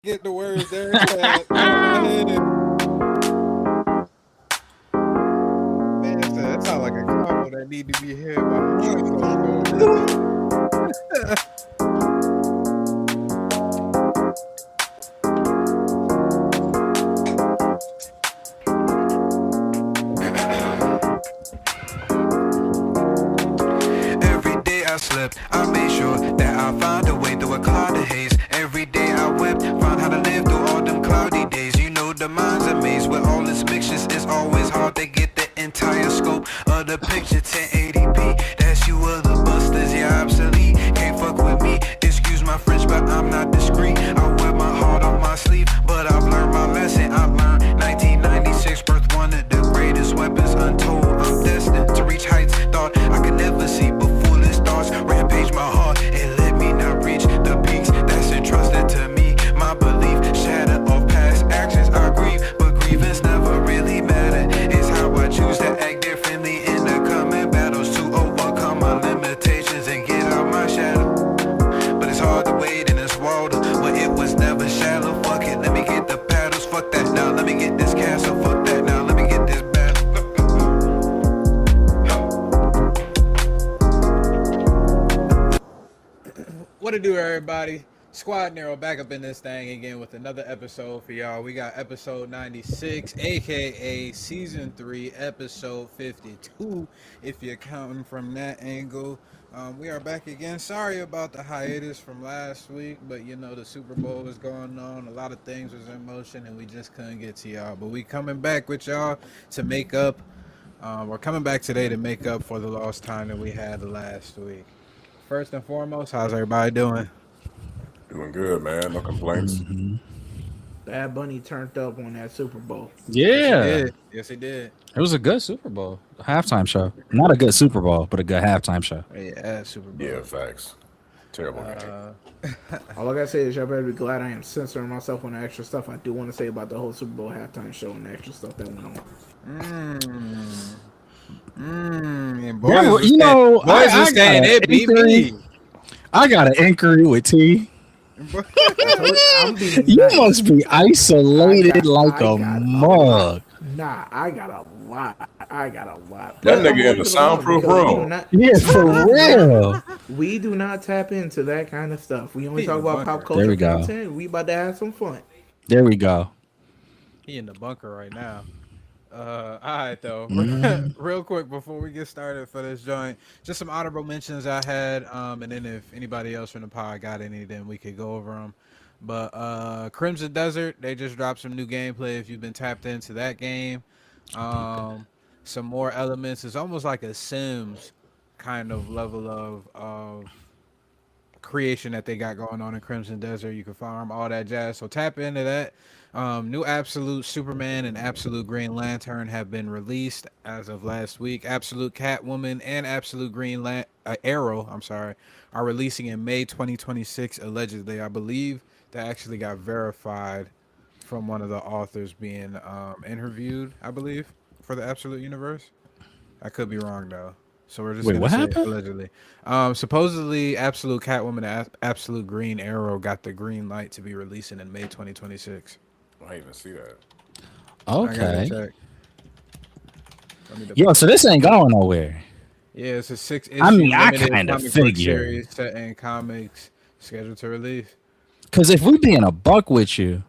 Get the words there. Man, that sounds like a combo that need to be hit by Every day I slept, I made sure that I found a way through a cloud of haze. Every day I wept, found how to live through all them cloudy days. You know the mind's a maze with all its mixtures. It's always hard to get the entire scope of the picture. 1080p, that's you other busters, yeah, obsolete. Can't fuck with me, excuse my French, but I'm not discreet. I wear my heart on my sleeve, but I've learned my lesson. I learned 1996 birth, one of the greatest weapons untold. I'm destined to reach heights thought I could never see, but foolish thoughts rampage my heart and let me not reach the peaks that's entrusted to me. My belief shattered off past actions. I grieve, but grievance never really mattered. It's how I choose to act differently in the coming battles to overcome my limitations and get out my shadow. But it's hard to wade in this water, but it was never shallow. Fuck it, let me get the paddles. Fuck that now, let me get this castle. Fuck that now, let me get this battle. What it do, everybody? Squad NERO back up in this thing again with another episode for y'all. We got episode 96, aka season 3, episode 52, if you're counting from that angle. We are back again. Sorry about the hiatus from last week, but you know the Super Bowl was going on, a lot of things was in motion, and we just couldn't get to y'all. But we coming back with y'all to make up. We're coming back today to make up for the lost time that we had last week. First and foremost, how's everybody doing? Doing good, man. No complaints. Mm-hmm. Bad Bunny turned up on that Super Bowl. Yeah. Yes, he did. It was a good Super Bowl. A halftime show. Not a good Super Bowl, but a good halftime show. Yeah, Super Bowl. Yeah, facts. Terrible game. All I gotta say is y'all better be glad I am censoring myself on the extra stuff I do want to say about the whole Super Bowl halftime show and the extra stuff that went on. And Boys was saying it beat me. I got an inquiry with T. You must be isolated like a mug. Nah, I got a lot. That nigga in the soundproof room. Yeah, for real. We do not tap into that kind of stuff. We only talk about pop culture content. We about to have some fun. There we go. He in the bunker right now. All right, though. Real quick before we get started for this joint, just some honorable mentions I had, and then if anybody else from the pod got any, then we could go over them. But Crimson Desert, they just dropped some new gameplay. If you've been tapped into that game, some more elements. It's almost like a Sims kind of level of creation that they got going on in Crimson Desert. You can farm all that jazz, so tap into that. New Absolute Superman and Absolute Green Lantern have been released as of last week. Absolute Catwoman and Absolute Green Arrow, are releasing in May 2026, allegedly. I believe that actually got verified from one of the authors being interviewed, I believe, for the Absolute Universe. I could be wrong, though. So we're just Wait, what happened? Allegedly. Supposedly, Absolute Catwoman and Absolute Green Arrow got the green light to be releasing in May 2026. I didn't even see that. Okay. Yo, so this ain't going nowhere. Yeah, it's a 6-issue. I mean, I kind of figured. Series set in comics scheduled to release. Because if we being a buck with you,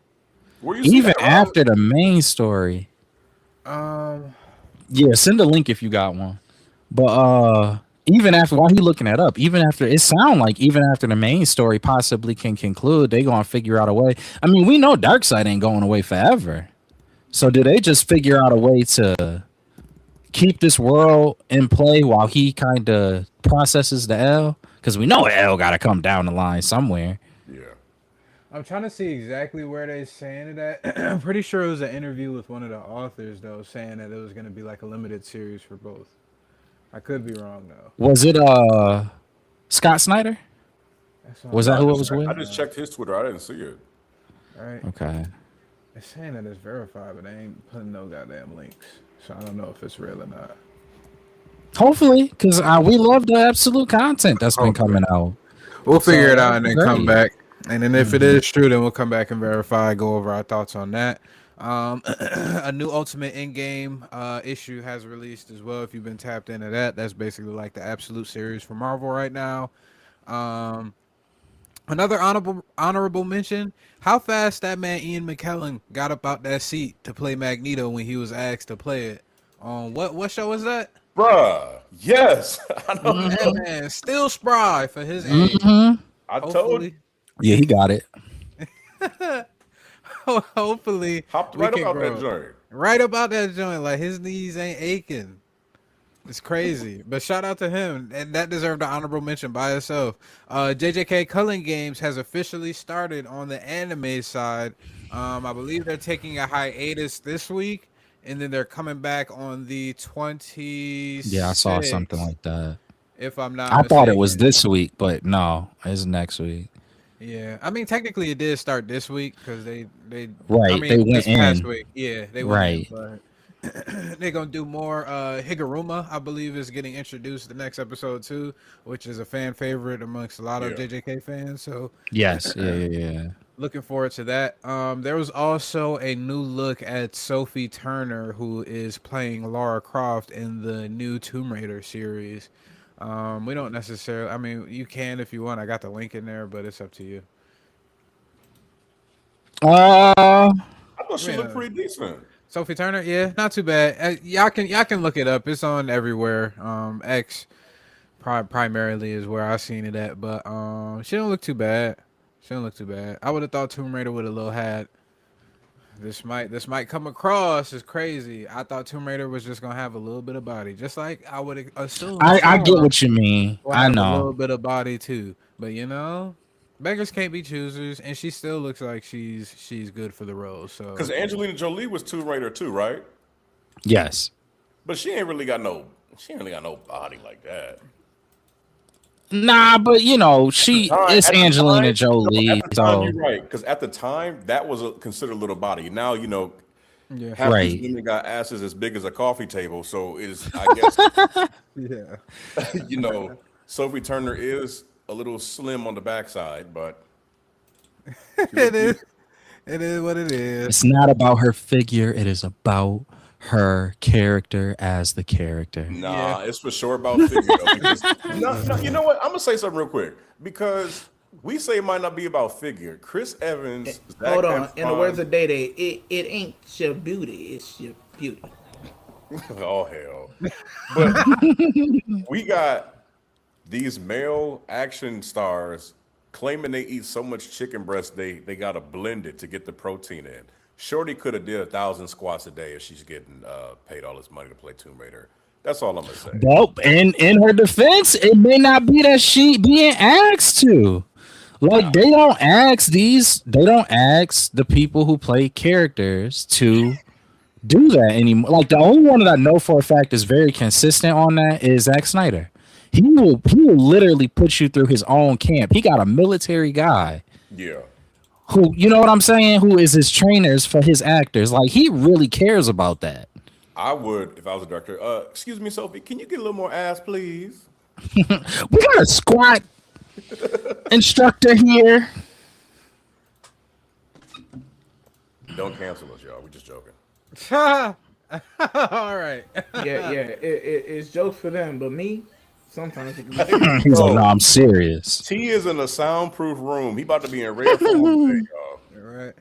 even after the main story, yeah, send a link if you got one. But even after, while he looking that up, even after the main story possibly can conclude, they gonna figure out a way. I mean, we know Darkseid ain't going away forever. So do they just figure out a way to keep this world in play while he kind of processes the L? Because we know L got to come down the line somewhere. Yeah. I'm trying to see exactly where they're saying it at. I'm pretty sure it was an interview with one of the authors, though, saying that it was going to be like a limited series for both. I could be wrong, though. Was it Scott Snyder? Was that who it was with? I just checked his Twitter. I didn't see it. All right. Okay. They're saying that it's verified, but they ain't putting no goddamn links. So I don't know if it's real or not. Hopefully, because we love the absolute content that's been coming out. We'll figure it out and then come back. And then if it is true, then we'll come back and verify, go over our thoughts on that. A new Ultimate Endgame issue has released as well. If you've been tapped into that, that's basically like the absolute series for Marvel right now. Um, Another honorable mention: how fast that man Ian McKellen got up out that seat to play Magneto when he was asked to play it. On what show was that? Bruh, yes. I know. That man still spry for his age. I told you. Yeah, he got it. Hopefully, Hopped we right can about grow. that joint. Right about that joint. Like his knees ain't aching. It's crazy. But shout out to him. And that deserved an honorable mention by itself. JJK Culling Games has officially started on the anime side. I believe they're taking a hiatus this week. And then they're coming back on the 26th. Yeah, I saw something like that. If I'm not I thought it was mistaken. this week, but no, it's next week. Yeah, I mean technically it did start this week because they Right, I mean they went this past in. week. Yeah, they Right. went in, but they're gonna do more. Higuruma, I believe, is getting introduced the next episode too, which is a fan favorite amongst a lot of JJK fans. So Yes, yeah. looking forward to that. There was also a new look at Sophie Turner, who is playing Lara Croft in the new Tomb Raider series. We don't necessarily. I mean, you can if you want. I got the link in there, but it's up to you. I thought she looked pretty decent. Sophie Turner, yeah, not too bad. Y'all can look it up. It's on everywhere. X primarily is where I seen it at, but she don't look too bad. She don't look too bad. I would have thought Tomb Raider would have little had. This might come across as crazy. I thought Tomb Raider was just gonna have a little bit of body, just like I would assume. I get what you mean. I A know. little bit of body too, but you know, beggars can't be choosers, and she still looks like she's good for the role. So Because Angelina Jolie was Tomb Raider too, right? Yes. But she ain't really got no body like that. Nah, but you know, it's Angelina Jolie. So you're right, because at the time that was considered a little body. Now you know, yeah, half Right. these women got asses as big as a coffee table. So I guess yeah. you know, Sophie Turner is a little slim on the backside, but It is. It is what it is. it's not about her figure. It is about her character as the character. nah, it's for sure about figure. Though, because, no, you know what? I'm gonna say something real quick because we say it might not be about figure. Chris Evans. Zac Hold on. Efron- In the words of Day Day, it ain't your beauty, it's your beauty. Oh hell! But we got these male action stars claiming they eat so much chicken breast they gotta blend it to get the protein in. Shorty could have did 1,000 squats a day if she's getting paid all this money to play Tomb Raider. That's all I'm gonna say. Well, in her defense, it may not be that she being asked to. Like they don't ask the people who play characters to do that anymore. Like the only one that I know for a fact is very consistent on that is Zack Snyder. He will literally put you through his own camp. He got a military guy. Yeah. Who, you know what I'm saying? Who is his trainers for his actors? Like he really cares about that. I would if I was a director. Excuse me, Sophie, can you get a little more ass, please? We got a squat instructor here. Don't cancel us, y'all. We're just joking. All right. Yeah, it's jokes for them, but me, sometimes it can be He's like, no, I'm serious. T is in a soundproof room. He about to be in rare form today, y'all. All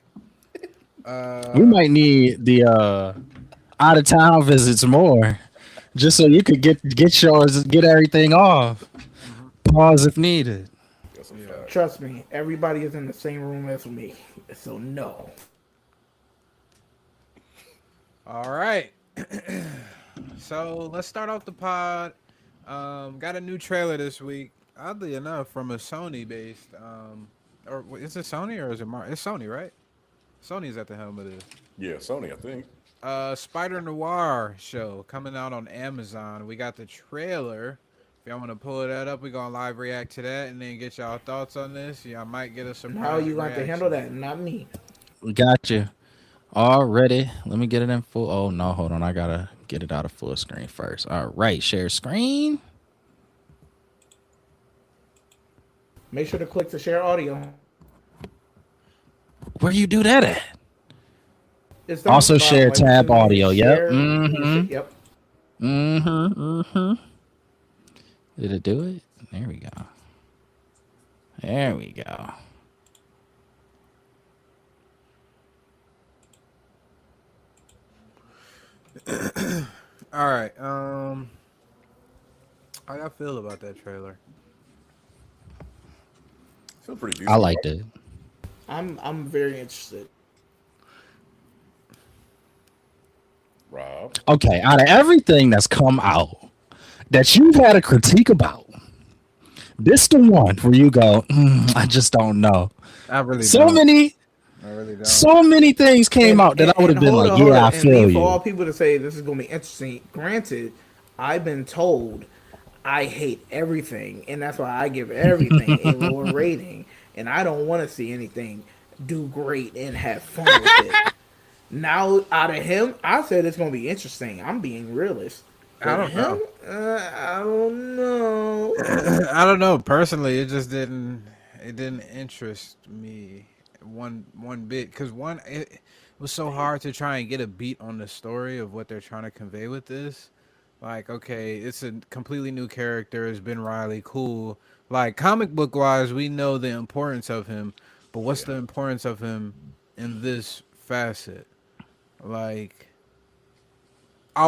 right. We might need the out of town visits more, just so you could get yours, get everything off. Pause if needed. Trust me, everybody is in the same room as me, so no. All right. So let's start off the pod. Got a new trailer this week. Oddly enough, from a Sony based. Or is it Sony or is it It's Sony, right? Sony's at the helm of this. Yeah, Sony, I think. Spider Noir show coming out on Amazon. We got the trailer. If y'all want to pull that up, we're going to live react to that and then get y'all thoughts on this. Y'all might get a surprise. How you going to reaction. handle that? Not me. We got you already. Let me get it in full. Oh no, hold on. I gotta get it out of full screen first. All right, share screen. Make sure to click to share audio. Where you do that at? It's Also bottom, share like, tab audio. Yep. share, Yep. Did it do it? There we go. There we go. All right. How y'all feel about that trailer? I feel pretty decent. I liked it. I'm very interested. Rob. Okay, out of everything that's come out that you've had a critique about, this the one where you go, I just don't know. I really so don't. many I really don't. So many things came out that I would have been like, yeah, I feel you. For all people to say this is going to be interesting, granted, I've been told I hate everything, and that's why I give everything a lower rating, and I don't want to see anything do great and have fun with it. Now, out of him, I said it's going to be interesting. I'm being realist. I don't know. I don't know. I don't know. Personally, it just didn't. It didn't interest me one bit because it was so hard to try and get a beat on the story of what they're trying to convey with this. Like, okay, it's a completely new character. It's Ben Reilly, cool. Like, comic book wise, we know the importance of him, but what's the importance of him in this facet? Like,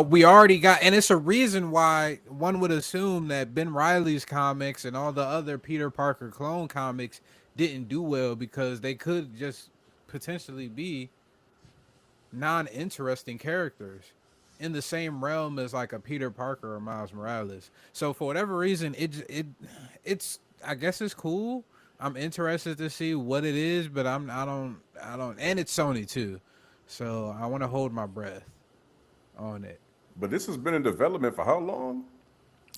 we already got, and it's a reason why one would assume that Ben Reilly's comics and all the other Peter Parker clone comics didn't do well because they could just potentially be non-interesting characters in the same realm as like a Peter Parker or Miles Morales. So for whatever reason, it's I guess it's cool. I'm interested to see what it is, but I don't, and it's Sony too, so I want to hold my breath on it. But this has been in development for how long?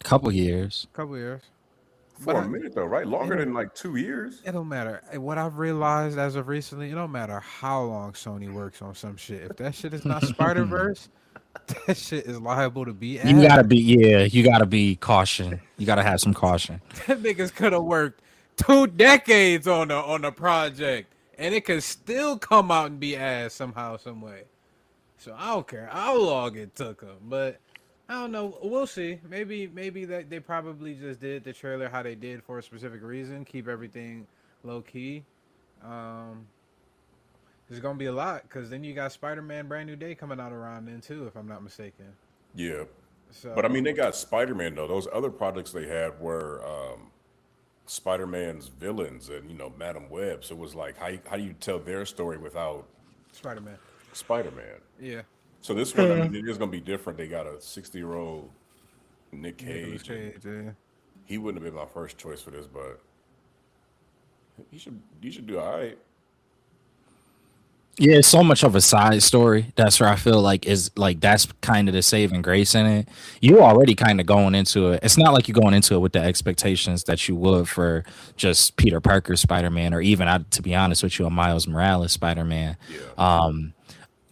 Couple years. For a minute though, right? Longer than like 2 years. It don't matter. What I've realized as of recently, it don't matter how long Sony works on some shit. If that shit is not Spider-Verse, that shit is liable to be ass. You gotta be caution. You gotta have some caution. That niggas could have worked 2 decades on the project, and it could still come out and be ass somehow, some way. So I don't care how long it took them, but I don't know. We'll see. Maybe that they probably just did the trailer how they did for a specific reason. Keep everything low key. There's gonna be a lot because then you got Spider-Man Brand New Day coming out around then too, if I'm not mistaken. Yeah. So, but I mean, they got Spider-Man though. Those other projects they had were Spider-Man's villains and Madam Web. So it was like how do you tell their story without Spider-Man? Yeah. So this one, I mean, it is gonna be different. They got a 60-year-old Nick Cage. Yeah. He wouldn't have been my first choice for this, but you should do all right. Yeah, it's so much of a side story. That's where I feel like that's kind of the saving grace in it. You already kind of going into it. It's not like you're going into it with the expectations that you would for just Peter Parker Spider-Man, or even, to be honest with you, a Miles Morales Spider-Man. Yeah.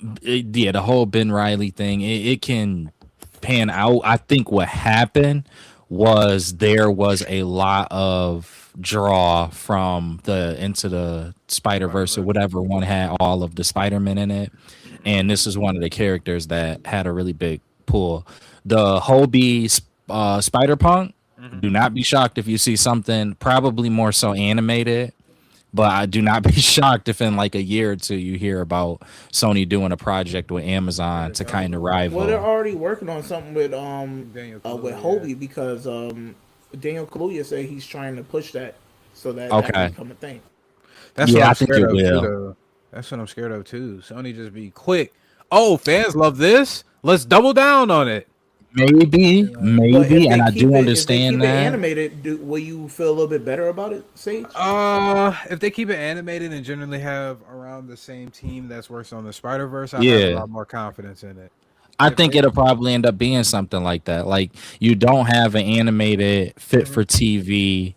The whole Ben Reilly thing, it can pan out. I think what happened was there was a lot of draw from the Into the Spider-Verse or whatever one had all of the Spider-Man in it, and this is one of the characters that had a really big pull. The Hobie Spider-Punk, do not be shocked if you see something probably more so animated, but I do not be shocked if in like a year or two you hear about Sony doing a project with Amazon to kind of rival. Well, they're already working on something with Hobie because Daniel Kaluuya said he's trying to push that so that that can become a thing. That's what I'm scared of too. That's what I'm scared of too. Sony just be quick. Oh, fans love this. Let's double down on it. Maybe, and I do understand that. Animated, will you feel a little bit better about it, Sage? If they keep it animated and generally have around the same team that's works on the Spider-Verse, I have a lot more confidence in it. I think it'll probably end up being something like that. Like, you don't have an animated fit for TV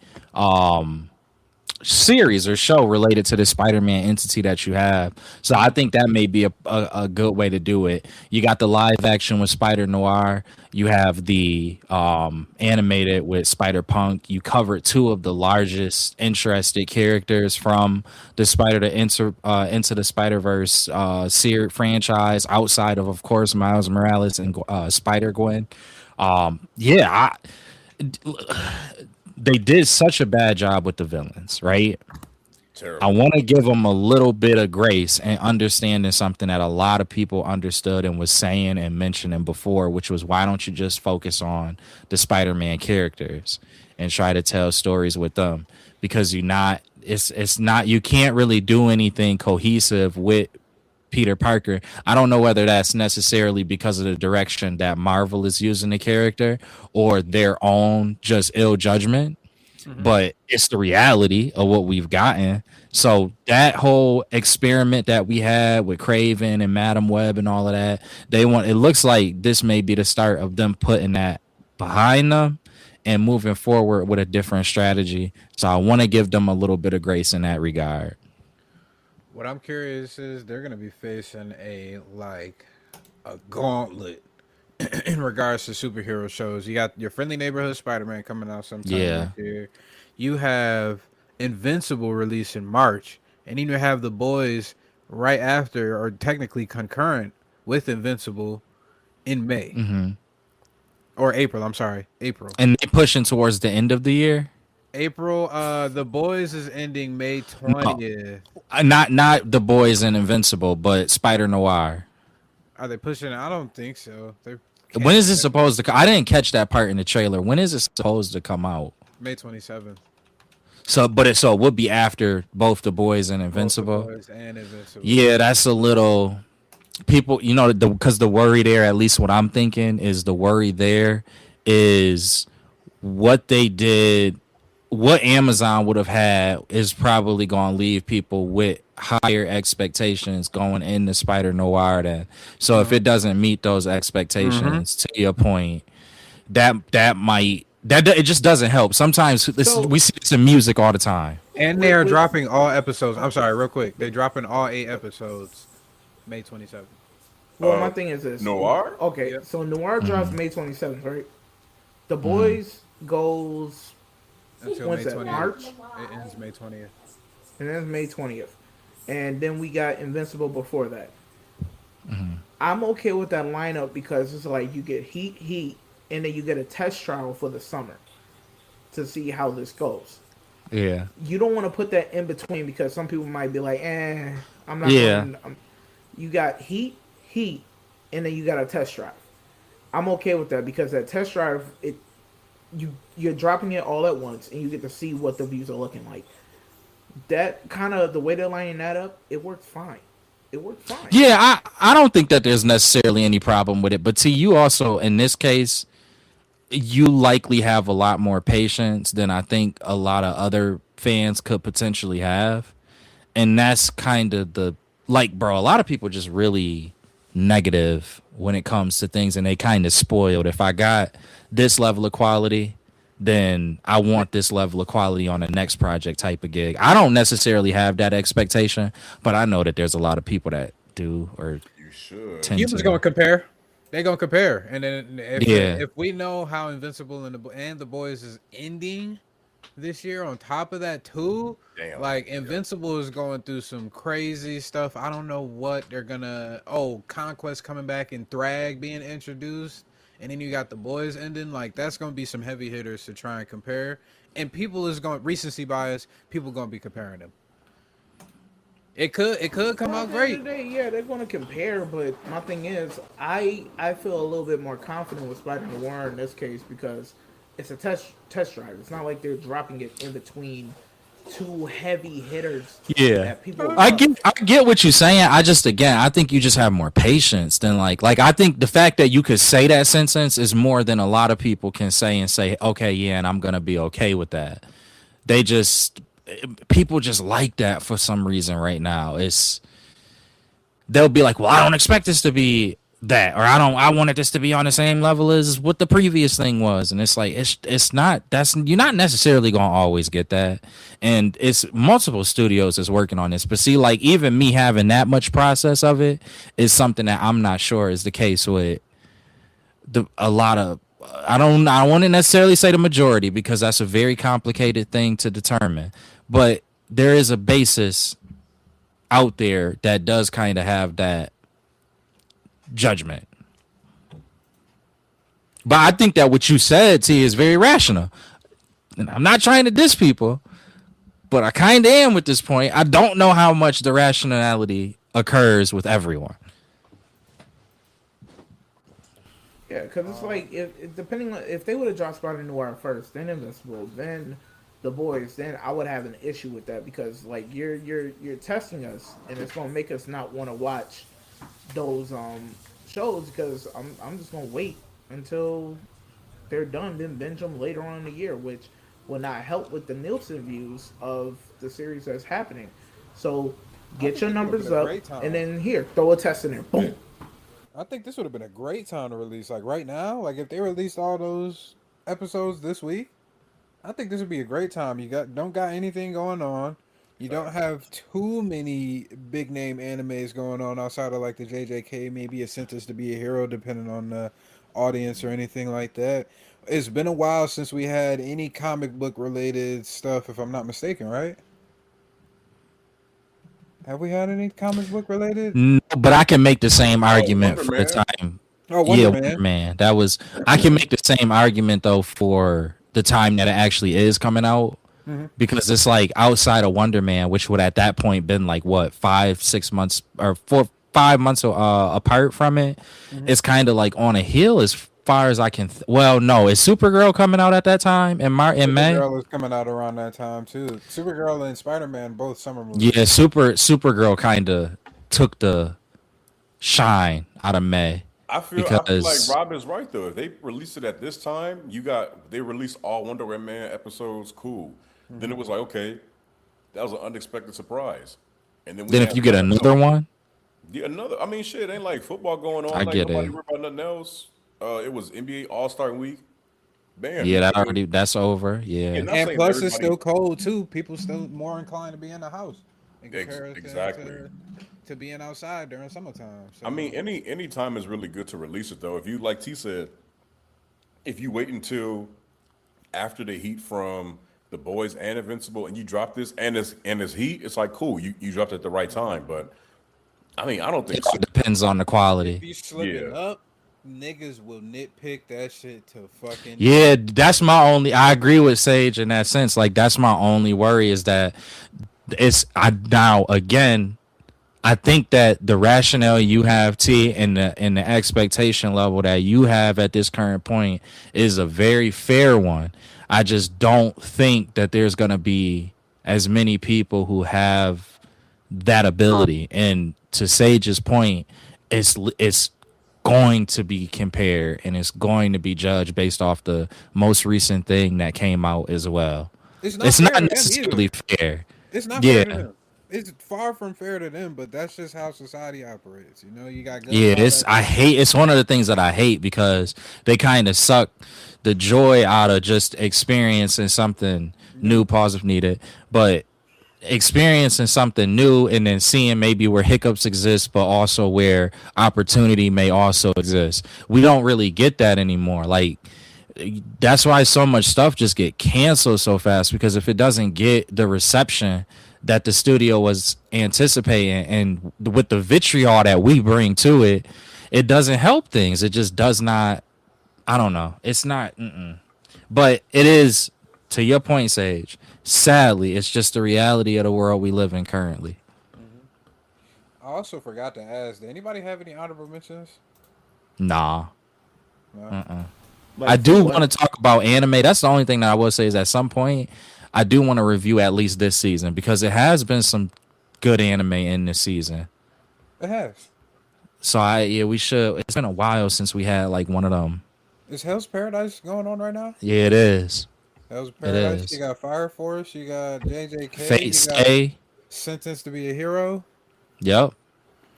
series or show related to the Spider-Man entity that you have. So I think that may be a good way to do it. You got the live action with Spider Noir. You have the animated with Spider Punk. You covered two of the largest interested characters from the Into the Spider Verse franchise, outside of course Miles Morales and Spider Gwen. Yeah, they did such a bad job with the villains, right? Terrible. I want to give them a little bit of grace and understanding something that a lot of people understood and was saying and mentioning before, which was, why don't you just focus on the Spider-Man characters and try to tell stories with them? Because it's not, you can't really do anything cohesive with Peter Parker. I don't know whether that's necessarily because of the direction that Marvel is using the character or their own just ill judgment, but it's the reality of what we've gotten. So that whole experiment that we had with Craven and Madam Web and all of that, it looks like this may be the start of them putting that behind them and moving forward with a different strategy. So I want to give them a little bit of grace in that regard. What I'm curious is they're gonna be facing a gauntlet in regards to superhero shows. You got your friendly neighborhood Spider-Man coming out sometime this year. You have Invincible released in March, and then you have The Boys right after, or technically concurrent with Invincible, in May or April. I'm sorry, April. And they pushing towards the end of the year. April. The Boys is ending May 20th. Not The Boys and Invincible, but Spider Noir. Are they pushing it? I don't think so. When is it supposed to come? I didn't catch that part in the trailer. When is it supposed to come out? May 27th. So it would be after both The Boys and Invincible. Both The Boys and Invincible. Yeah, that's a little people, because the worry there, at least what I'm thinking is the worry there is what they did, what Amazon would have had is probably going to leave people with higher expectations going into Spider Noir. Then, so if it doesn't meet those expectations, to your point, it just doesn't help. Sometimes we see this in music all the time. And they are dropping all episodes. I'm sorry, real quick. They're dropping all 8 episodes May 27th. Well, my thing is this. Noir? Okay, so Noir drops May 27th, right? The Boys goes... Until When's May that, 20th. March? It ends May 20th. And then May 20th. And then we got Invincible before that. I'm okay with that lineup because it's like you get Heat, and then you get a test trial for the summer to see how this goes. Yeah. You don't want to put that in between because some people might be like, I'm not you got Heat, and then you got a test drive. I'm okay with that because that test drive, you're dropping it all at once and you get to see what the views are looking like. That kind of, the way they're lining that up, it worked fine. Yeah, I don't think that there's necessarily any problem with it. But to you also, in this case, you likely have a lot more patience than I think a lot of other fans could potentially have. And that's kind of bro, a lot of people just really negative when it comes to things, and they kind of spoiled. If I got this level of quality, then I want this level of quality on the next project type of gig. I don't necessarily have that expectation, but I know that there's a lot of people that do, or you should. Humans gonna compare. They're gonna compare, and then if we know how Invincible and the Boys is ending this year, on top of that too, Invincible is going through some crazy stuff. I don't know what they're gonna. Conquest coming back and Thrag being introduced. And then you got the Boys ending. That's going to be some heavy hitters to try and compare. And people is going, recency bias, people going to be comparing them. It could come out great. Yeah, they're going to compare, but my thing is, I feel a little bit more confident with Spider Noir in this case because it's a test drive. It's not like they're dropping it in between two heavy hitters. Yeah, that people I get what you're saying. I think you just have more patience than I think the fact that you could say that sentence is more than a lot of people can say and say, okay, yeah, and I'm gonna be okay with that. People just like that for some reason right now. They'll be like, well, I don't expect this to be that, or I wanted this to be on the same level as what the previous thing was, and it's like it's not. That's you're not necessarily gonna always get that, and it's multiple studios is working on this. But see, like even me having that much process of it is something that I'm not sure is the case with a lot of. I want to necessarily say the majority because that's a very complicated thing to determine, but there is a basis out there that does kind of have that judgment. But I think that what you said, T, is very rational. And I'm not trying to diss people, but I kind of am with this point. I don't know how much the rationality occurs with everyone. Yeah, because it's like if depending on if they would have dropped Spider Noir first, then Invincible, then the Boys, then I would have an issue with that because like you're testing us and it's gonna make us not want to watch those shows because I'm just gonna wait until they're done, then binge them later on in the year, which will not help with the Nielsen views of the series that's happening. So get your numbers up and then here throw a test in there, boom. I think this would have been a great time to release. Like right now, like if they released all those episodes this week, I think this would be a great time. You don't got anything going on. You don't have too many big name animes going on outside of like the JJK, maybe a Sentence to Be a Hero, depending on the audience or anything like that. It's been a while since we had any comic book related stuff, if I'm not mistaken, right? Have we had any comic book related? No, but I can make the same argument for the time. Oh, Wonder Man. Wonder Man. That was. I can make the same argument though for the time that it actually is coming out. Because it's like outside of Wonder Man, which would at that point been like what 5-6 months or 4-5 months apart from it. It's kind of like on a hill as far as I can. Well, no, is Supergirl coming out at that time in May? Supergirl is coming out around that time too. Supergirl and Spider-Man both summer movies. Yeah, Supergirl kind of took the shine out of May. I feel like Rob is right though. If they release it at this time, they released all Wonder Man episodes, cool. Then it was like, okay, that was an unexpected surprise. And then if you get another one, yeah, another. I mean, shit, it ain't like football going on. I like get nobody it. worry about nothing else. It was NBA All-Star Week. Bam. Yeah, that's over. Yeah, and plus it's still cold too. People still more inclined to be in the house in comparison to being outside during summertime. So. I mean, any time is really good to release it though. If you like T said, if you wait until after the heat from the Boys and Invincible, and you drop this and it's heat, it's like cool. You dropped it at the right time, but I mean, I don't think it depends on the quality. If you slip it up, niggas will nitpick that shit to fucking. Yeah, that's my only. I agree with Sage in that sense. Like that's my only worry is that now again. I think that the rationale you have, T, and the expectation level that you have at this current point is a very fair one. I just don't think that there's going to be as many people who have that ability. And to Sage's point, it's going to be compared and it's going to be judged based off the most recent thing that came out as well. It's not necessarily fair. It's not fair to them. It's far from fair to them, but that's just how society operates. You know, you got good. Yeah, it's one of the things that I hate because they kind of suck the joy out of just experiencing something new, pause if needed, but experiencing something new and then seeing maybe where hiccups exist, but also where opportunity may also exist. We don't really get that anymore. Like, that's why so much stuff just get canceled so fast, because if it doesn't get the reception that the studio was anticipating and with the vitriol that we bring to it, it doesn't help things. It just does not. I don't know. It's not. But it is, to your point, Sage, sadly, it's just the reality of the world we live in currently. I also forgot to ask, did anybody have any honorable mentions? Nah. No? Like, I do want to talk about anime. That's the only thing that I will say is at some point I do want to review at least this season, because it has been some good anime in this season. It has. So we should. It's been a while since we had like one of them. Is Hell's Paradise going on right now? Yeah, it is. Hell's Paradise. You got Fire Force. You got JJK. Fate Stay. Sentence to Be a Hero. Yep.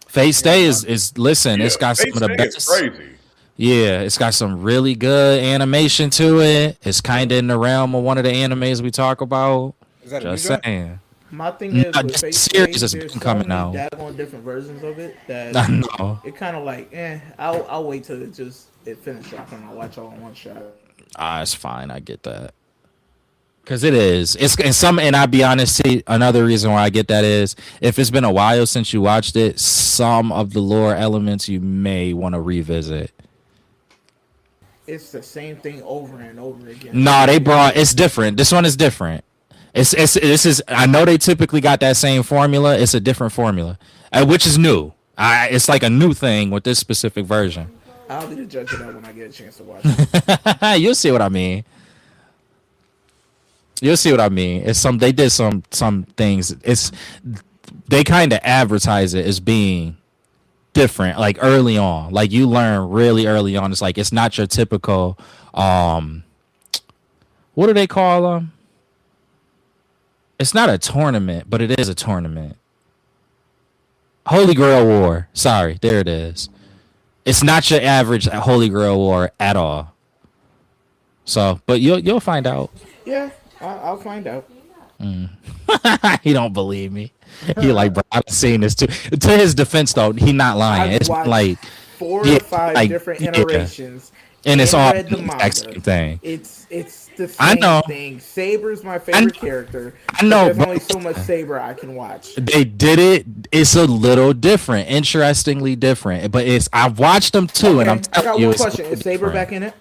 Fate Stay is listen. Yeah, It's got some Fate of the Stay is best. crazy. Yeah, it's got some really good animation to it. It's kind of in the realm of one of the animes we talk about. Is that a new Just joint? saying. My thing No, is with just Fate a Stay, series that's there's been so coming many out. daggone different versions of it that I know. it kind of like, I'll wait till it finishes up and I'll watch all in one shot. It's fine. I get that. Cause it is. It's and some. And I'll be honest. See, another reason why I get that is if it's been a while since you watched it, some of the lore elements you may want to revisit. It's the same thing over and over again. No, they brought. It's different. This one is different. It's this is. I know they typically got that same formula. It's a different formula, which is new. It's like a new thing with this specific version. I'll be the judge of that when I get a chance to watch it. You'll see what I mean. You'll see what I mean. It's some. They did some things. It's they kind of advertise it as being different, like early on. Like you learn really early on. It's like it's not your typical. What do they call them? It's not a tournament, but it is a tournament. Holy Grail War. Sorry, there it is. It's not your average Holy Grail War at all. So, but you'll find out. Yeah, I'll find out. He don't believe me. He like, bro, I've seen this too. To his defense, though, he not lying. I've It's watched like 4 or 5 different iterations, and it's all read the the manga. exact same thing. It's the same I know. thing. Saber's my favorite character. I know, There's bro. only so much Saber I can watch. They did it. It's a little different, interestingly different. But it's I've watched them too, and I'm I telling got you, one it's question: Is Saber back in it?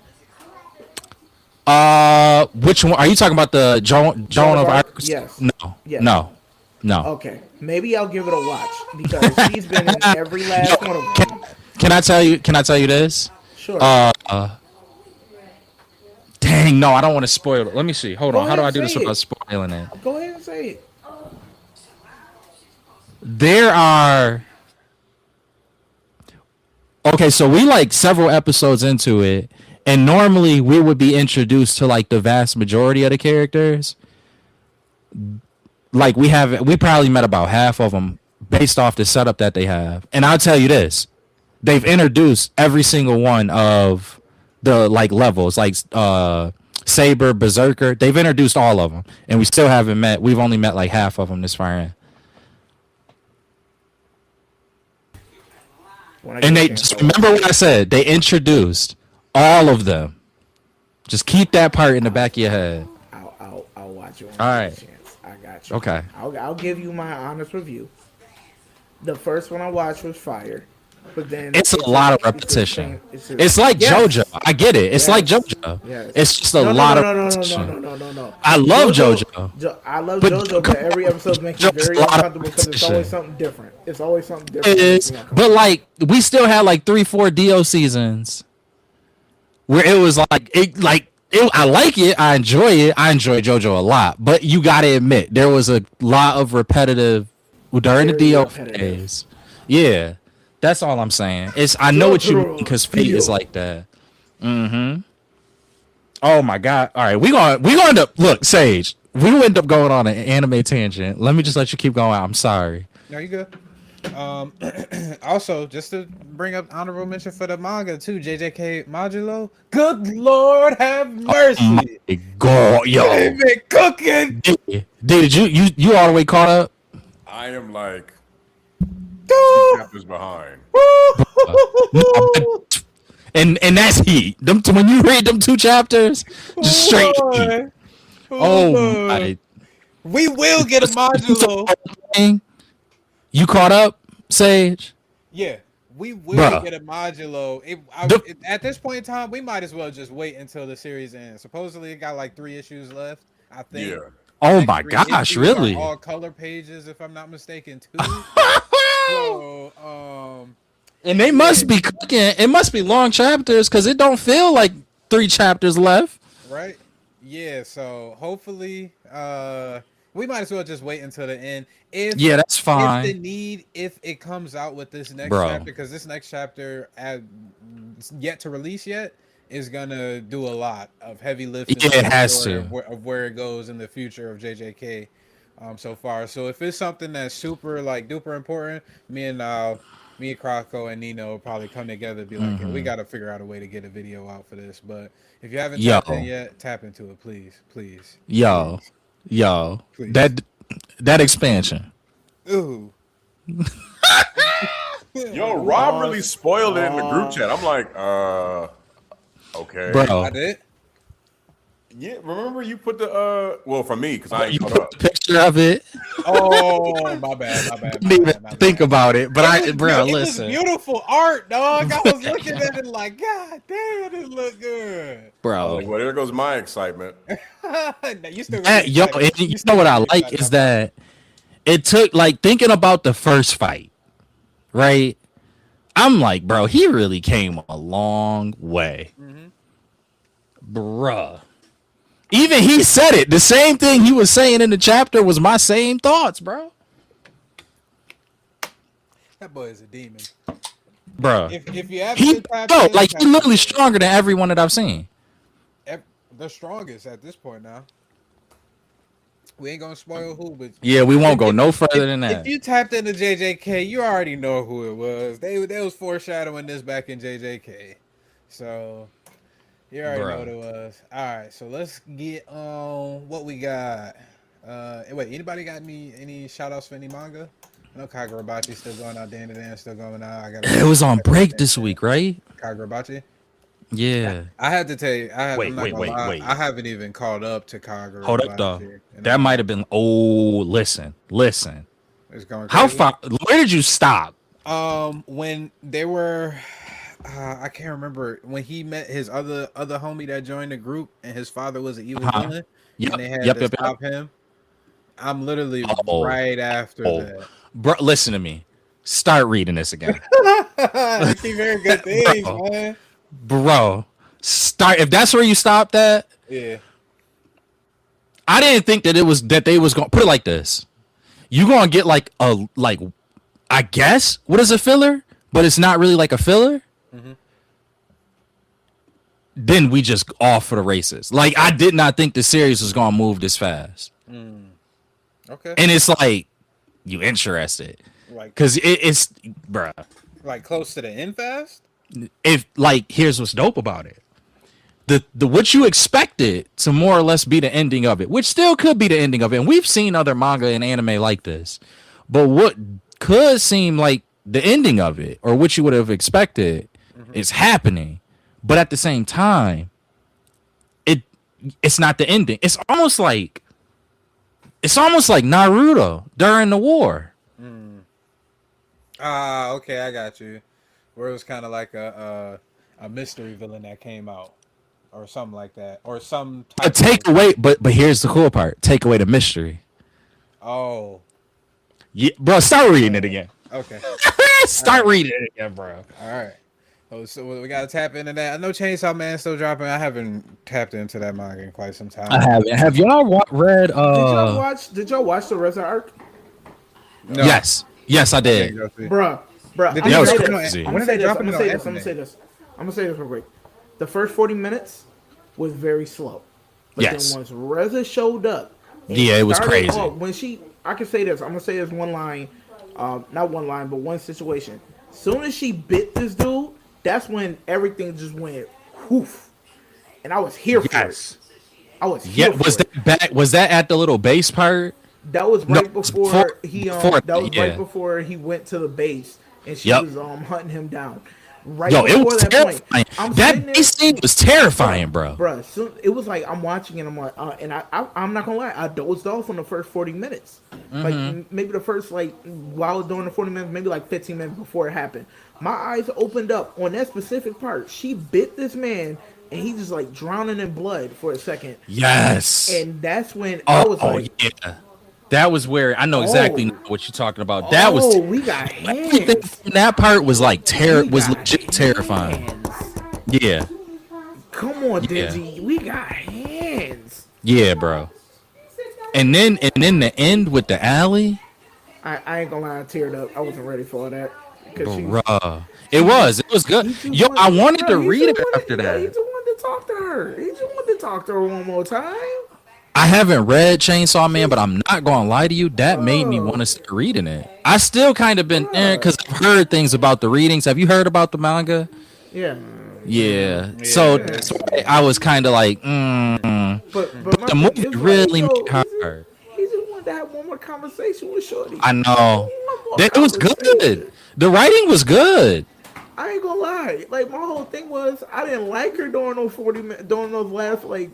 Which one are you talking about? The Joan of Arc? Yes. No. Yes. No. Okay, maybe I'll give it a watch because she's been in every last one of them. Can I tell you? Can I tell you this? Sure. Dang, no, I don't want to spoil it. Let me see. Hold on. How do I do this say without it. spoiling it? Go ahead and say it. There are. Okay, so we like several episodes into it, and normally we would be introduced to like the vast majority of the characters. Like we probably met about half of them based off the setup that they have. And I'll tell you this, they've introduced every single one of the like levels, like Saber, Berserker. They've introduced all of them, and we still haven't met. We've only met like half of them this far in. And they just remember what I said. They introduced all of them. Just keep that part in the back of your head. I'll watch it. All right. Chance. I got you. Okay. I'll give you my honest review. The first one I watched was fire, but then It's a lot of repetition. It's like Yes. JoJo. I get it. It's Yes. like JoJo. Yes. It's just a lot of repetition. No. I love JoJo. I love But- JoJo, but every episode makes me JoJo's very a lot of uncomfortable because it's always repetition. something different. It's always something different. It is, but like we still had like 3-4 DO seasons where it was like I like it. I enjoy it. I enjoy JoJo a lot, but you got to admit there was a lot of repetitive during the Very DO repetitive. phase. Yeah, that's all I'm saying. I know what you mean because Fate is like that. Mm-hmm. Oh my god! All right, we going to end up look Sage. We will end up going on an anime tangent. Let me just let you keep going. I'm sorry. No, you good. Also, just to bring up honorable mention for the manga too, JJK Modulo. Good Lord, have mercy. Oh my god, yo, They've been cooking. Did you all the way caught up? I am like Dude. chapters behind. And that's heat. Them when you read them 2 chapters, just straight heat. Oh my! We will get a modulo. You caught up, Sage? Yeah, we will Bruh. get a modulo. At this point in time, we might as well just wait until the series ends. Supposedly, it got like 3 issues left. I think. Yeah. Oh Next my 3 gosh, issues are really? all color pages, if I'm not mistaken, too. So, And they must be cooking. It must be long chapters because it don't feel like 3 chapters left. right? Yeah. So hopefully, we might as well just wait until the end. Yeah, that's fine. If it comes out with this next Bro. chapter, because this next chapter, yet to release yet, is gonna do a lot of heavy lifting. Yeah, it has to. Of where it goes in the future of JJK, so far. So if it's something that's super like duper important, me and me, Croco, and Nino will probably come together and be like, we got to figure out a way to get a video out for this. But if you haven't tapped in yet, tap into it, please, please, yo, please, yo, please. that expansion. Ooh. Yo, Rob really spoiled it in the group chat. I'm like, okay, bro. I did. Yeah, remember you put the well for me because I ain't caught up. The picture of it. Oh, my bad. Didn't even think about it, but bro, listen. It was beautiful art, dog. I was looking at it like, God damn, it look good, bro. Like, well, there goes my excitement. You still You know what I like is that it took like thinking about the first fight, right? I'm like, bro, he really came a long way, bruh. Even he said it. The same thing he was saying in the chapter was my same thoughts, bro. That boy is a demon, Bro. If you have he literally stronger than everyone that I've seen. The strongest at this point now. We ain't gonna spoil who, but yeah, we won't go no further than that. If you tapped into JJK, you already know who it was. They was foreshadowing this back in JJK, so you already know what it was. All right, so let's get on what we got. Wait, anybody got any shout outs for any manga? I know Kagurabachi still going out, Dan still going out. It was on break this week, right? Kagurabachi. Yeah. I had to tell you, wait. I haven't even caught up to Kagurabachi. Hold up, though. That might have been. Oh, listen. It's going crazy. How far? Where did you stop? When they were, I can't remember when he met his other homie that joined the group, and his father was an evil villain, and they had to stop him. I'm literally right after that. Bro, listen to me. Start reading this again. You keep hearing good things, man. Bro, start. If that's where you stopped at, yeah. I didn't think that they was gonna put it like this. You gonna get like I guess what is a filler, but it's not really like a filler. Then we just off for the races. Like I did not think the series was gonna move this fast. Okay. And it's like you interested, like because it's bruh. Like close to the end fast. If like here's what's dope about it. The what you expected to more or less be the ending of it, which still could be the ending of it. And we've seen other manga and anime like this. But what could seem like the ending of it, or what you would have expected, is happening. But at the same time, it's not the ending. It's almost like Naruto during the war. Okay, I got you. Where it was kind of like a mystery villain that came out, or something like that, or some type take away. But here's the cool part: take away the mystery. Oh, yeah, bro. Start reading it again. Okay. Start reading it again, bro. All right. So we gotta tap into that. I know Chainsaw Man still dropping. I haven't tapped into that manga in quite some time. I haven't. Have y'all read? Did y'all watch the Reza arc? No. Yes, I did. Bruh. I'm gonna say this real quick. The first 40 minutes was very slow. But then once Reza showed up, it was crazy. I can say this. I'm gonna say this one line, not one line, but one situation. Soon as she bit this dude, that's when everything just went whoof, and I was here for it. I was here. Was that at the little base part? That was right before he went to the base, and she was hunting him down. Right before it was that terrifying. point, that base scene was terrifying, bro. So it was like I'm watching and I'm like, and I'm not gonna lie, I dozed off on the first 40 minutes. Like maybe the first while during the 40 minutes, maybe like 15 minutes before it happened. My eyes opened up on that specific part. She bit this man, and he just like drowning in blood for a second. Yes. And that's when I was like, yeah. That was where I know exactly what you're talking about. That was we got hands. That part was like was legit terrifying. Yeah. Come on, Digi. We got hands. Yeah, bro. And then the end with the alley. I ain't gonna lie, I teared up. I wasn't ready for that. Bruh. It was good. I wanted to read it after that. He just wanted to talk to her. One more time. I haven't read Chainsaw Man, but I'm not gonna lie to you. That made me want to start reading it. I still kind of been because I've heard things about the readings. Have you heard about the manga? Yeah. Yeah. So that's why I was kind of like, but the movie really made it hard. He just wanted to have one more conversation with Shorty. I know. It was good. The writing was good. I ain't gonna lie. Like my whole thing was, I didn't like her during those during those last like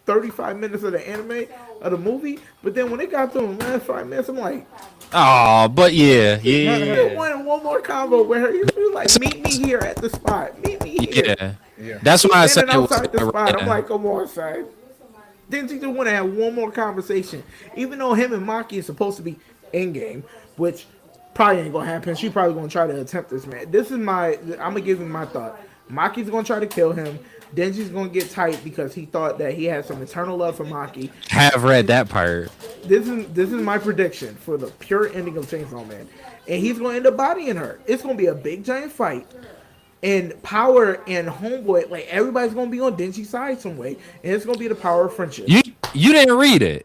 35 minutes of the anime of the movie. But then when it got to the last 5 minutes, I'm like, oh, but yeah. I wanted one more combo with her. You feel like meet me here at the spot. Meet me here. Yeah. That's why I said outside the spot. I'm like, come on, side. Then she just want to have one more conversation, even though him and Maki is supposed to be in game, which probably ain't gonna happen. She probably gonna try to attempt this, man. I'm gonna give him my thought. Maki's gonna try to kill him. Denji's gonna get tight because he thought that he had some eternal love for Maki. Have read that part. This is my prediction for the pure ending of Chainsaw Man, and he's gonna end up bodying her. It's gonna be a big giant fight, and Power and Homeboy, like everybody's gonna be on Denji's side some way, and it's gonna be the power of friendship. You didn't read it?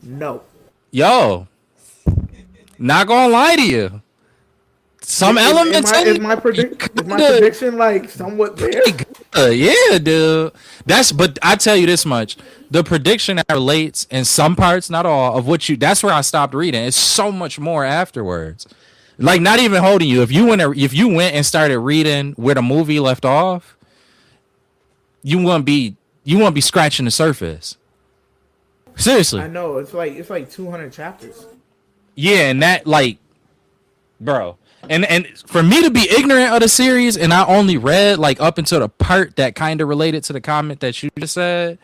No. Yo, not gonna lie to you. Some elements is my prediction like somewhat there? Yeah, dude. But I tell you this much: the prediction that relates in some parts, not all, of what you. That's where I stopped reading. It's so much more afterwards. Like not even holding you. If you went and started reading where the movie left off, you wouldn't be scratching the surface. Seriously. I know it's like 200 chapters. Yeah, and that like, bro. And for me to be ignorant of the series, and I only read like up until the part that kind of related to the comment that you just said,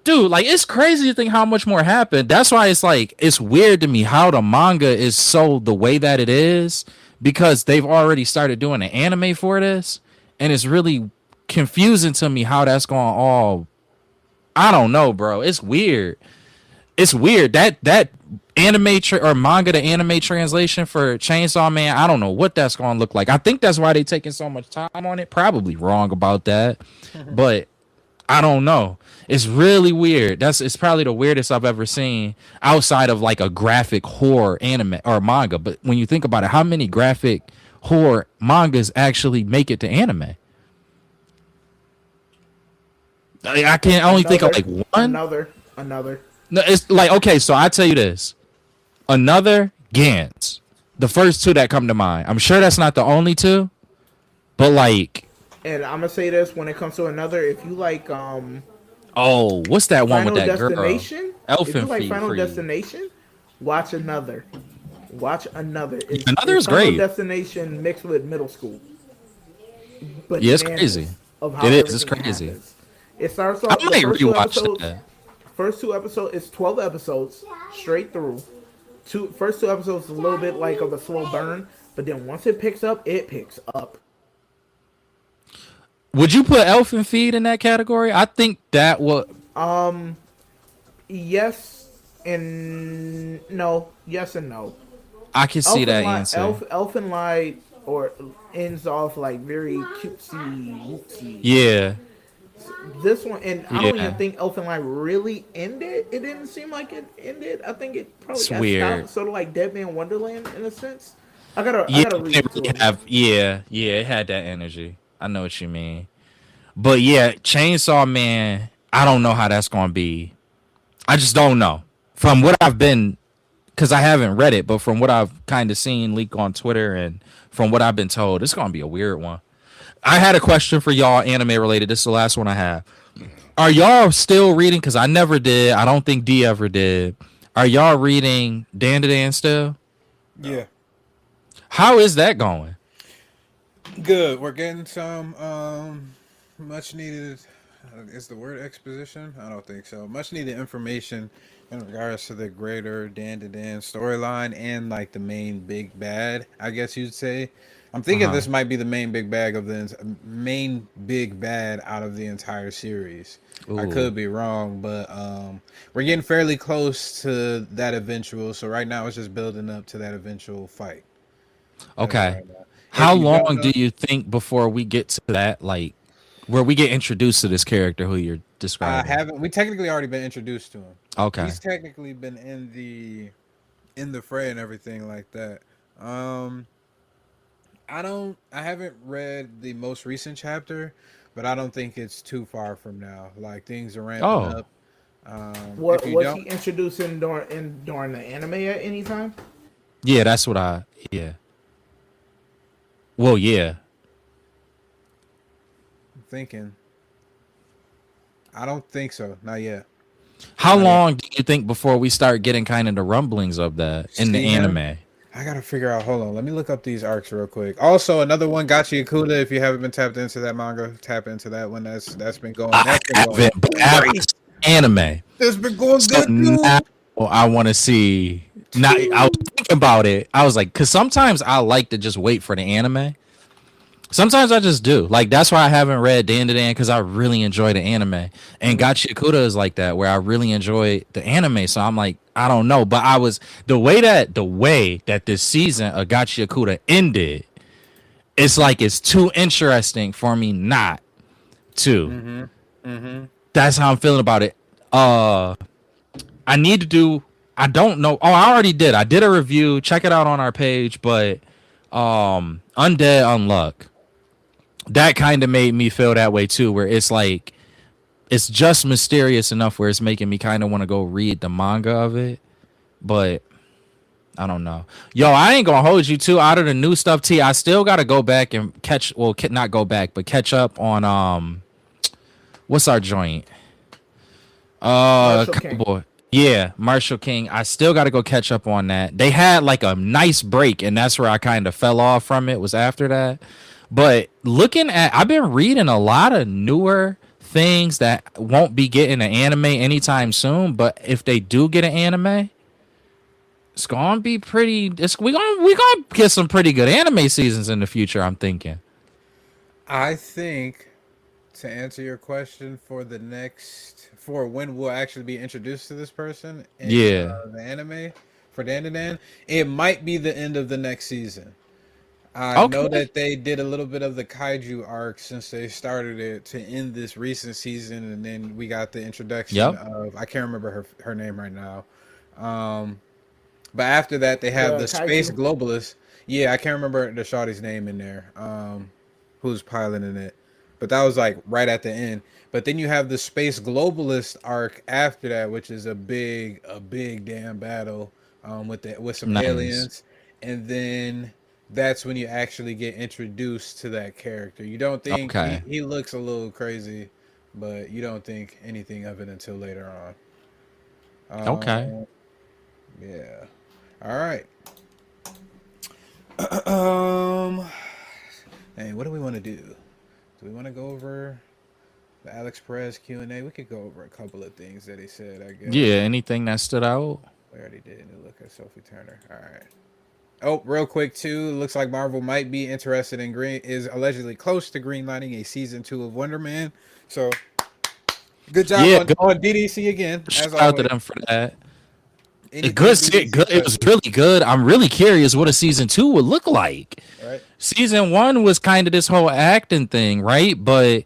dude, like it's crazy to think how much more happened. That's why it's like it's weird to me how the manga is so the way that it is, because they've already started doing an anime for this, and it's really confusing to me how that's going all. I don't know, bro. It's weird. It's weird that anime or manga to anime translation for Chainsaw Man. I don't know what that's going to look like. I think that's why they taking so much time on it. Probably wrong about that, but I don't know. It's really weird. It's probably the weirdest I've ever seen outside of like a graphic horror anime or manga. But when you think about it, how many graphic horror mangas actually make it to anime? I can only think of like one. Another. No, it's like, okay, so I tell you this. Another, Gantz. The first two that come to mind. I'm sure that's not the only two, but like. And I'm gonna say this when it comes to another. If you like, what's that one with that girl? If you like Final Destination, watch another. Another is great. Final Destination mixed with middle school. But yeah, it's crazy. It is. It's crazy. Happens. It starts off. I might rewatch that. First 2 episodes, it's 12 episodes straight through. First 2 episodes is a little bit like of a slow burn, but then once it picks up, it picks up. Would you put Elfin Feed in that category? I think that would. Yes and no. Yes and no. I can see that answer. Elfin Light or ends off like very cutesy, whoopsie. Yeah. This one, and I don't even think Elfin Light really ended. It didn't seem like it ended. I think it probably got stopped, sort of like Dead Man Wonderland in a sense. I gotta read it. It had that energy. I know what you mean. But yeah, Chainsaw Man, I don't know how that's gonna be. I just don't know. From what I've been, because I haven't read it, but from what I've kind of seen leak on Twitter and from what I've been told, it's gonna be a weird one. I had a question for y'all, anime related. This is the last one I have. Are y'all still reading? Because I never did. I don't think D ever did. Are y'all reading Dan still? Yeah. How is that going? Good. We're getting some much needed. Is the word exposition? I don't think so. Much needed information in regards to the greater Dan storyline and like the main big bad, I guess you'd say. I'm thinking this might be the main big bad out of the entire series. Ooh. I could be wrong, but we're getting fairly close to that eventual. So right now it's just building up to that eventual fight. Okay. How long do you think before we get to that, like, where we get introduced to this character who you're describe it? haven't. We technically already been introduced to him. Okay. He's technically been in the fray and everything like that. Um, I haven't read the most recent chapter, but I don't think it's too far from now. Like things are ramping Oh, up. What If you was he don't, introducing during the anime at any time? yeah, that's what I. Yeah. Well, yeah. I'm thinking. I don't think so. Not yet. How Not yet. long do you think before we start getting kind of the rumblings of that in the See him? anime? I gotta figure out. Hold on, let me look up these arcs real quick. Also, another one, Gachi Yakuda. If you haven't been tapped into that manga, tap into that one. That's been going. I That's been going haven't, but I have great. anime. That's been going So good too. now I want to see. Now I was thinking about it. I was like, because sometimes I like to just wait for the anime. Sometimes I just do. Like that's why I haven't read Dan to Dan because I really enjoy the anime. And Gachi Yakuda is like that, where I really enjoy the anime. So I'm like, I don't know, but I was the way that this season of Gachi Yakuda ended. It's like it's too interesting for me not to. That's how I'm feeling about it. I need to do. I don't know. Oh, I already did. I did a review. Check it out on our page. But Undead Unluck. That kind of made me feel that way too. Where it's like it's just mysterious enough where it's making me kind of want to go read the manga of it. But I don't know. Yo, I ain't gonna hold you too. Out of the new stuff, T, I still gotta go back and catch. Well, not go back, but catch up on what's our joint? Marshall King. Cowboy. Yeah, Marshall King. I still got to go catch up on that. They had like a nice break, and that's where I kind of fell off from it. Was after that. But I've been reading a lot of newer things that won't be getting an anime anytime soon. But if they do get an anime, it's gonna be pretty. We gonna get some pretty good anime seasons in the future. I'm thinking. I think to answer your question for when we'll actually be introduced to this person in the anime for Dan, it might be the end of the next season. I know that they did a little bit of the kaiju arc since they started it to end this recent season, and then we got the introduction of I can't remember her name right now. But after that, they have the space globalist. Yeah, I can't remember the shawty's name in there. Who's piloting it? But that was like right at the end. But then you have the space globalist arc after that, which is a big damn battle with some aliens, and then that's when you actually get introduced to that character. You don't think he looks a little crazy, but you don't think anything of it until later on. Yeah. All right. Hey, what do we want to do? Do we want to go over the Alex Perez Q&A? We could go over a couple of things that he said, I guess. Yeah, anything that stood out? We already did. Look at Sophie Turner. All right. Oh, real quick too. Looks like Marvel might be interested in is allegedly close to greenlighting a season 2 of Wonder Man. So, good job on DDC again. Shout out to them for that. It was really good. I'm really curious what a season 2 would look like. Right. Season 1 was kind of this whole acting thing, right? But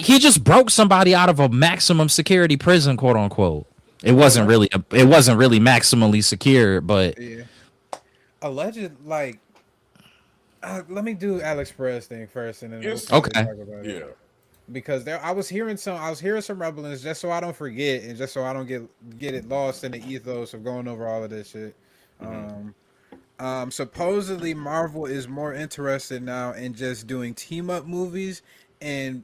he just broke somebody out of a maximum security prison, quote unquote. It wasn't really maximally secure, but alleged let me do Alex Perez thing first, and then we'll talk about it. Because I was hearing some rumblings, just so I don't forget and just so I don't get it lost in the ethos of going over all of this shit. Supposedly Marvel is more interested now in just doing team up movies and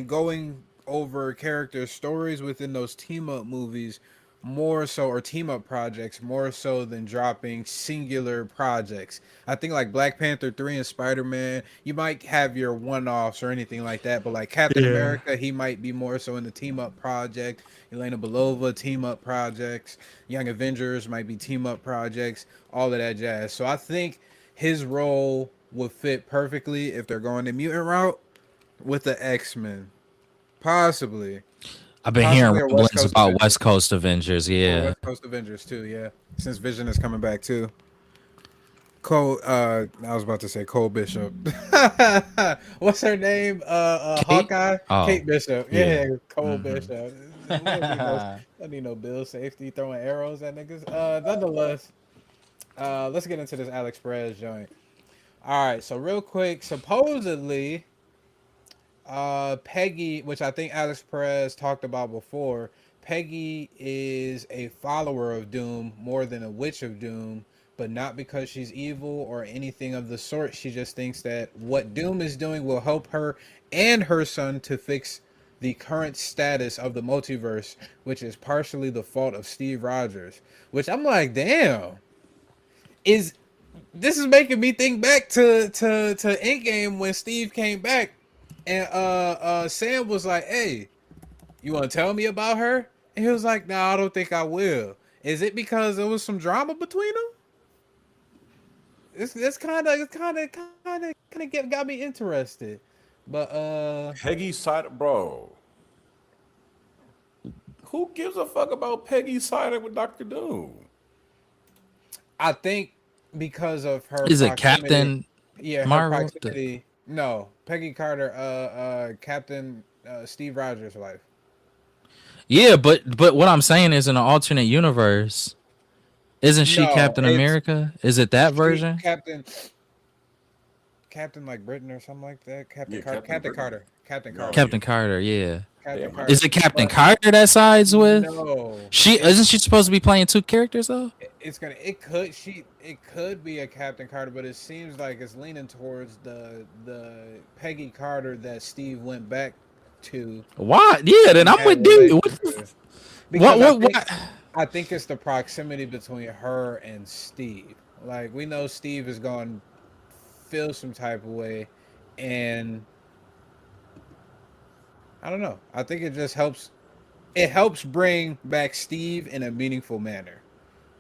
going over character stories within those team up movies more so, or team up projects more so than dropping singular projects. I think like Black Panther 3 and Spider-Man, you might have your one-offs or anything like that, but like Captain America, he might be more so in the team up project. Elena Belova, team up projects. Young Avengers might be team up projects, all of that jazz. So I think his role would fit perfectly if they're going the mutant route with the X-Men. Possibly. I've been hearing rumblings about West Coast Avengers, West Coast Avengers too, yeah. Since Vision is coming back too. Cole, I was about to say Cole Bishop. What's her name? Kate? Hawkeye? Oh, Kate Bishop. yeah. Yeah, Cole Hmm. Bishop. We don't need no Bill safety throwing arrows at niggas. Nonetheless, let's get into this Alex Perez joint. All right, so real quick, supposedly, Peggy, which I think Alex Perez talked about before, Peggy is a follower of Doom more than a witch of Doom, but not because she's evil or anything of the sort. She just thinks that what Doom is doing will help her and her son to fix the current status of the multiverse, which is partially the fault of Steve Rogers. Which I'm like, damn, is this is making me think back to Endgame when Steve came back and Sam was like, "Hey, you want to tell me about her?" And he was like, "No, I don't think I will." Is it because there was some drama between them? It's kind of got me interested. But Peggy side, bro. Who gives a fuck about Peggy siding with Doctor Doom? I think because of her Is it proximity, Captain yeah, her Marvel? proximity. No, Peggy Carter, Captain Steve Rogers' wife. Yeah, but what I'm saying is in an alternate universe, isn't she No, Captain it's America? Is it that she version? Captain like Britain or something like that. Yeah, Captain Britain. Captain Oh Carter, yeah, Captain Carter, yeah. Captain damn. Carter. Is it Captain But Carter that sides with? no, She it's isn't she supposed to be playing two characters though? it could be a Captain Carter, but it seems like it's leaning towards the Peggy Carter that Steve went back to Why? Yeah, then and I'm had a with dude. relationship with. What Because what? I think it's the proximity between her and Steve. Like we know Steve is going to feel some type of way, and I don't know. I think it just helps. It helps bring back Steve in a meaningful manner.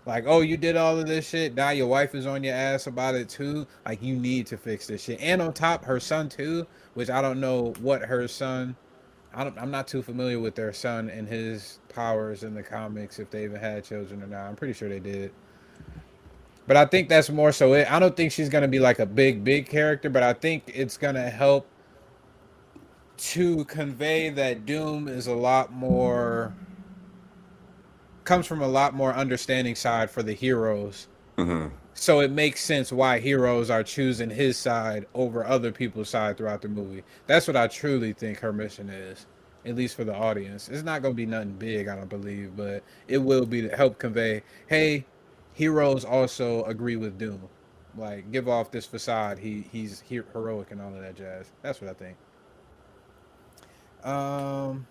Like, oh, you did all of this shit. Now your wife is on your ass about it too. Like, you need to fix this shit. And on top, her son too, which I don't know what her son. I'm not too familiar with their son and his powers in the comics, if they even had children or not. I'm pretty sure they did. But I think that's more so it. I don't think she's gonna be like a big character, but I think it's gonna help to convey that Doom is a lot more comes from a lot more understanding side for the heroes. So it makes sense why heroes are choosing his side over other people's side throughout the movie. That's what I truly think her mission is, at least for the audience. It's not going to be nothing big, I don't believe, but it will be to help convey, hey, heroes also agree with Doom. Like, give off this facade. He's heroic and all of that jazz. That's what I think. Damn.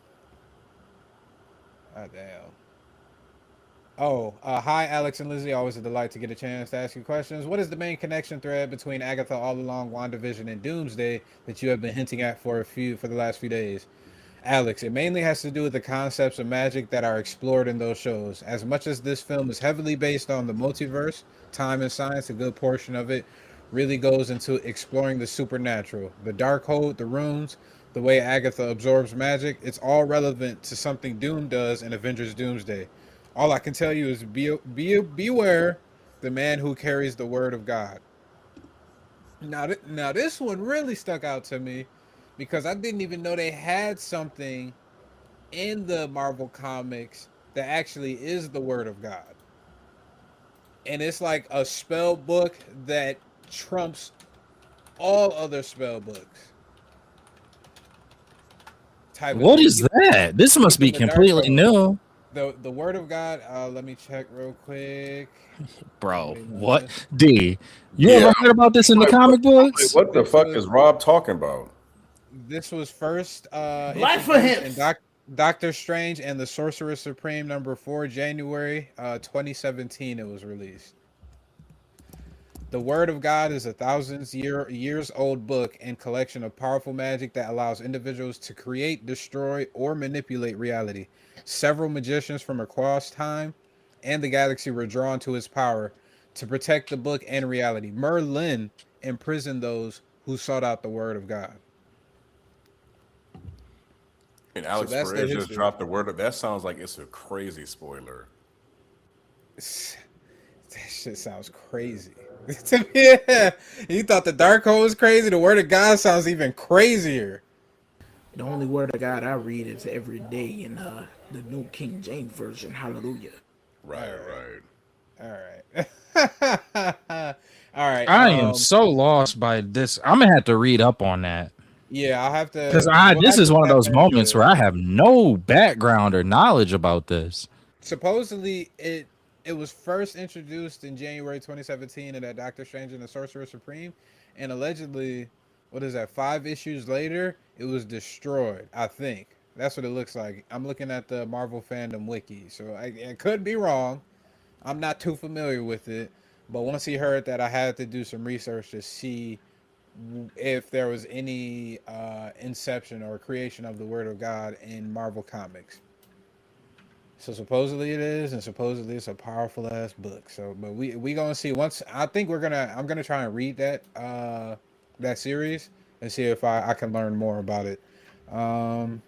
Oh, hi, Alex and Lizzie. Always a delight to get a chance to ask you questions. What is the main connection thread between Agatha all along, WandaVision, and Doomsday that you have been hinting at for the last few days? Alex, it mainly has to do with the concepts of magic that are explored in those shows. As much as this film is heavily based on the multiverse, time and science, a good portion of it really goes into exploring the supernatural, the Darkhold, the runes, the way Agatha absorbs magic. It's all relevant to something Doom does in Avengers Doomsday. All I can tell you is beware the man who carries the word of God. Now this one really stuck out to me because I didn't even know they had something in the Marvel comics that actually is the word of God. And it's like a spell book that trumps all other spell books. Type of What thing. is that? This must be Even the dark completely code. new. The word of God, let me check real quick. Bro, Anybody know what? this? D, you Yeah, ever heard about this in the comic books? what the This fuck was is Rob talking about? this was first Black for introduced in hips. Doctor Strange and the Sorcerer Supreme #4, January 2017. It was released. The Word of God is a years old book and collection of powerful magic that allows individuals to create, destroy, or manipulate reality. Several magicians from across time and the galaxy were drawn to its power to protect the book and reality. Merlin imprisoned those who sought out the Word of God. And So Alex that's the Perez just history. dropped the word. That sounds like it's a crazy spoiler. That shit sounds crazy. Yeah, you thought the Darkhold was crazy. The Word of God sounds even crazier. The only word of God I read is every day in the New King James Version. Hallelujah. Right, All right. All right. I am so lost by this. I'm gonna have to read up on that Yeah, I'll have because to. We'll this have is to one of tap those into moments it. where I have no background or knowledge about this. Supposedly, it was first introduced in January 2017 in that Doctor Strange and the Sorcerer Supreme, and allegedly, what is that? 5 issues later, it was destroyed. I think that's what it looks like. I'm looking at the Marvel fandom wiki, so I could be wrong. I'm not too familiar with it, but once he heard that, I had to do some research to see if there was any inception or creation of the Word of God in Marvel Comics. So supposedly it is, and supposedly it's a powerful ass book. So, but we gonna see. Once I think I'm gonna try and read that series and see if I can learn more about it. Um,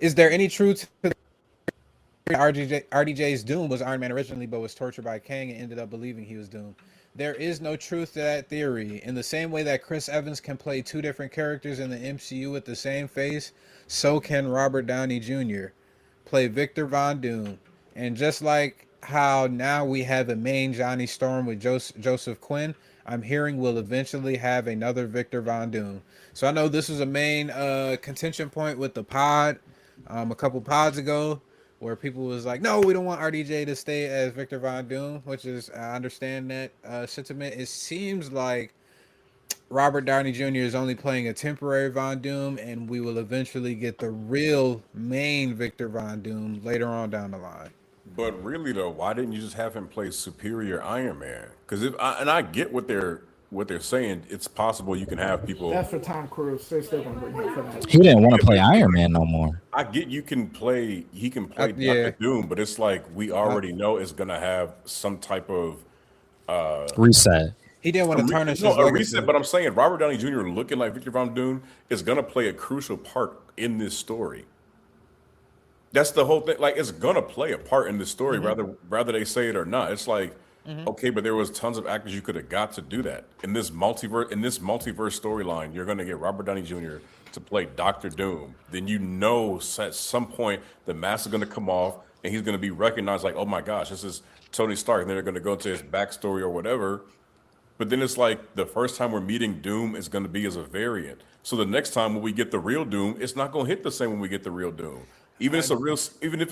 is there any truth to RDJ's Doom was Iron Man originally, but was tortured by Kang and ended up believing he was Doom? There is no truth to that theory. In the same way that Chris Evans can play two different characters in the MCU with the same face, so can Robert Downey Jr. play Victor Von Doom. And just like how now we have a main Johnny Storm with Joseph Quinn, I'm hearing we'll eventually have another Victor Von Doom. So I know this was a main contention point with the pod a couple pods ago, where people was like, no, we don't want RDJ to stay as Victor Von Doom, which is, I understand that sentiment. It seems like Robert Downey Jr. is only playing a temporary Von Doom, and we will eventually get the real main Victor Von Doom later on down the line. But really though, why didn't you just have him play Superior Iron Man? Because I get what they're saying. It's possible you can have people. That's for Tom Cruise. They're still gonna bring him for that. He didn't want to play Iron Man no more. I get He can play Yeah. Doctor Doom, but it's like we already know it's gonna have some type of Reset. He didn't want to tarnish his a legacy. reset. But I'm saying Robert Downey Jr. looking like Victor Von Doom is gonna play a crucial part in this story. That's the whole thing. Like it's gonna play a part in this story, rather they say it or not. It's like, okay, but there was tons of actors you could have got to do that in this multiverse. In this multiverse storyline, you're gonna get Robert Downey Jr. to play Doctor Doom. Then at some point the mask is gonna come off and he's gonna be recognized. Like, oh my gosh, this is Tony Stark. And then they're gonna go into his backstory or whatever. But then it's like the first time we're meeting Doom is going to be as a variant. So the next time when we get the real Doom, it's not going to hit the same when we get the real Doom. Even if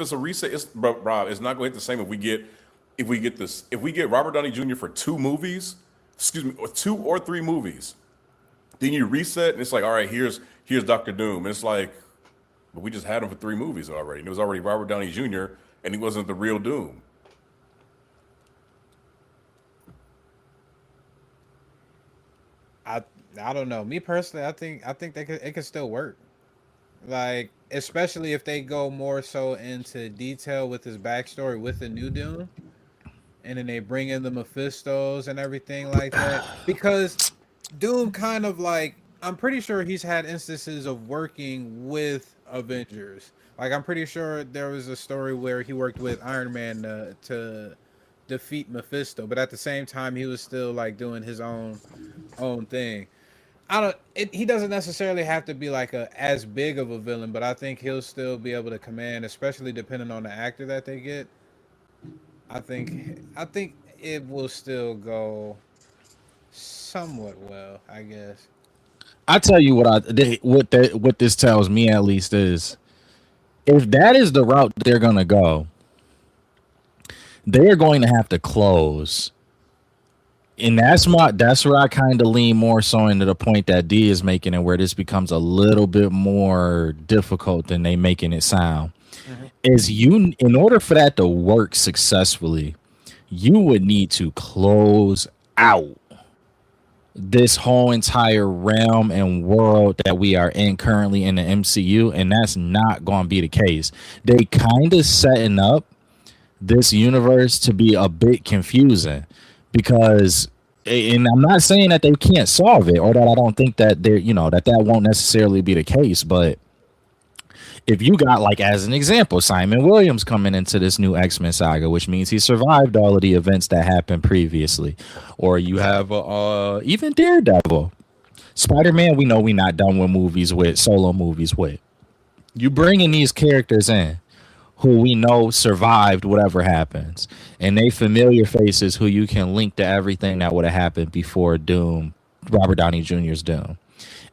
it's a reset, Rob, it's not going to hit the same if we get Robert Downey Jr. for 2 movies, or 2 or 3 movies. Then you reset and it's like, all right, here's Doctor Doom. And it's like, but we just had him for 3 movies already. And it was already Robert Downey Jr. and he wasn't the real Doom. I don't know. Me personally, I think it could still work. Like, especially if they go more so into detail with his backstory with the new Doom, and then they bring in the Mephistos and everything like that. Because Doom kind of like, I'm pretty sure he's had instances of working with Avengers. Like, I'm pretty sure there was a story where he worked with Iron Man to defeat Mephisto, but at the same time, he was still like doing his own thing. He doesn't necessarily have to be like as big of a villain, but I think he'll still be able to command, especially depending on the actor that they get. I think it will still go somewhat well, I guess. I tell you what this tells me at least is, if that is the route they're gonna go, they're going to have to close. And that's where I kind of lean more so into the point that D is making, and where this becomes a little bit more difficult than they making it sound. Is in order for that to work successfully, you would need to close out this whole entire realm and world that we are in currently in the MCU, and that's not going to be the case. They kind of setting up this universe to be a bit confusing, because, and I'm not saying that they can't solve it, or that I don't think that they're, that won't necessarily be the case, but If you got, like, as an example, Simon Williams coming into this new X-Men saga, which means he survived all of the events that happened previously, or you have even Daredevil, Spider-Man. We know we not done with movies with solo movies with. You bringing these characters in who we know survived whatever happens, and they familiar faces who you can link to everything that would have happened before Doom, Robert Downey Jr.'s Doom.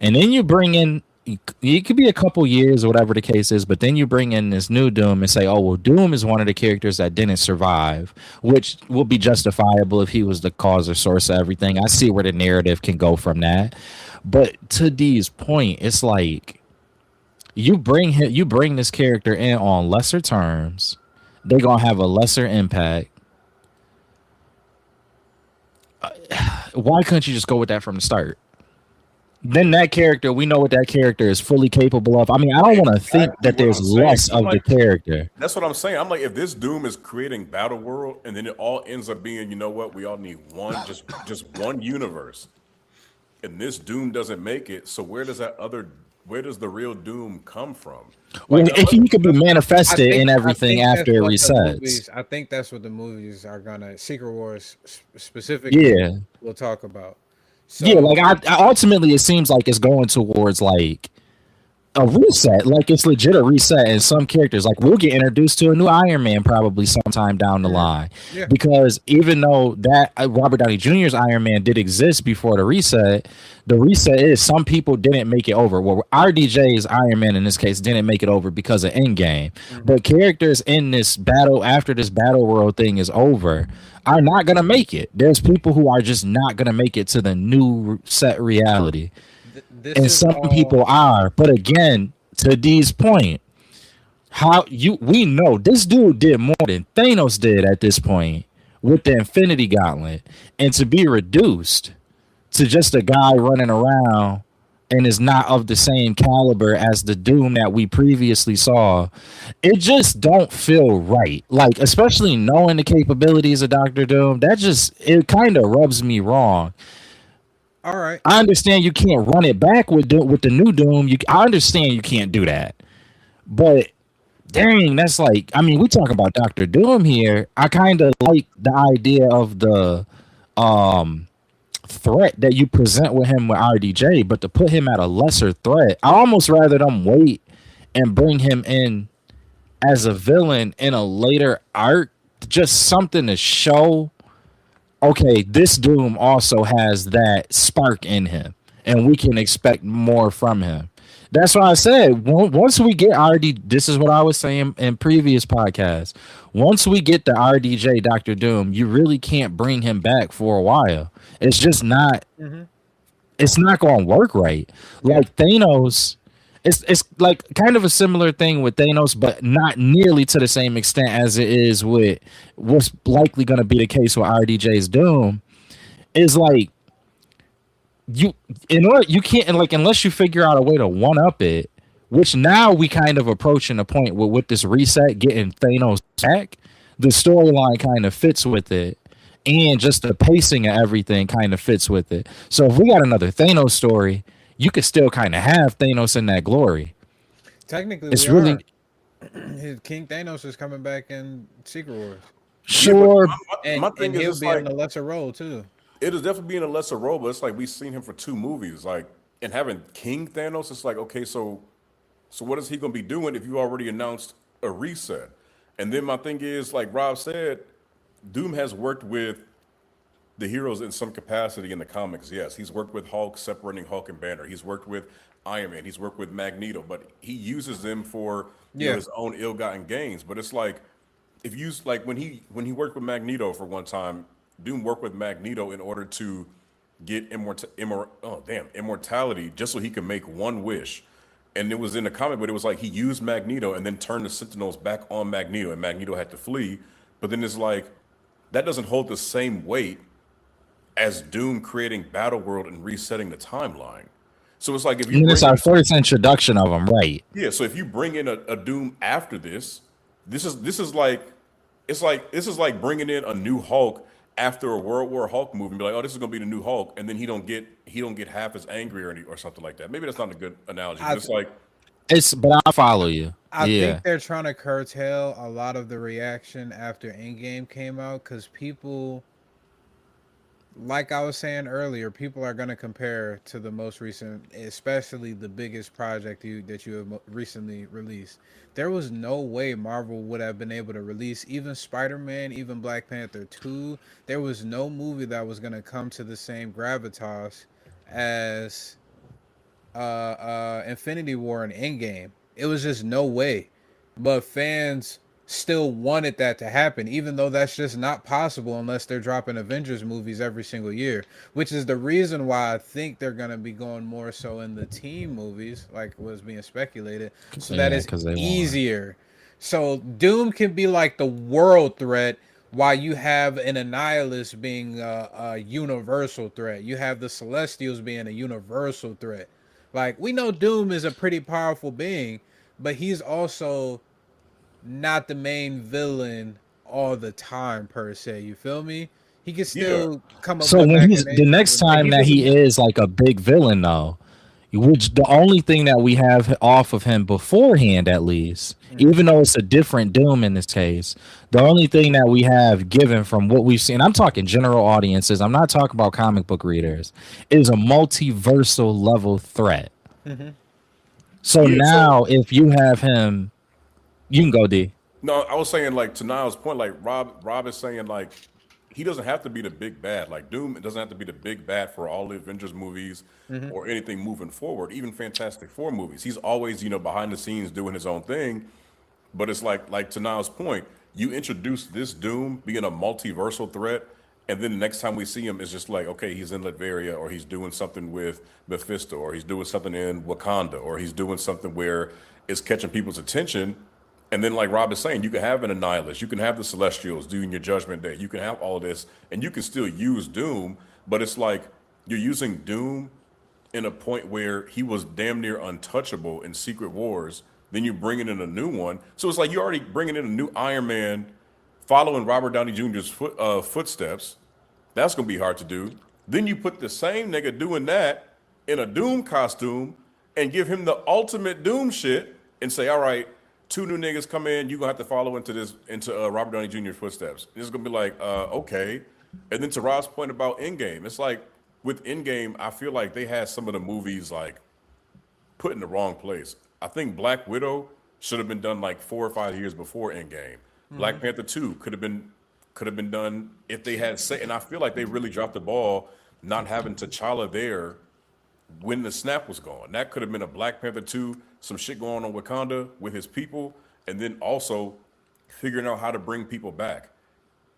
And then you bring in, it could be a couple years or whatever the case is, but then you bring in this new Doom and say, oh, well, Doom is one of the characters that didn't survive, which will be justifiable if he was the cause or source of everything. I see where the narrative can go from that. But to D's point, it's like, you bring this character in on lesser terms, they're gonna have a lesser impact. Why couldn't you just go with that from the start? Then that character, we know what that character is fully capable of. I mean, I don't want to think that there's less of the character. That's what I'm saying. I'm like, if this Doom is creating Battle World, and then it all ends up being, you know what, we all need one, just one universe, and this Doom doesn't make it. So where does the real Doom come from? Well, he could be manifested in everything after it resets. I think that's what the movies are gonna, Secret Wars specifically. Yeah, we'll talk about. So, yeah, like I ultimately, it seems like it's going towards like a reset, like it's legit a reset. And some characters, like, we'll get introduced to a new Iron Man probably sometime down the line, because even though that Robert Downey Jr.'s Iron Man did exist before the reset is some people didn't make it over. Well, RDJ's Iron Man in this case didn't make it over because of Endgame, but characters in this battle, after this Battle World thing is over, are not gonna make it. There's people who are just not gonna make it to the new set reality. And some people are, but again, to D's point, we know this dude did more than Thanos did at this point with the Infinity Gauntlet, and to be reduced to just a guy running around and is not of the same caliber as the Doom that we previously saw, it just don't feel right. Like, especially knowing the capabilities of Dr. Doom, it kind of rubs me wrong. All right, I understand you can't run it back with the new Doom. I understand you can't do that, but dang, that's like, I mean, we talk about Dr. Doom here. I kind of like the idea of the threat that you present with him with RDJ, but to put him at a lesser threat, I almost rather them wait and bring him in as a villain in a later arc, just something to show, okay, this Doom also has that spark in him, and we can expect more from him. That's why I said, once we get this is what I was saying in previous podcasts. Once we get the RDJ Dr. Doom, you really can't bring him back for a while. It's just not. It's not going to work right. Like Thanos, it's like kind of a similar thing with Thanos, but not nearly to the same extent as it is with what's likely going to be the case with RDJ's Doom. Is like, you can't, like, unless you figure out a way to one up it, which now we kind of approaching a point with this reset getting Thanos back, the storyline kind of fits with it, and just the pacing of everything kind of fits with it. So if we got another Thanos story, you could still kind of have Thanos in that glory. Technically, it's really King Thanos is coming back in Secret Wars. Sure, and he'll be in a lesser role too. It'll definitely be in a lesser role, but it's like we've seen him for 2 movies, like, and having King Thanos, it's like, okay, so what is he gonna be doing if you already announced a reset? And then my thing is, like Rob said, Doom has worked with the heroes in some capacity in the comics. Yes, he's worked with Hulk, separating Hulk and Banner. He's worked with Iron Man. He's worked with Magneto, but he uses them for his own ill-gotten gains. But it's like, if you like when he worked with Magneto for one time, Doom worked with Magneto in order to get immortality, just so he could make one wish. And it was in the comic, but it was like he used Magneto and then turned the Sentinels back on Magneto, and Magneto had to flee. But then it's like, that doesn't hold the same weight as Doom creating Battle World and resetting the timeline. So it's like, if you it's our first introduction of him, right? Yeah. So if you bring in a Doom after this is like bringing in a new Hulk after a World War Hulk movie and be like, oh, this is gonna be the new Hulk, and then he don't get half as angry or something like that. Maybe that's not a good analogy. But it's like, But I follow you. I Yeah. think they're trying to curtail a lot of the reaction after Endgame came out because people, like I was saying earlier, people are going to compare to the most recent, especially the biggest project that you have recently released. There was no way Marvel would have been able to release even Spider-Man, even Black Panther 2. There was no movie that was going to come to the same gravitas as Infinity War and Endgame. It was just no way. But fans still wanted that to happen, even though that's just not possible unless they're dropping Avengers movies every single year, which is the reason why I think they're going to be going more so in the team movies, like was being speculated, so that Yeah, it's because they want. easier. So Doom can be like the world threat while you have an Annihilus being a universal threat. You have the Celestials being a universal threat. Like we know Doom is a pretty powerful being, but he's also not the main villain all the time per se. You feel me? He can Yeah. still come up So with when he's the machinations. next Like time he that doesn't. he is like a big villain though, which the only thing that we have off of him beforehand, at least, even though it's a different Doom in this case, the only thing that we have given from what we've seen, I'm talking general audiences, I'm not talking about comic book readers, is a multiversal level threat. Mm-hmm. So Yeah. So now if you have him, you can go D. no, I was saying like to Niall's point, like Rob is saying like he doesn't have to be the big bad. Like Doom doesn't have to be the big bad for all the Avengers movies Mm-hmm. or anything moving forward, even Fantastic Four movies. He's always, behind the scenes doing his own thing. But it's like to Niall's point, you introduce this Doom being a multiversal threat, and then the next time we see him is just like, okay, he's in Latveria, or he's doing something with Mephisto, or he's doing something in Wakanda, or he's doing something where it's catching people's attention. And then, like Rob is saying, you can have an Annihilus, you can have the Celestials doing your Judgment Day, you can have all of this, and you can still use Doom, but it's like you're using Doom in a point where he was damn near untouchable in Secret Wars. Then you bringing in a new one, so it's like you already bringing in a new Iron Man, following Robert Downey Jr.'s footsteps. That's gonna be hard to do. Then you put the same nigga doing that in a Doom costume and give him the ultimate Doom shit and say, all right, two new niggas come in, you gonna have to follow into Robert Downey Jr.'s footsteps. It's gonna be like, okay. And then to Rob's point about Endgame, it's like with Endgame, I feel like they had some of the movies like put in the wrong place. I think Black Widow should have been done like 4 or 5 years before Endgame. Mm-hmm. Black Panther 2 could have been done if they had say, and I feel like they really dropped the ball not having T'Challa there when the snap was gone. That could have been a Black Panther 2, some shit going on Wakanda with his people, and then also figuring out how to bring people back.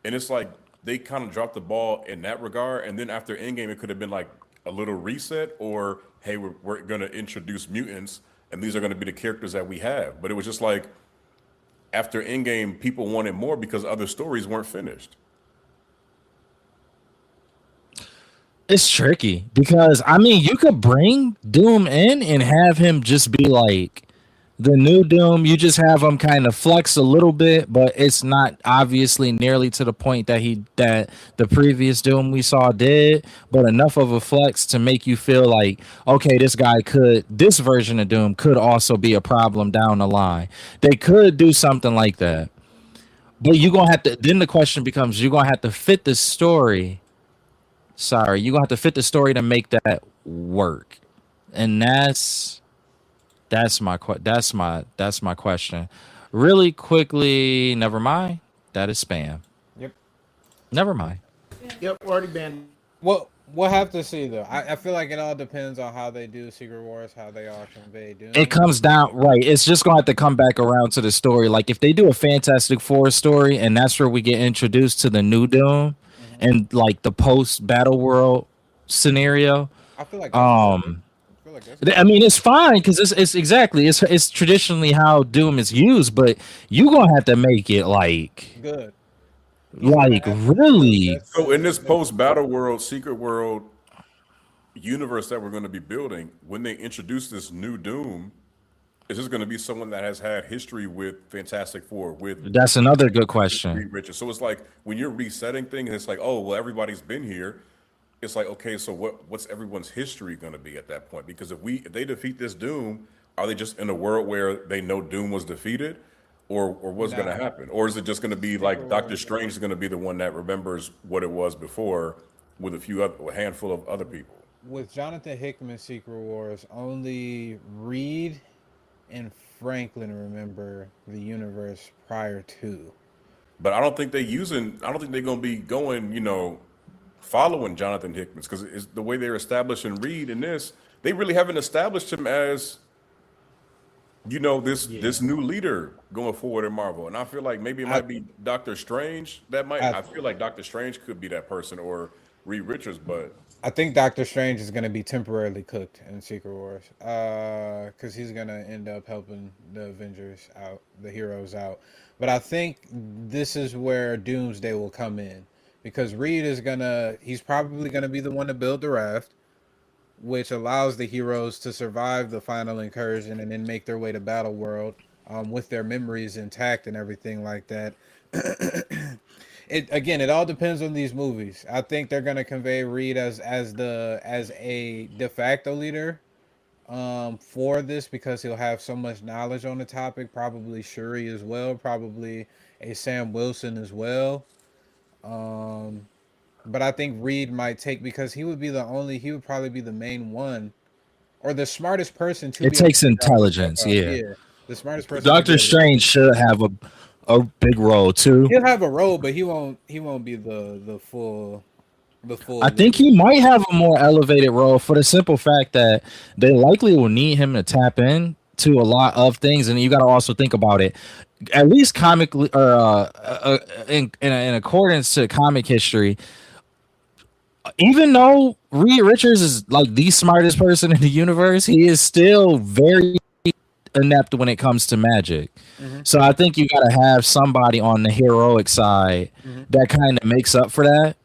And it's like they kind of dropped the ball in that regard. And then after Endgame, it could have been like a little reset, or hey, we're going to introduce mutants, and these are going to be the characters that we have. But it was just like after Endgame, people wanted more because other stories weren't finished. It's tricky because I mean you could bring Doom in and have him just be like the new Doom. You just have him kind of flex a little bit, but it's not obviously nearly to the point that the previous Doom we saw did, but enough of a flex to make you feel like, okay, this version of Doom could also be a problem down the line. They could do something like that. But you're gonna have to then the question becomes you're gonna have to fit the story. Sorry, you're gonna have to fit the story to make that work. And that's my question. Really quickly, never mind. That is spam. Yep. Never mind. Yep, we're already banned. Well, we'll have to see though. I feel like it all depends on how they do Secret Wars, how they all convey It Doom. comes down right. It's just gonna have to come back around to the story. Like if they do a Fantastic Four story, and that's where we get introduced to the new Doom Mm-hmm. and like the post Battle World scenario. I feel like that's good. I feel like that's I good. mean, it's fine because it's exactly it's traditionally how Doom is used, but you gonna have to make it Good. He's gonna have to be the really. best So in this villain that post Battle World, Secret World universe that we're going to be building, when they introduce this new Doom, is this going to be someone that has had history with Fantastic Four, with That's another good question. Reed Richards? So it's like when you're resetting things, it's like, oh, well, everybody's been here. It's like, okay, so what's everyone's history going to be at that point? Because if they defeat this Doom, are they just in a world where they know Doom was defeated, or what's going to happen, or is it just going to be like Doctor Strange is going to be the one that remembers what it was before with a handful of other people? With Jonathan Hickman's Secret Wars, only Reed and Franklin remember the universe prior to. But I don't think they're going to be going, following Jonathan Hickman's, because it's the way they're establishing Reed in this. They really haven't established him as, this new leader going forward in Marvel. And I feel like maybe it might be Doctor Strange. I feel like Doctor Strange could be that person, or Reed Richards, but I think Doctor Strange is going to be temporarily cooked in Secret Wars, because he's going to end up helping the Avengers out, the heroes out. But I think this is where Doomsday will come in, because Reed he's probably going to be the one to build the raft, which allows the heroes to survive the final incursion and then make their way to Battle World, with their memories intact and everything like that. It all depends on these movies. I think they're gonna convey Reed as a de facto leader, for this, because he'll have so much knowledge on the topic. Probably Shuri as well. Probably a Sam Wilson as well. But I think Reed might take, because he would probably be the main one, or the smartest person to. It takes intelligence, yeah. The smartest person. Doctor Strange should have a big role too. He'll have a role, but he won't be the full. I think he might have a more elevated role, for the simple fact that they likely will need him to tap in to a lot of things, and you got to also think about it. At least comically, or in accordance to comic history, even though Reed Richards is like the smartest person in the universe, he is still very inept when it comes to magic. So I think you got to have somebody on the heroic side that kind of makes up for that.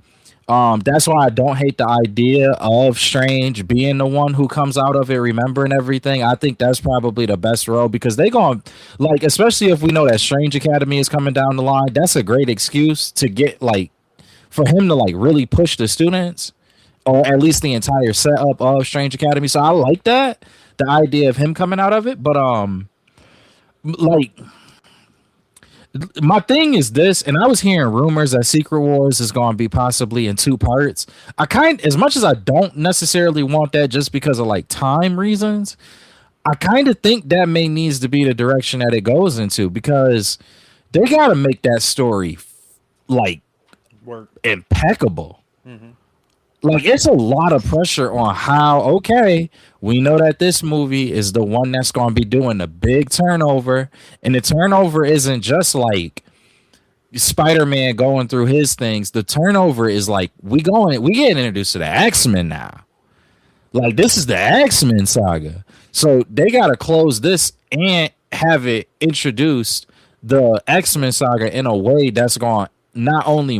That's why I don't hate the idea of Strange being the one who comes out of it remembering everything. I think that's probably the best role, because they going, like, especially if we know that Strange Academy is coming down the line, that's a great excuse to get, like, for him to like really push the students, or at least the entire setup of Strange Academy. So I like that, the idea of him coming out of it. But like, my thing is this, and I was hearing rumors that Secret Wars is going to be possibly in 2 parts. As much as I don't necessarily want that, just because of like time reasons, I kind of think that may needs to be the direction that it goes into, because they got to make that story like work impeccable. Like, it's a lot of pressure on how, okay, we know that this movie is the one that's going to be doing the big turnover, and the turnover isn't just like Spider-Man going through his things. The turnover is like we getting introduced to the X-Men now. Like, this is the X-Men saga, so they got to close this and have it introduced the X-Men saga in a way that's going to not only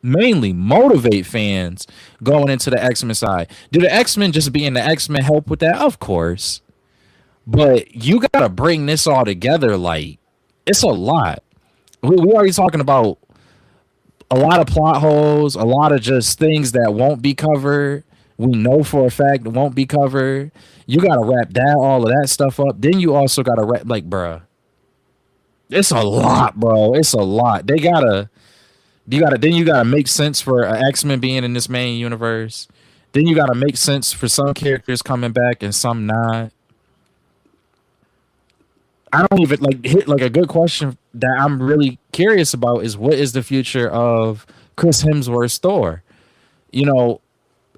mainly motivate fans going into the X-Men side. Do the X-Men just being the X-Men help with that? Of course. But you got to bring this all together. Like, it's a lot. We already talking about a lot of plot holes, a lot of just things that won't be covered. We know for a fact it won't be covered. You got to wrap all of that stuff up. Then you also got to wrap, like, bruh. It's a lot, bro. It's a lot. You gotta make sense for X-Men being in this main universe. Then you gotta make sense for some characters coming back and some not. I don't even hit a good question that I'm really curious about is, what is the future of Chris Hemsworth's Thor? In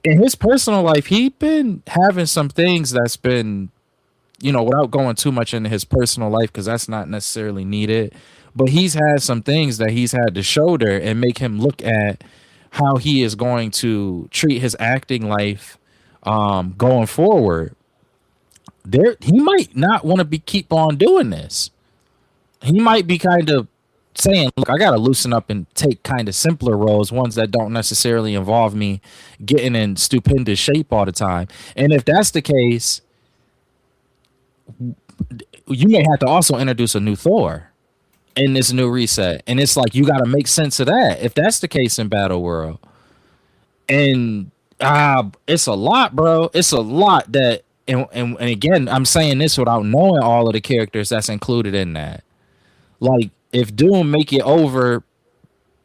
his personal life, he's been having some things that's been, without going too much into his personal life, because that's not necessarily needed. But he's had some things that he's had to shoulder and make him look at how he is going to treat his acting life going forward. He might not want to keep on doing this. He might be kind of saying, look, I got to loosen up and take kind of simpler roles, ones that don't necessarily involve me getting in stupendous shape all the time. And if that's the case, you may have to also introduce a new Thor in this new reset. And it's like, you got to make sense of that if that's the case in Battle World. And it's a lot, bro. It's a lot that and again, I'm saying this without knowing all of the characters that's included in that. Like, if Doom make it over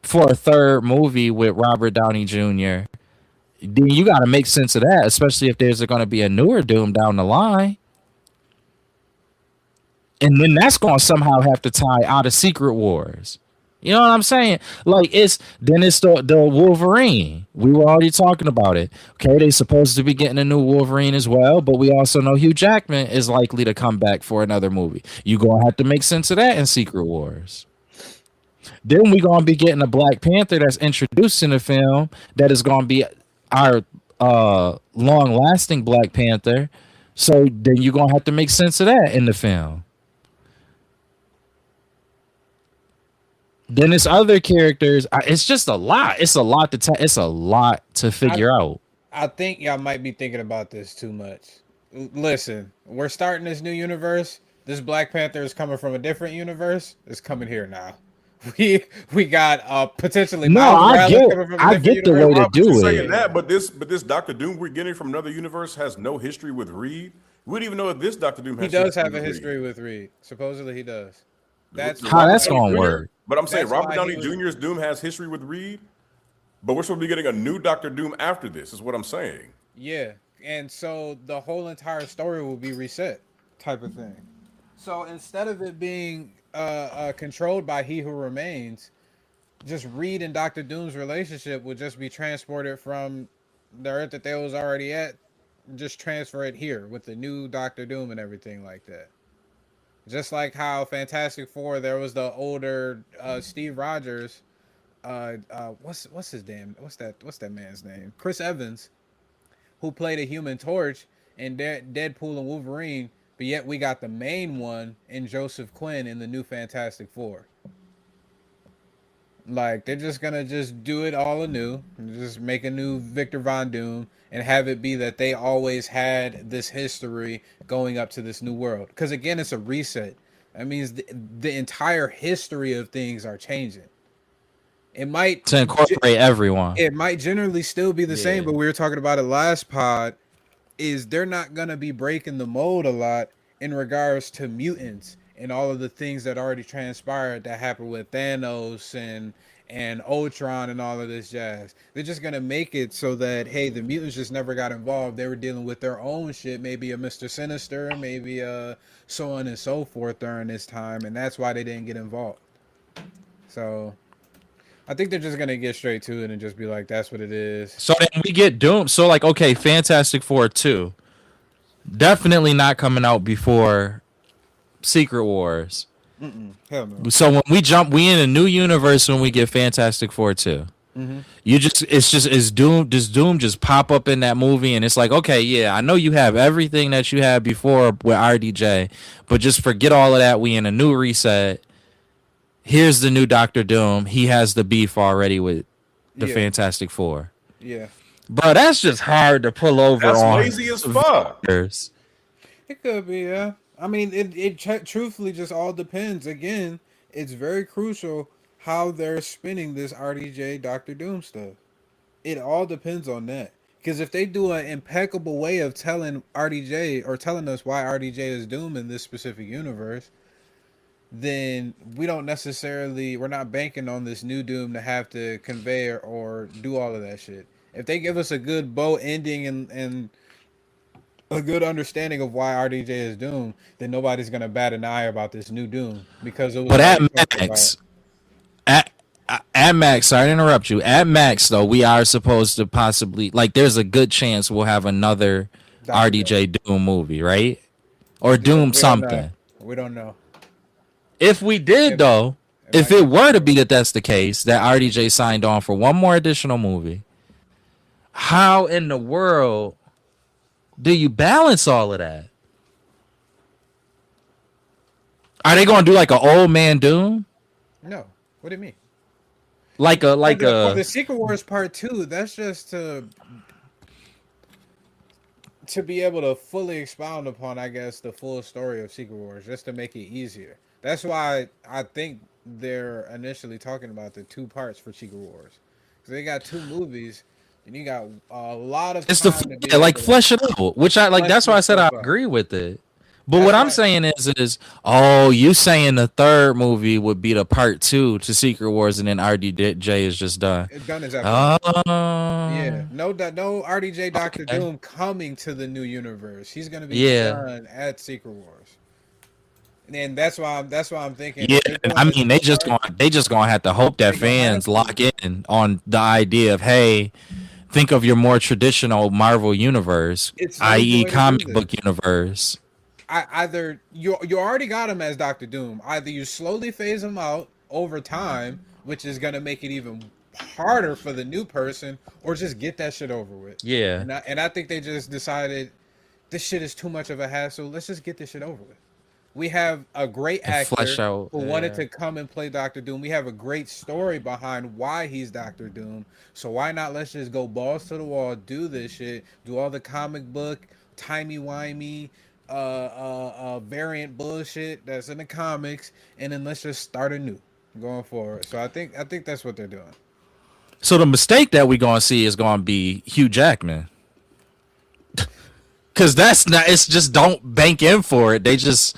for a third movie with Robert Downey Jr., then you got to make sense of that, especially if there's going to be a newer Doom down the line. And then that's going to somehow have to tie out of Secret Wars. You know what I'm saying? Like, it's the Wolverine. We were already talking about it. Okay, they supposed to be getting a new Wolverine as well, but we also know Hugh Jackman is likely to come back for another movie. You gonna have to make sense of that in Secret Wars. Then we gonna be getting a Black Panther that's introduced in the film that is gonna be our long lasting Black Panther. So then you're gonna have to make sense of that in the film. Then it's other characters. It's just a lot. It's a lot to it's a lot to figure out. I think y'all might be thinking about this too much. Listen, we're starting this new universe. This Black Panther is coming from a different universe. It's coming here now. We got potentially. No, I get the way to do it. That, but this Doctor Doom we're getting from another universe has no history with Reed. We don't even know if this Doctor Doom has. He does have a history with Reed. Supposedly he does. That's how that's gonna work. But I'm saying Robert Downey Jr.'s Doom has history with Reed, but we're supposed to be getting a new Doctor Doom after this, is what I'm saying. Yeah, and so the whole entire story will be reset, type of thing. So instead of it being controlled by He Who Remains, just Reed and Doctor Doom's relationship would just be transported from the Earth that they was already at, just transfer it here with the new Doctor Doom and everything like that. Just like how Fantastic Four, there was the older Steve Rogers, what's that man's name? Chris Evans, who played a Human Torch in Deadpool and Wolverine, but yet we got the main one in Joseph Quinn in the new Fantastic Four. Like, they're just gonna just do it all anew, just make a new Victor Von Doom, and have it be that they always had this history going up to this new world. Because again, it's a reset. That means the entire history of things are changing. It might to incorporate everyone. It might generally still be the same, but we were talking about it last pod. Is they're not gonna be breaking the mold a lot in regards to mutants and all of the things that already transpired that happened with Thanos and Ultron and all of this jazz. They're just gonna make it so that, hey, the mutants just never got involved. They were dealing with their own shit, maybe a Mr. Sinister, maybe so on and so forth during this time, and that's why they didn't get involved. So I think they're just gonna get straight to it and just be like, that's what it is. So then we get Doom. So like, okay, Fantastic Four 2. Definitely not coming out before Secret Wars. Hell no. So when we in a new universe when we get Fantastic Four 2. It's Doom. Does Doom just pop up in that movie and it's like, okay, yeah, I know you have everything that you had before with RDJ, but just forget all of that. We in a new reset. Here's the new Doctor Doom. He has the beef already with the Fantastic Four. Yeah. Bro, that's just hard to pull over that's on. That's lazy as fuck. It could be, yeah. I mean, it truthfully just all depends. Again, it's very crucial how they're spinning this RDJ Doctor Doom stuff. It all depends on that. Because if they do an impeccable way of telling RDJ or telling us why RDJ is Doom in this specific universe, then we're not banking on this new Doom to have to convey or do all of that shit. If they give us a good bow ending and a good understanding of why RDJ is Doom, then nobody's gonna bat an eye about this new Doom because it was. But at Max, sorry to interrupt you. At Max, though, we are supposed to possibly there's a good chance we'll have another RDJ Doom movie, right? Or Doom something. We don't know. If we did, though, if it were to be that that's the case, that RDJ signed on for one more additional movie, how in the world do you balance all of that? Are they going to do like an old man Doom? No. What do you mean? For the Secret Wars Part 2, that's just to be able to fully expound upon, I guess, the full story of Secret Wars, just to make it easier. That's why I think they're initially talking about the 2 parts for Secret Wars. Because they got 2 movies. and you got a lot of It's time to be like able to flesh it out, which I like. flesh That's why I this said stuff I out. agree with it. But what That's I'm why saying is, oh, you saying the third movie would be the part 2 to Secret Wars, and then RDJ is just done. it's done is after that. Yeah, Oh, no RDJ Doctor okay. Doom coming to the new universe. He's gonna be Yeah, done at Secret Wars, and that's why I'm thinking yeah. if they're And doing I this mean, two part, they just gonna have to hope that they're gonna have fans to. lock in on the idea of, hey, think of your more traditional Marvel universe, It's the only i.e., way to do comic this. book universe. Either you already got him as Doctor Doom. Either you slowly phase him out over time, which is gonna make it even harder for the new person, or just get that shit over with. Yeah, And I think they just decided this shit is too much of a hassle. Let's just get this shit over with. We have a great and flesh actor out. who wanted Yeah. to come and play Doctor Doom. We have a great story behind why he's Doctor Doom. So why not let's just go balls to the wall, do this shit, do all the comic book timey-wimey variant bullshit that's in the comics, and then let's just start anew going forward. So I think that's what they're doing. So the mistake that we gonna see is gonna be Hugh Jackman. Cause that's not. It's just don't bank in for it. They just.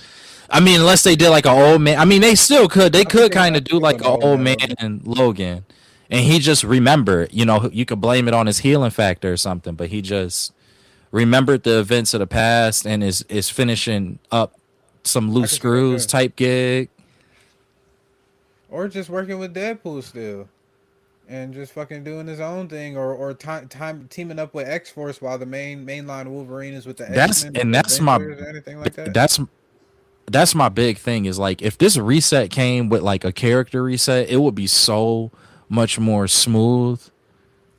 I mean, unless they did like an old man. I mean, they still could. They I think could they kind of might do do like an an old old man man Logan. Logan, and he just remembered. You know, you could blame it on his healing factor or something, but he just remembered the events of the past and is finishing up some I loose can see that screws too. type gig. Or just working with Deadpool still. And just fucking doing his own thing, or time teaming up with X Force while the mainline Wolverine is with the X That's Men or and the that's my Avengers or anything like that. that's my big thing is like if this reset came with like a character reset, it would be so much more smooth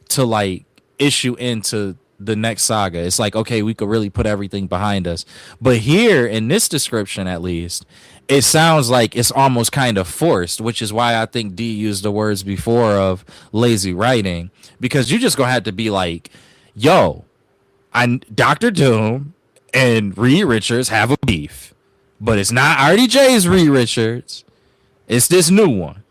to like issue into the next saga. It's like, okay, we could really put everything behind us. But here in this description, at least, it sounds like it's almost kind of forced, which is why I think D used the words before of lazy writing, because you just gonna have to be like, yo, I Doctor Doom and Reed Richards have a beef, but it's not RDJ's Reed Richards. It's this new one.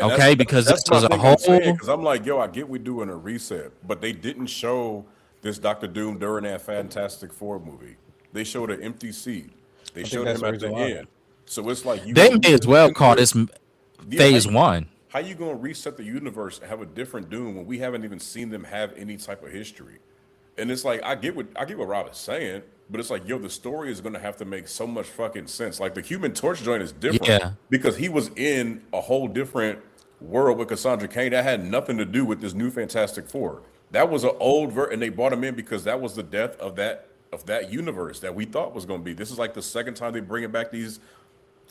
And Okay, because this that's my was a thing I'm saying whole. because I'm like, yo, I get we doing a reset, but they didn't show this Doctor Doom during that Fantastic Four movie. They showed an empty seat. They I think showed that's him the at the reason why. end. So it's like you They gonna may as reset well the call universe. this Yeah, phase one. how you gonna reset the universe and have a different Doom when we haven't even seen them have any type of history? And it's like I get what Rob is saying, but it's like, yo, the story is gonna have to make so much fucking sense. Like the Human Torch joint is different Yeah. because he was in a whole different world with Cassandra Cain that had nothing to do with this new Fantastic Four. That was an old and they brought him in because that was the death of that universe that we thought was gonna be. This is like the second time they bringing back these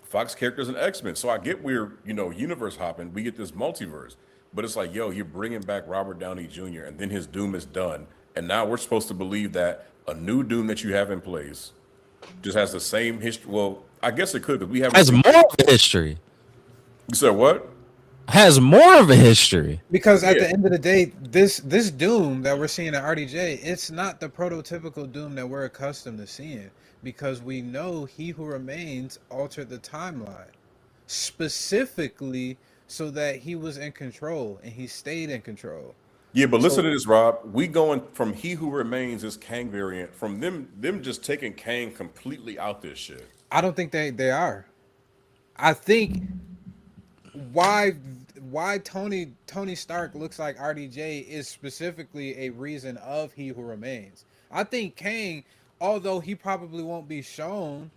Fox characters and X-Men. So I get we're, universe hopping. We get this multiverse. But it's like, yo, you're bringing back Robert Downey Jr. and then his Doom is done. And now we're supposed to believe that a new Doom that you have in place just has the same history. Well, I guess it could because we haven't Has seen. more of a history. You said what? Has more of a history. Because at Yeah. the end of the day, this Doom that we're seeing at RDJ, it's not the prototypical Doom that we're accustomed to seeing. Because we know He Who Remains altered the timeline specifically so that he was in control and he stayed in control. Yeah, but listen So to this, Rob. We going from He Who Remains is Kang variant from them just taking Kang completely out this shit. I don't think they are. I think why why Tony Stark looks like RDJ is specifically a reason of He Who Remains. I think Kang, although he probably won't be shown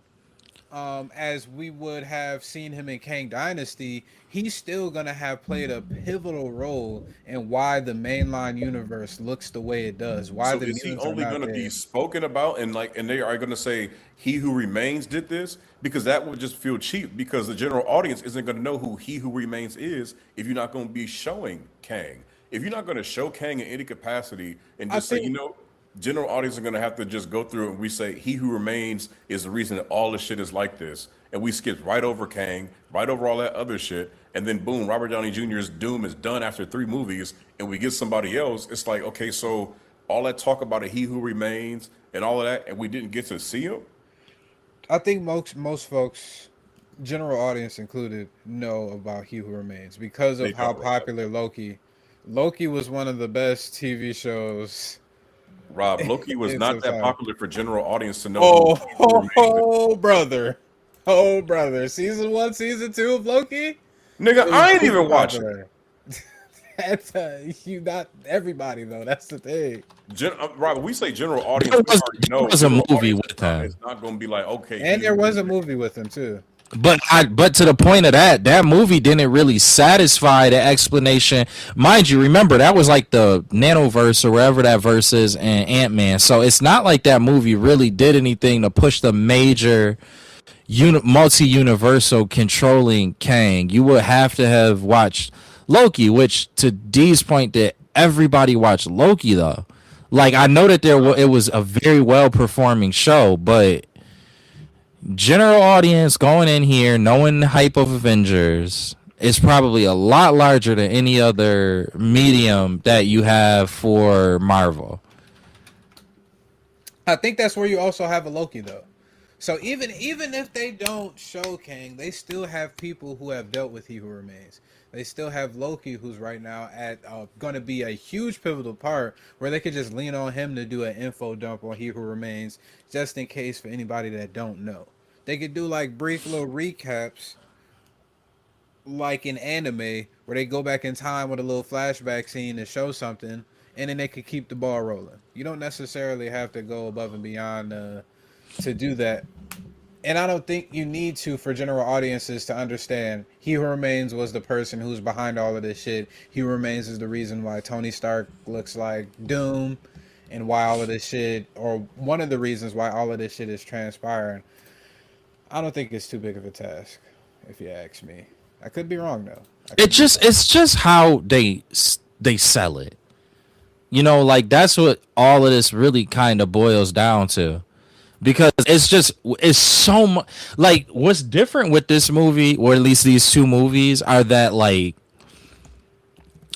as we would have seen him in Kang Dynasty, he's still gonna have played a pivotal role in why the mainline universe looks the way it does, why So the is he mutants are only not going to be there. spoken about and they are going to say He Who Remains did this because that would just feel cheap because the general audience isn't going to know who He Who Remains is if you're not going to be showing Kang. If you're not going to show Kang in any capacity and I just say, think general audience are going to have to just go through and we say He Who Remains is the reason that all this shit is like this, and we skip right over Kang, right over all that other shit, and then boom, Robert Downey Jr.'s Doom is done after 3 movies, and we get somebody else. It's like, okay, so all that talk about a He Who Remains and all of that, and we didn't get to see him. most folks, general audience included, know about He Who Remains because They of how don't, right? popular Loki Loki was one of the best TV shows. Rob, Loki was It's not a that time. popular for general audience to know Oh, who remains. brother. Oh, brother. Season 1, season 2 of Loki Nigga, is I ain't super even watching. popular. That's you not everybody though. That's the thing. Rob, we say general audience. We already know there was a general movie audience with him. It's not going to be like, okay. And there was a movie with him too. But to the point of that movie didn't really satisfy the explanation. Mind you, remember that was like the nanoverse or wherever that verse is and Ant-Man. So it's not like that movie really did anything to push the major multi-universal controlling Kang. You would have to have watched Loki, which to D's point that everybody watched Loki though. Like I know that it was a very well performing show, but general audience going in here knowing the hype of Avengers is probably a lot larger than any other medium that you have for Marvel. I think that's where you also have a Loki though. So even if they don't show Kang, they still have people who have dealt with He Who Remains. They still have Loki, who's right now at going to be a huge pivotal part where they could just lean on him to do an info dump on He Who Remains, just in case for anybody that don't know. They could do like brief little recaps, like in anime, where they go back in time with a little flashback scene to show something, and then they could keep the ball rolling. You don't necessarily have to go above and beyond to do that. And I don't think you need to for general audiences to understand He Who Remains was the person who's behind all of this shit. He Who Remains is the reason why Tony Stark looks like Doom and why all of this shit, or one of the reasons why all of this shit is transpiring. I don't think it's too big of a task, if you ask me. I could be wrong though. It's just how they sell it. You know, like that's what all of this really kind of boils down to. Because it's so much like what's different with this movie, or at least these two movies, are that like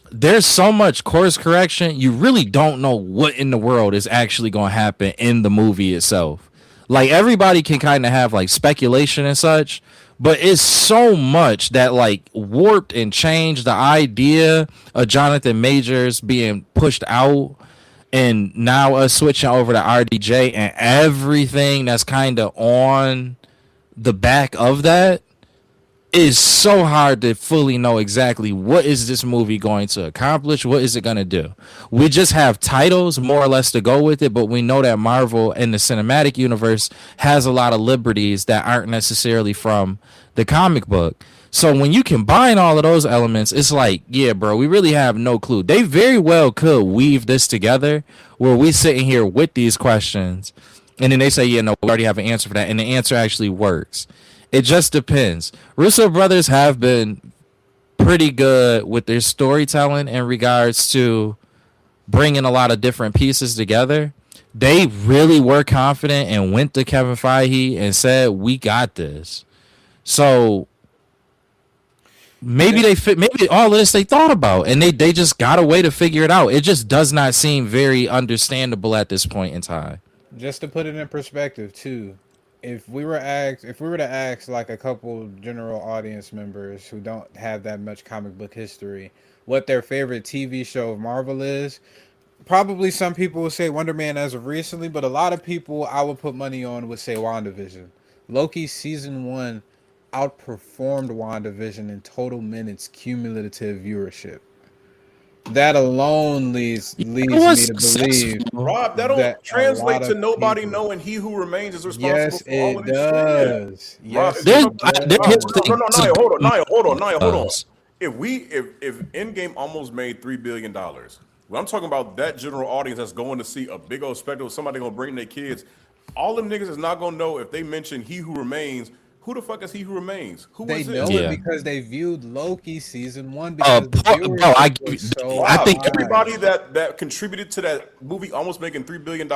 there's so much course correction. You really don't know what in the world is actually going to happen in the movie itself. Like everybody can kind of have like speculation and such, but it's so much that like warped and changed the idea of Jonathan Majors being pushed out, and now us switching over to RDJ and everything that's kind of on the back of that is so hard to fully know exactly what is this movie going to accomplish, what is it going to do. We just have titles more or less to go with it, but we know that Marvel in the cinematic universe has a lot of liberties that aren't necessarily from the comic book. So when you combine all of those elements, it's like, yeah, bro, we really have no clue. They very well could weave this together where we sitting here with these questions and then they say, yeah, no, we already have an answer for that. And the answer actually works. It just depends. Russo brothers have been pretty good with their storytelling in regards to bringing a lot of different pieces together. They really were confident and went to Kevin Feige and said, we got this. So maybe maybe all of this they thought about and they just got a way to figure it out. It just does not seem very understandable at this point in time. Just to put it in perspective too, if we were to ask like a couple general audience members who don't have that much comic book history what their favorite TV show of Marvel is, probably some people will say Wonder Man as of recently, but a lot of people I would put money on would say WandaVision. Loki season 1 outperformed WandaVision in total minutes cumulative viewership. That alone leads me to believe, Rob, that don't translate to nobody knowing He Who Remains is responsible for all of this shit. Yes, hold on. If Endgame almost made $3 billion, well, I'm talking about that general audience that's going to see a big old spectacle, somebody gonna bring their kids. All them niggas is not gonna know if they mention He Who Remains. Who the fuck is He Who Remains? Who they is know it? it because they viewed Loki season 1. I think everybody that contributed to that movie almost making $3 billion.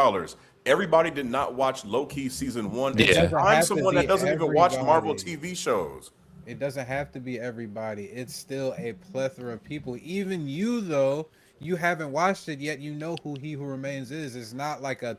Everybody did not watch Loki season 1. Yeah. I'm someone that doesn't even watch Marvel TV shows. It doesn't have to be everybody. It's still a plethora of people. Even you, though, you haven't watched it yet. You know who He Who Remains is. It's not like a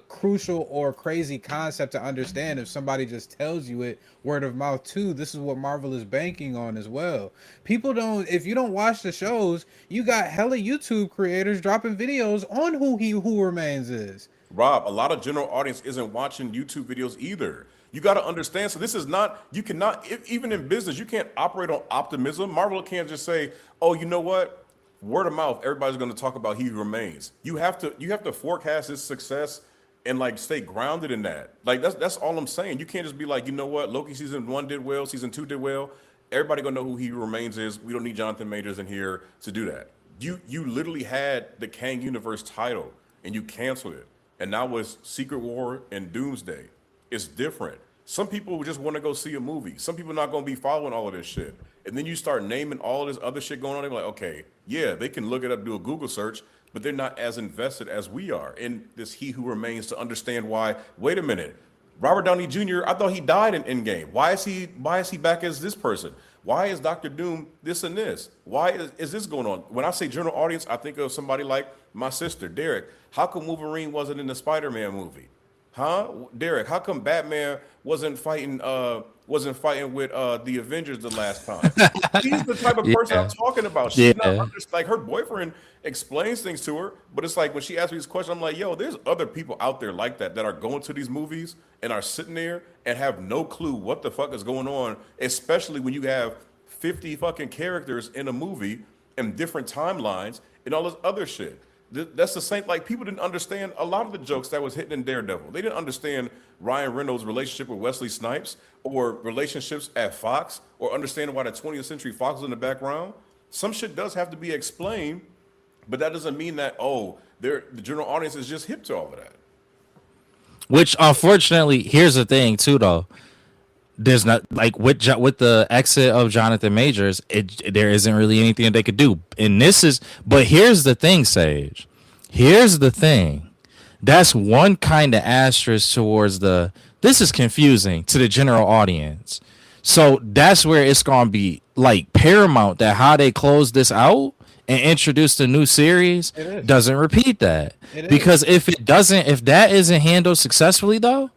crucial or crazy concept to understand if somebody just tells you it word of mouth too. This is what Marvel is banking on as well. People don't, if you don't watch the shows, you got hella YouTube creators dropping videos on who He Who Remains is. Rob, a lot of general audience isn't watching YouTube videos either. You got to understand. So this is not. You cannot. Even in business, you can't operate on optimism. Marvel can't just say, "Oh, you know what? Word of mouth. Everybody's going to talk about He Who Remains." You have to. You have to forecast his success and like stay grounded in that. Like that's all I'm saying. You can't just be like, you know what? Loki season 1 did well. Season 2 did well. Everybody gonna know who He Who Remains is. We don't need Jonathan Majors in here to do that. You literally had the Kang Universe title and you canceled it. And now it's Secret War and Doomsday. It's different. Some people just want to go see a movie. Some people not going to be following all of this shit. And then you start naming all this other shit going on. They're like, okay, yeah, they can look it up, do a Google search, but they're not as invested as we are in this He Who Remains to understand why. Wait a minute, Robert Downey Jr. I thought he died in Endgame. Why is he back as this person? Why is Doctor Doom this and this? Why is this going on? When I say general audience, I think of somebody like my sister, Derek. How come Wolverine wasn't in the Spider-Man movie? Huh? Derek, how come Batman wasn't fighting with the Avengers the last time? She's the type of person I'm talking about. She's not like her boyfriend explains things to her, but it's like when she asks me this question, I'm like, yo, there's other people out there like that are going to these movies and are sitting there and have no clue what the fuck is going on, especially when you have 50 fucking characters in a movie and different timelines and all this other shit. That's the same. Like, people didn't understand a lot of the jokes that was hitting in Daredevil. They didn't understand Ryan Reynolds' relationship with Wesley Snipes or relationships at Fox or understanding why the 20th Century Fox was in the background. Some shit does have to be explained, but that doesn't mean that, the general audience is just hip to all of that. Which, unfortunately, here's the thing, too, though. There's not, like, with the exit of Jonathan Majors, there isn't really anything that they could do. And but here's the thing, Sage. Here's the thing. That's one kind of asterisk towards this is confusing to the general audience. So that's where it's going to be, like, paramount that how they close this out and introduce the new series doesn't repeat that. Because if that isn't handled successfully, though,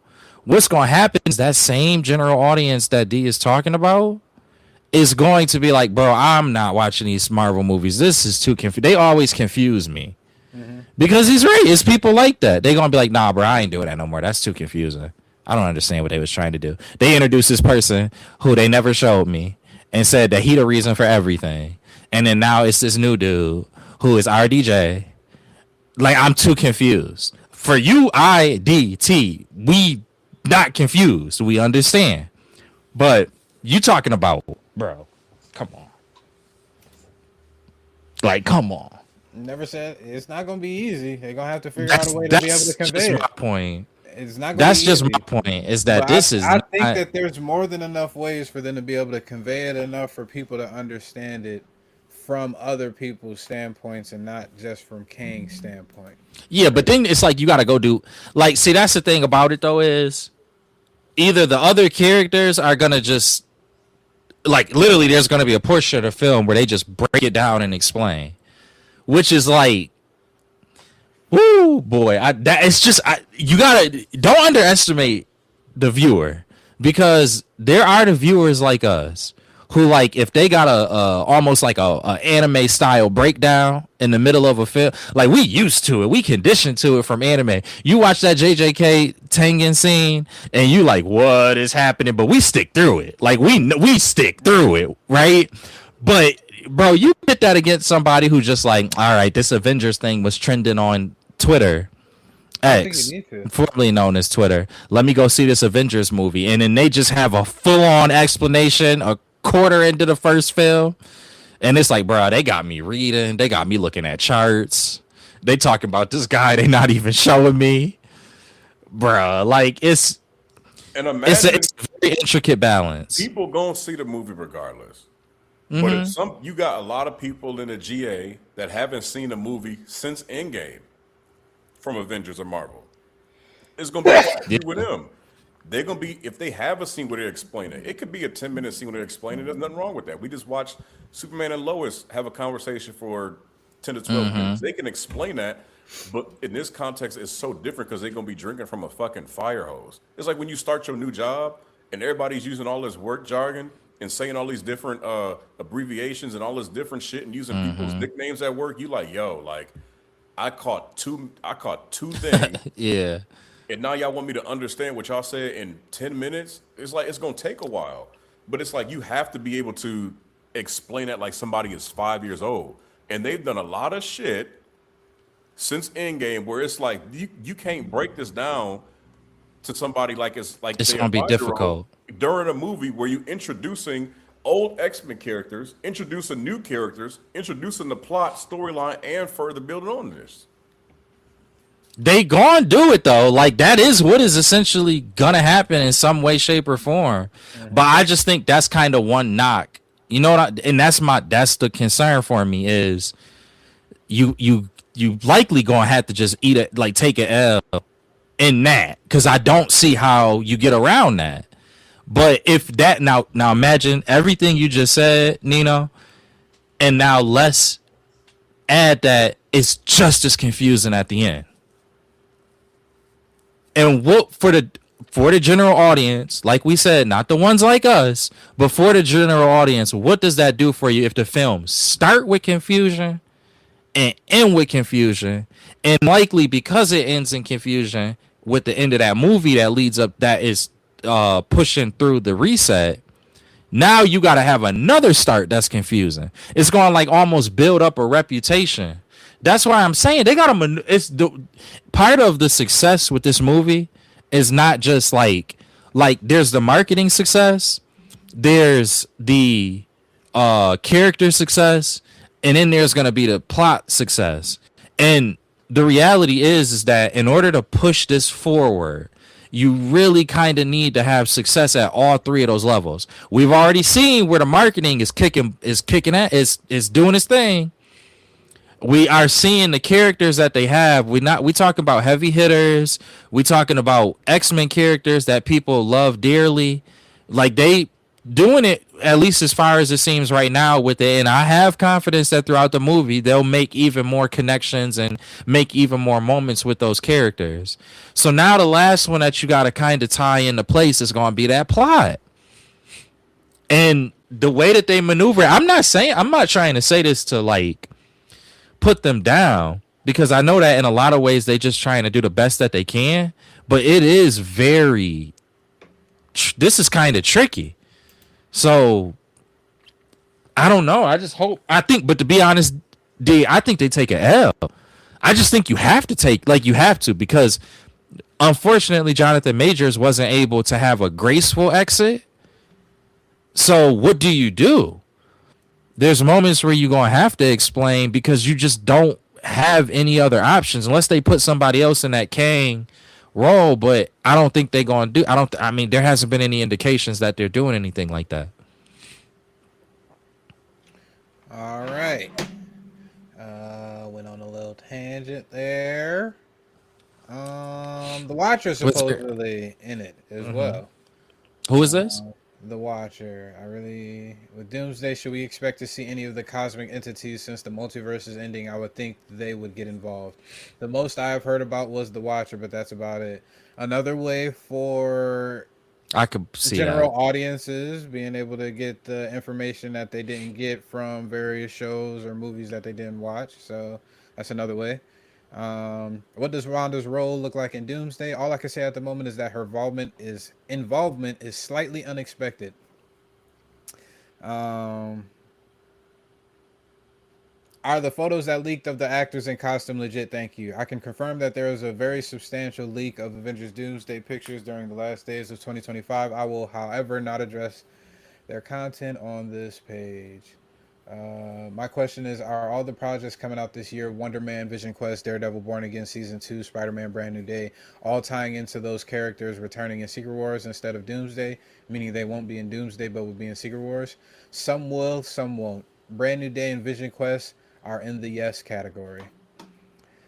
what's going to happen is that same general audience that D is talking about is going to be like, bro, I'm not watching these Marvel movies. This is too confusing. They always confuse me. Mm-hmm. Because he's right. It's people like that. They're going to be like, nah, bro, I ain't doing that no more. That's too confusing. I don't understand what they was trying to do. They introduced this person who they never showed me and said that he the reason for everything. And then now it's this new dude who is RDJ. Like, I'm too confused. For you, IDT, we not confused. We understand. But you talking about, bro, come on. Like, come on. Never said it's not going to be easy. They're going to have to figure out a way to be able to convey it. That's my point. It's not. That's just my point. Is that I think that there's more than enough ways for them to be able to convey it enough for people to understand it from other people's standpoints and not just from Kang's standpoint. Yeah, but then it's like you got to go do like. See, that's the thing about it though is either the other characters are gonna just like literally there's gonna be a portion of the film where they just break it down and explain, which is like. Woo, boy! You gotta don't underestimate the viewer because there are the viewers like us who like if they got a almost like a anime style breakdown in the middle of a film, like we used to it, we conditioned to it from anime. You watch that JJK Tengen scene and you like what is happening, but we stick through it. Like we stick through it, right? But bro, you put that against somebody who just like, all right, this Avengers thing was trending on Twitter, X, formerly known as Twitter. Let me go see this Avengers movie. And then they just have a full-on explanation a quarter into the first film. And it's like, bro, they got me reading. They got me looking at charts. They talking about this guy they not even showing me. Bro, like, it's a very intricate balance. People gonna see the movie regardless. Mm-hmm. But if you got a lot of people in the GA that haven't seen a movie since Endgame from Avengers or Marvel. It's gonna be with them. They're gonna be if they have a scene where they explain it. It could be a 10-minute scene where they explain it. There's nothing wrong with that. We just watched Superman and Lois have a conversation for 10 to 12 minutes. They can explain that, but in this context, it's so different because they're gonna be drinking from a fucking fire hose. It's like when you start your new job and everybody's using all this work jargon and saying all these different abbreviations and all this different shit and using people's nicknames at work. You like, yo, like I caught two things. Yeah. And now y'all want me to understand what y'all said in 10 minutes? It's like it's gonna take a while. But it's like you have to be able to explain that like somebody is 5 years old. And they've done a lot of shit since Endgame where it's like you can't break this down to somebody like it's gonna be difficult during a movie where you introducing old X-Men characters, introducing new characters, introducing the plot, storyline, and further building on this. They gonna do it though. Like that is what is essentially gonna happen in some way, shape, or form. But I just think that's kind of one knock. You know what? And that's the concern for me is you likely gonna have to just eat it, like take an L in that, because I don't see how you get around that. But if that now imagine everything you just said, Nino, and now let's add that it's just as confusing at the end. And what for the general audience, like we said, not the ones like us, but for the general audience, what does that do for you if the film start with confusion and end with confusion, and likely because it ends in confusion with the end of that movie that leads up, that is pushing through the reset. Now you got to have another start that's confusing. It's going to like almost build up a reputation. That's why I'm saying they got to. It's the part of the success with this movie is not just like there's the marketing success, there's the character success, and then there's gonna be the plot success. And the reality is that in order to push this forward, you really kind of need to have success at all three of those levels. We've already seen where the marketing is doing its thing. We are seeing the characters that they have. We talking about heavy hitters. We talking about X-Men characters that people love dearly. Like they doing it, at least as far as it seems right now with it. And I have confidence that throughout the movie, they'll make even more connections and make even more moments with those characters. So now the last one that you got to kind of tie into place is going to be that plot. And the way that they maneuver, I'm not trying to say this to like put them down, because I know that in a lot of ways they just trying to do the best that they can, but it is this is kind of tricky. So I don't know. But to be honest, D, I think they take an L. I just think you have to, because unfortunately Jonathan Majors wasn't able to have a graceful exit. So what do you do? There's moments where you're going to have to explain, because you just don't have any other options unless they put somebody else in that Kang role. But I don't think they're going to do. There hasn't been any indications that they're doing anything like that. All right. Went on a little tangent there. The Watcher supposedly in it as well. Who is this? The Watcher. With Doomsday, should we expect to see any of the cosmic entities since the multiverse is ending? I would think they would get involved. The most I've heard about was the Watcher, but that's about it. Another way for I could see general audiences being able to get the information that they didn't get from various shows or movies that they didn't watch. So that's another way. What does Wanda's role look like in Doomsday? All I can say at the moment is that her involvement is slightly unexpected. Are the photos that leaked of the actors in costume legit? Thank you. I can confirm that there was a very substantial leak of Avengers Doomsday pictures during the last days of 2025. I will, however, not address their content on this page. My question is, are all the projects coming out this year, Wonder Man, Vision Quest, Daredevil, Born Again Season 2, Spider-Man, Brand New Day, all tying into those characters returning in Secret Wars instead of Doomsday, meaning they won't be in Doomsday but will be in Secret Wars? Some will, some won't. Brand New Day and Vision Quest are in the yes category.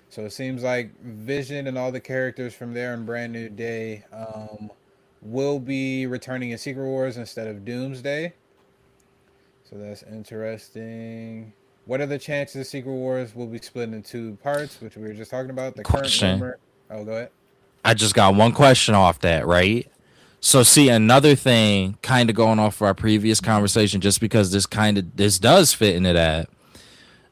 So it seems like Vision and all the characters from there in Brand New Day will be returning in Secret Wars instead of Doomsday. So that's interesting. What are the chances Secret Wars will be split into 2 parts, which we were just talking about? The current Question. rumor. Oh, go ahead. I just got one question off that, right? So see another thing kind of going off of our previous conversation, just because this does fit into that.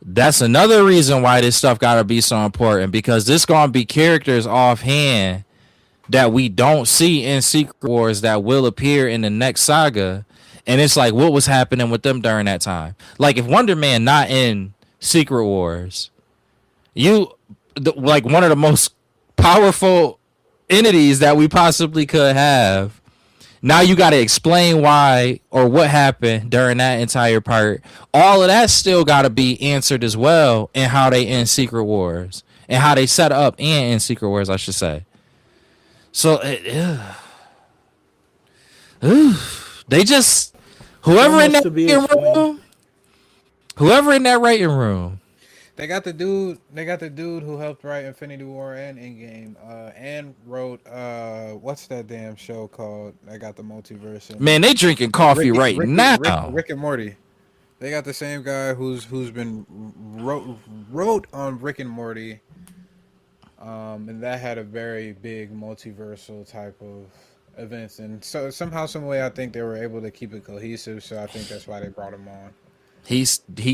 That's another reason why this stuff gotta be so important, because this gonna be characters offhand that we don't see in Secret Wars that will appear in the next saga. And it's like, what was happening with them during that time? Like, if Wonder Man not in Secret Wars, like one of the most powerful entities that we possibly could have. Now you got to explain why or what happened during that entire part. All of that still got to be answered as well, and how they end Secret Wars and how they set up and end Secret Wars, I should say. So they just whoever in that writing room. They got the dude. They got the dude who helped write Infinity War and Endgame, and wrote what's that damn show called? I got the multiverse. Man, they drinking coffee now. Rick and Morty. They got the same guy who's been wrote on Rick and Morty, and that had a very big multiversal type of events, and so somehow, some way, I think they were able to keep it cohesive. So I think that's why they brought him on. He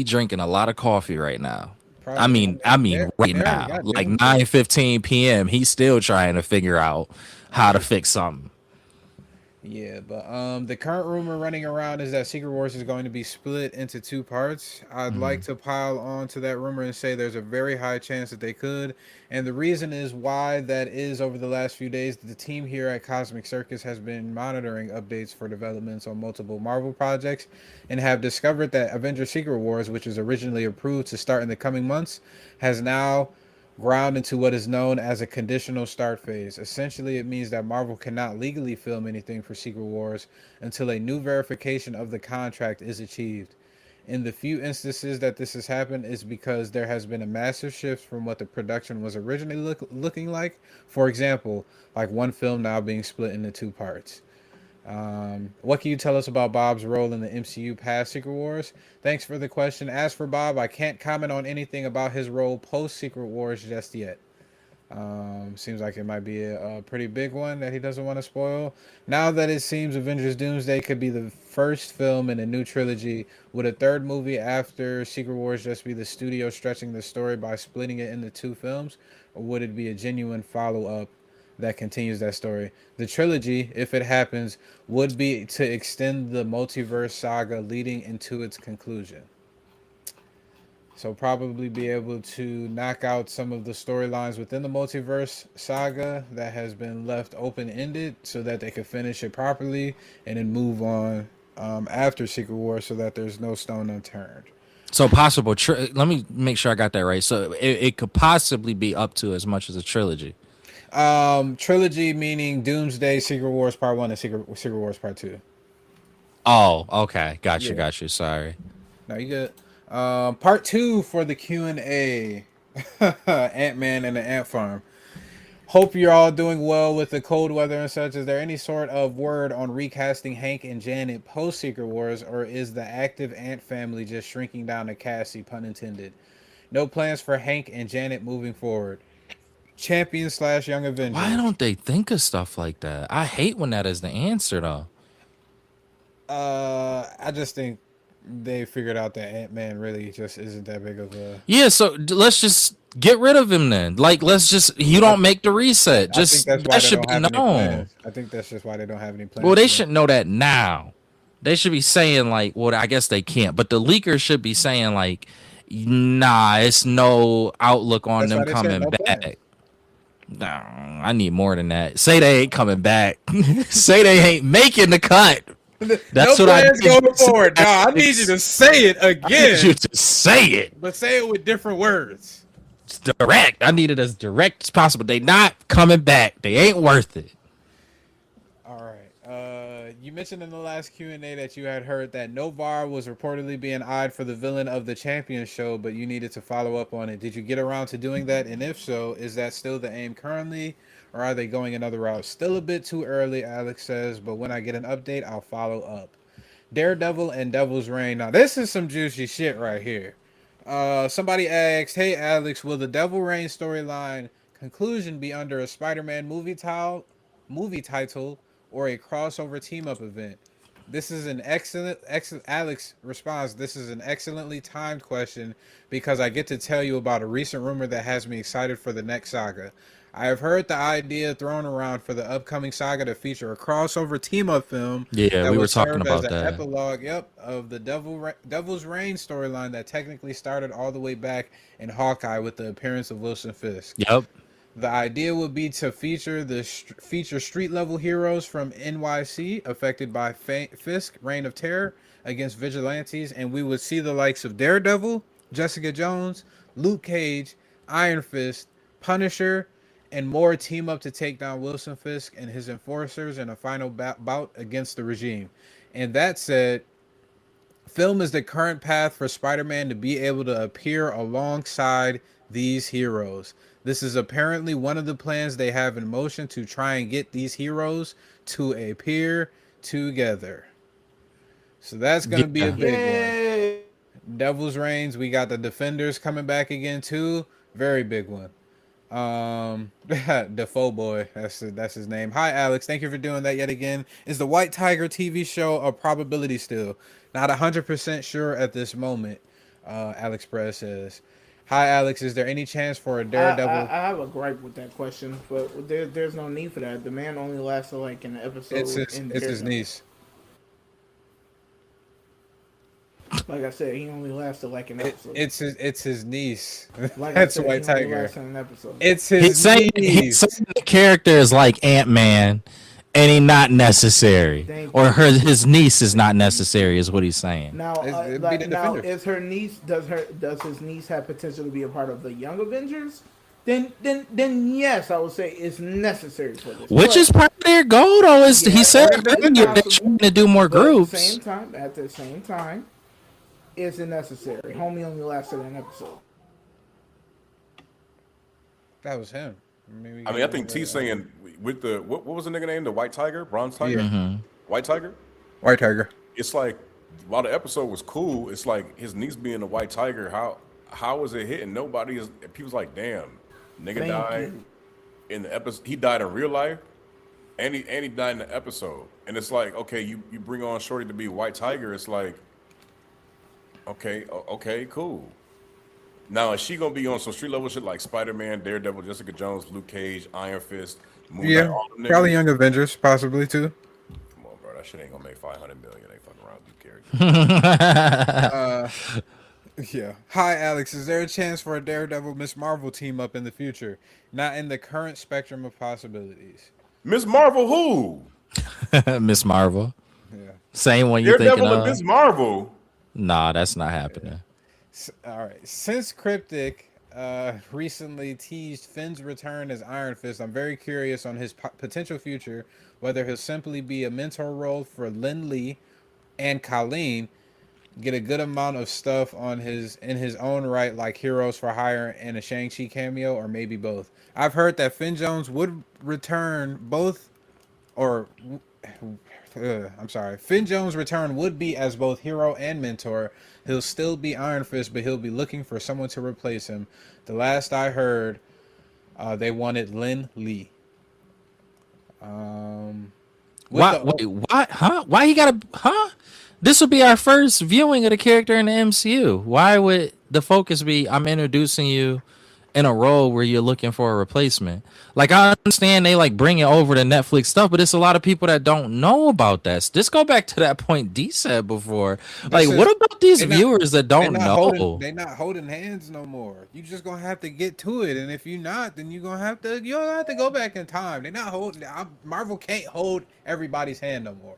drinking a lot of coffee right now. Probably. I mean, right now, like 9:15 p.m. He's still trying to figure out how to fix something. Yeah, but the current rumor running around is that Secret Wars is going to be split into 2 parts. I'd like to pile on to that rumor and say there's a very high chance that they could. And the reason is why that is, over the last few days, the team here at Cosmic Circus has been monitoring updates for developments on multiple Marvel projects and have discovered that Avengers Secret Wars, which was originally approved to start in the coming months, has now ground into what is known as a conditional start phase. Essentially, it means that Marvel cannot legally film anything for Secret Wars until a new verification of the contract is achieved. In the few instances that this has happened is because there has been a massive shift from what the production was originally looking like. For example, like one film now being split into 2 parts. What can you tell us about Bob's role in the MCU past Secret Wars? Thanks for the question. As for Bob, I can't comment on anything about his role post Secret Wars just yet. Seems like it might be a pretty big one that he doesn't want to spoil. Now that it seems Avengers Doomsday could be the first film in a new trilogy, would a third movie after Secret Wars just be the studio stretching the story by splitting it into 2 films? Or would it be a genuine follow-up that continues that story? The trilogy, if it happens, would be to extend the multiverse saga leading into its conclusion. So probably be able to knock out some of the storylines within the multiverse saga that has been left open-ended so that they could finish it properly and then move on after Secret War so that there's no stone unturned. So possible, let me make sure I got that right. So it could possibly be up to as much as a trilogy. Trilogy meaning Doomsday, Secret Wars Part 1, and Secret Wars Part 2. Oh, okay. Got you. Sorry. No, you good. Part 2 for the Q&A. Ant-Man and the Ant Farm. Hope you're all doing well with the cold weather and such. Is there any sort of word on recasting Hank and Janet post Secret Wars, or is the active Ant family just shrinking down to Cassie, pun intended? No plans for Hank and Janet moving forward. Champion / Young Avengers. Why don't they think of stuff like that? I hate when that is the answer, though. I just think they figured out that Ant-Man really just isn't that big of a... Yeah, so let's just get rid of him then. Like, you don't make the reset. Just that should be known. I think that's just why they don't have any plans. Well, they should know that now. They should be saying, like, well, I guess they can't, but the leakers should be saying, like, nah, it's no outlook on them coming back. No, I need more than that. Say they ain't coming back. Say they ain't making the cut. That's no what plans going forward. No, I need you to say it again. I need you to say it, but say it with different words. It's direct. I need it as direct as possible. They not coming back. They ain't worth it. All right. You mentioned in the last Q&A that you had heard that Novar was reportedly being eyed for the villain of the Champion show, but you needed to follow up on it. Did you get around to doing that? And if so, is that still the aim currently, or are they going another route? Still a bit too early, Alex says, but when I get an update, I'll follow up. Daredevil and Devil's Reign. Now, this is some juicy shit right here. Somebody asked, "Hey Alex, will the Devil Rain storyline conclusion be under a Spider-Man movie title, or a crossover team-up event?" This is an excellent. Alex responds, "This is an excellently timed question because I get to tell you about a recent rumor that has me excited for the next saga. I have heard the idea thrown around for the upcoming saga to feature a crossover team-up film Yeah, that we were would talking serve as about an that. epilogue, of the Devil's Reign storyline that technically started all the way back in Hawkeye with the appearance of Wilson Fisk. Yep. The idea would be to feature street level heroes from NYC affected by Fisk Reign of Terror against vigilantes, and we would see the likes of Daredevil, Jessica Jones, Luke Cage, Iron Fist, Punisher, and more team up to take down Wilson Fisk and his enforcers in a final bout against the regime. And that said, film is the current path for Spider-Man to be able to appear alongside these heroes. This is apparently one of the plans they have in motion to try and get these heroes to appear together. So that's going to be a big one. Devil's Reigns, we got the Defenders coming back again too. Very big one. Defoe boy, that's his name. Hi Alex, thank you for doing that yet again. Is the White Tiger TV show a probability still? Not 100% sure at this moment. Alex Perez says, "Hi Alex, is there any chance for a Daredevil?" I have a gripe with that question, but there's no need for that. The man only lasted like an episode. It's his niece. Like I said, he only lasted like an episode. It's his niece. Like That's said, White Tiger. An episode. It's his niece. He's saying the character is like Ant-Man, and he not necessary, or his niece is not necessary, is what he's saying. Now, is her niece? Does his niece have potential to be a part of the Young Avengers? Then yes, I would say it's necessary for this. Which is part of their goal, though. Is he said they're trying to do more groups. At the same time, is it necessary? Homie only lasted an episode. That was him. I think Tease saying with the what was the nigga name? The White Tiger, Bronze Tiger, White Tiger, White Tiger. It's like while the episode was cool, it's like his niece being the White Tiger. How was it hitting? Nobody is. People's like, damn, nigga died in the episode. He died in real life, and he died in the episode. And it's like, okay, you bring on Shorty to be White Tiger. It's like, okay, cool. Now, is she gonna be on some street level shit like Spider-Man, Daredevil, Jessica Jones, Luke Cage, Iron Fist? Yeah, probably Young Avengers, possibly too. Come on, bro, that shit ain't gonna make 500 million. They fucking around with characters. Yeah. Hi, Alex. Is there a chance for a Daredevil Miss Marvel team up in the future? Not in the current spectrum of possibilities. Miss Marvel, who? Miss Marvel. Yeah. Same one you're thinking of. Daredevil and Miss Marvel. Nah, that's not happening. All right. Since Cryptic recently teased Finn's return as Iron Fist, I'm very curious on his potential future, whether he'll simply be a mentor role for Lin Lee and Colleen, get a good amount of stuff in his own right, like Heroes for Hire and a Shang-Chi cameo, or maybe both. I've heard that Finn Jones would return Finn Jones' return would be as both hero and mentor. He'll still be Iron Fist, but he'll be looking for someone to replace him. The last I heard, they wanted Lin Lee. Why? Huh? Why he gotta? Huh? This will be our first viewing of the character in the MCU. Why would the focus be, I'm introducing you in a role where you're looking for a replacement? Like, I understand they like bring it over to Netflix stuff, but it's a lot of people that don't know about that. Just go back to that point D said before. Like, what about these viewers that don't know? They're not holding hands no more. You just gonna have to get to it, and if you're not, then you're gonna have to go back in time. They're not holding. Marvel can't hold everybody's hand no more.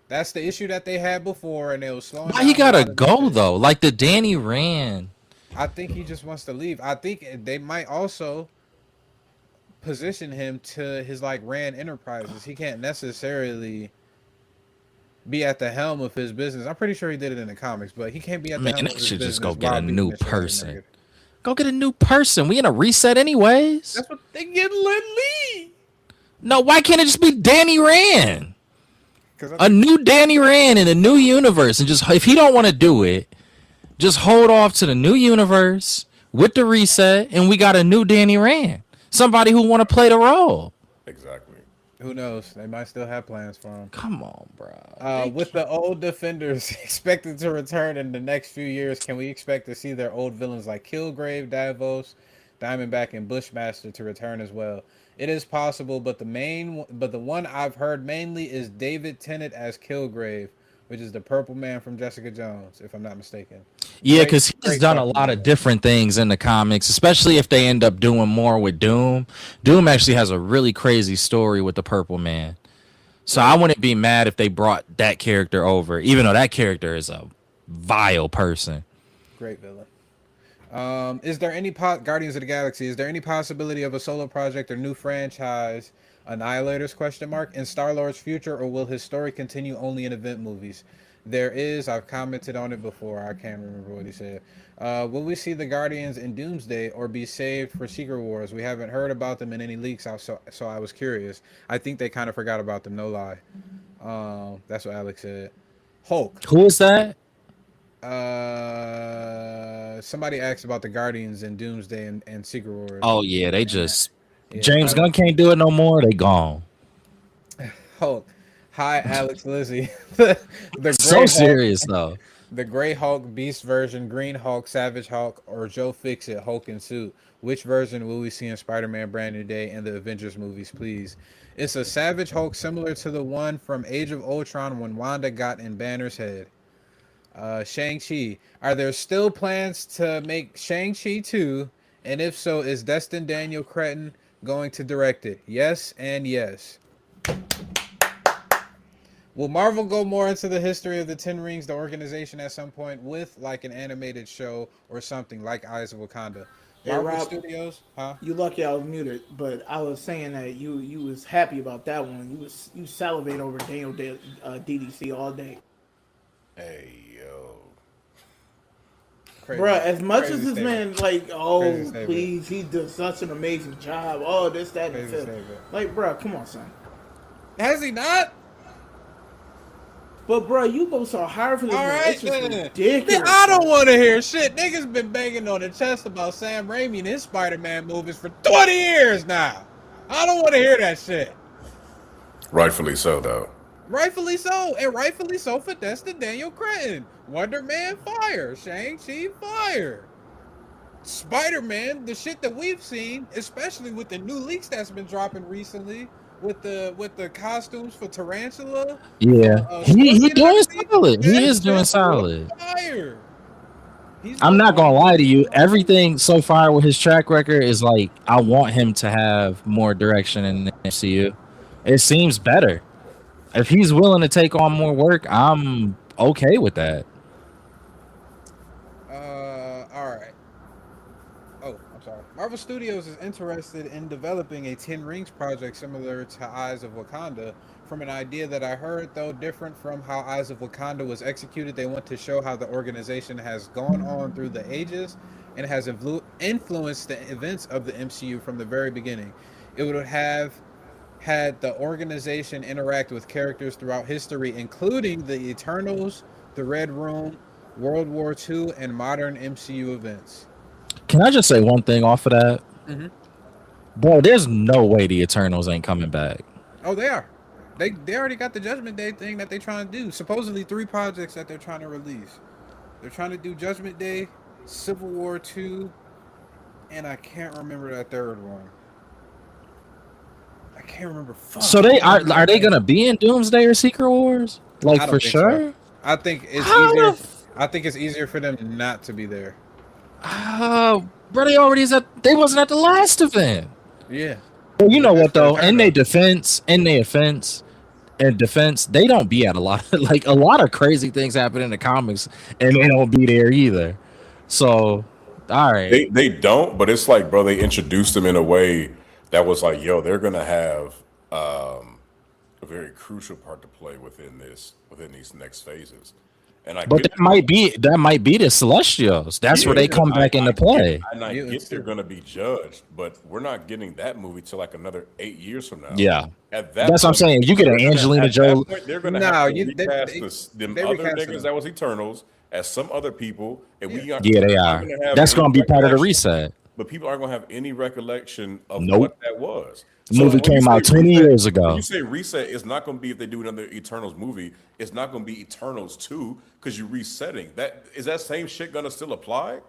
That's the issue that they had before, and they was slowing. Why he gotta go though? Like the Danny Rand. I think he just wants to leave. I think they might also position him to his like Rand Enterprises. He can't necessarily be at the helm of his business. I'm pretty sure he did it in the comics, but he can't be at the helm of his business. Man, they should just go get a new person. Go get a new person. We in a reset anyways. That's what they get Lin Lee. No, why can't it just be Danny Rand? A new Danny Rand in a new universe, and just if he don't want to do it, Just hold off to the new universe with the reset, and we got a new Danny Rand. Somebody who want to play the role. Exactly. Who knows? They might still have plans for him. Come on, bro. With the old defenders expected to return in the next few years, can we expect to see their old villains like Killgrave, Davos, Diamondback, and Bushmaster to return as well? It is possible, but the one I've heard mainly is David Tennant as Killgrave, which is the Purple Man from Jessica Jones, if I'm not mistaken. Yeah, because he's done a lot of different things in the comics, especially if they end up doing more with Doom. Doom actually has a really crazy story with the Purple Man. So I wouldn't be mad if they brought that character over, even though that character is a vile person. Great villain. Is there any Guardians of the Galaxy? Is there any possibility of a solo project or new franchise? Annihilators ? In Star-Lord's future, or will his story continue only in event movies? There is. I've commented on it before. I can't remember what he said. Will we see the Guardians in Doomsday or be saved for Secret Wars? We haven't heard about them in any leaks, so I was curious. I think they kind of forgot about them, no lie. That's what Alex said. Hulk. Who is that? Somebody asked about the Guardians in Doomsday and Secret Wars. Oh yeah, they just James Gunn can't do it no more. They gone. Hulk. Hi, Alex Lizzie. the so Hulk, serious though. The Gray Hulk, Beast version, Green Hulk, Savage Hulk, or Joe Fixit, Hulk in suit. Which version will we see in Spider-Man Brand New Day and the Avengers movies, please? It's a Savage Hulk similar to the one from Age of Ultron when Wanda got in Banner's head. Shang-Chi. Are there still plans to make Shang-Chi 2? And if so, is Destin Daniel Cretton going to direct it? Yes and yes. Will Marvel go more into the history of the Ten Rings, the organization, at some point with like an animated show or something like Eyes of Wakanda? Marvel Rob, Studios, huh? You lucky I was muted, but I was saying that you was happy about that one. You salivate over Daniel DDC all day. Hey yo, bro. As much as this statement. man like, oh please, he does such an amazing job. Oh, this, that, and the fifth. Like, bro, come on, son. Has he not? But bro, you go so hard for this. All right, it's just ridiculous. I don't want to hear shit. Niggas been banging on the chest about Sam Raimi and his Spider-Man movies for 20 years now. I don't want to hear that shit. Rightfully so, though. Rightfully so, and rightfully so for Destin Daniel Cretton. Wonder Man fire, Shang-Chi fire. Spider-Man, the shit that we've seen, especially with the new leaks that's been dropping recently. With the costumes for Tarantula, he doing solid. He is doing solid. I'm not gonna lie to you. Everything so far with his track record is like I want him to have more direction in the MCU. It seems better. If he's willing to take on more work, I'm okay with that. All right. Oh, I'm sorry. Marvel Studios is interested in developing a Ten Rings project similar to Eyes of Wakanda. From an idea that I heard, though different from how Eyes of Wakanda was executed, they want to show how the organization has gone on through the ages and has influenced the events of the MCU from the very beginning. It would have had the organization interact with characters throughout history, including the Eternals, the Red Room, World War II, and modern MCU events. Can I just say one thing off of that? Mm-hmm. Bro, there's no way the Eternals ain't coming back. Oh, they are. They already got the Judgment Day thing that they're trying to do. Supposedly 3 projects that they're trying to release. They're trying to do Judgment Day, Civil War 2, and I can't remember that third one. I can't remember. So they are they gonna be in Doomsday or Secret Wars? Like for sure? So. I think it's easier. I think it's easier for them not to be there. Bro, they already they wasn't at the last event. Yeah. Well, you know what though? In their defense, they don't be at a lot of crazy things happen in the comics, and they don't be there either. So, all right, they don't. But it's like, bro, they introduced them in a way that was like, yo, they're gonna have a very crucial part to play within these next phases. But that might be the Celestials. That's where they come back into play. I get they're going to be judged, but we're not getting that movie till like another 8 years from now. Yeah, that's what I'm saying. You get an Angelina Jolie. They're going to have to recast them other niggas that was Eternals, as some other people, and we aren't. Yeah, they Not are. gonna have That's any gonna be part of the recollection, reset. but people aren't gonna have any recollection of Nope. what that was. The So movie when you came say out 20 reset, years when you ago. say reset, it's not gonna be if they do another Eternals movie. It's not gonna be Eternals 2 because you're resetting. That same shit gonna still apply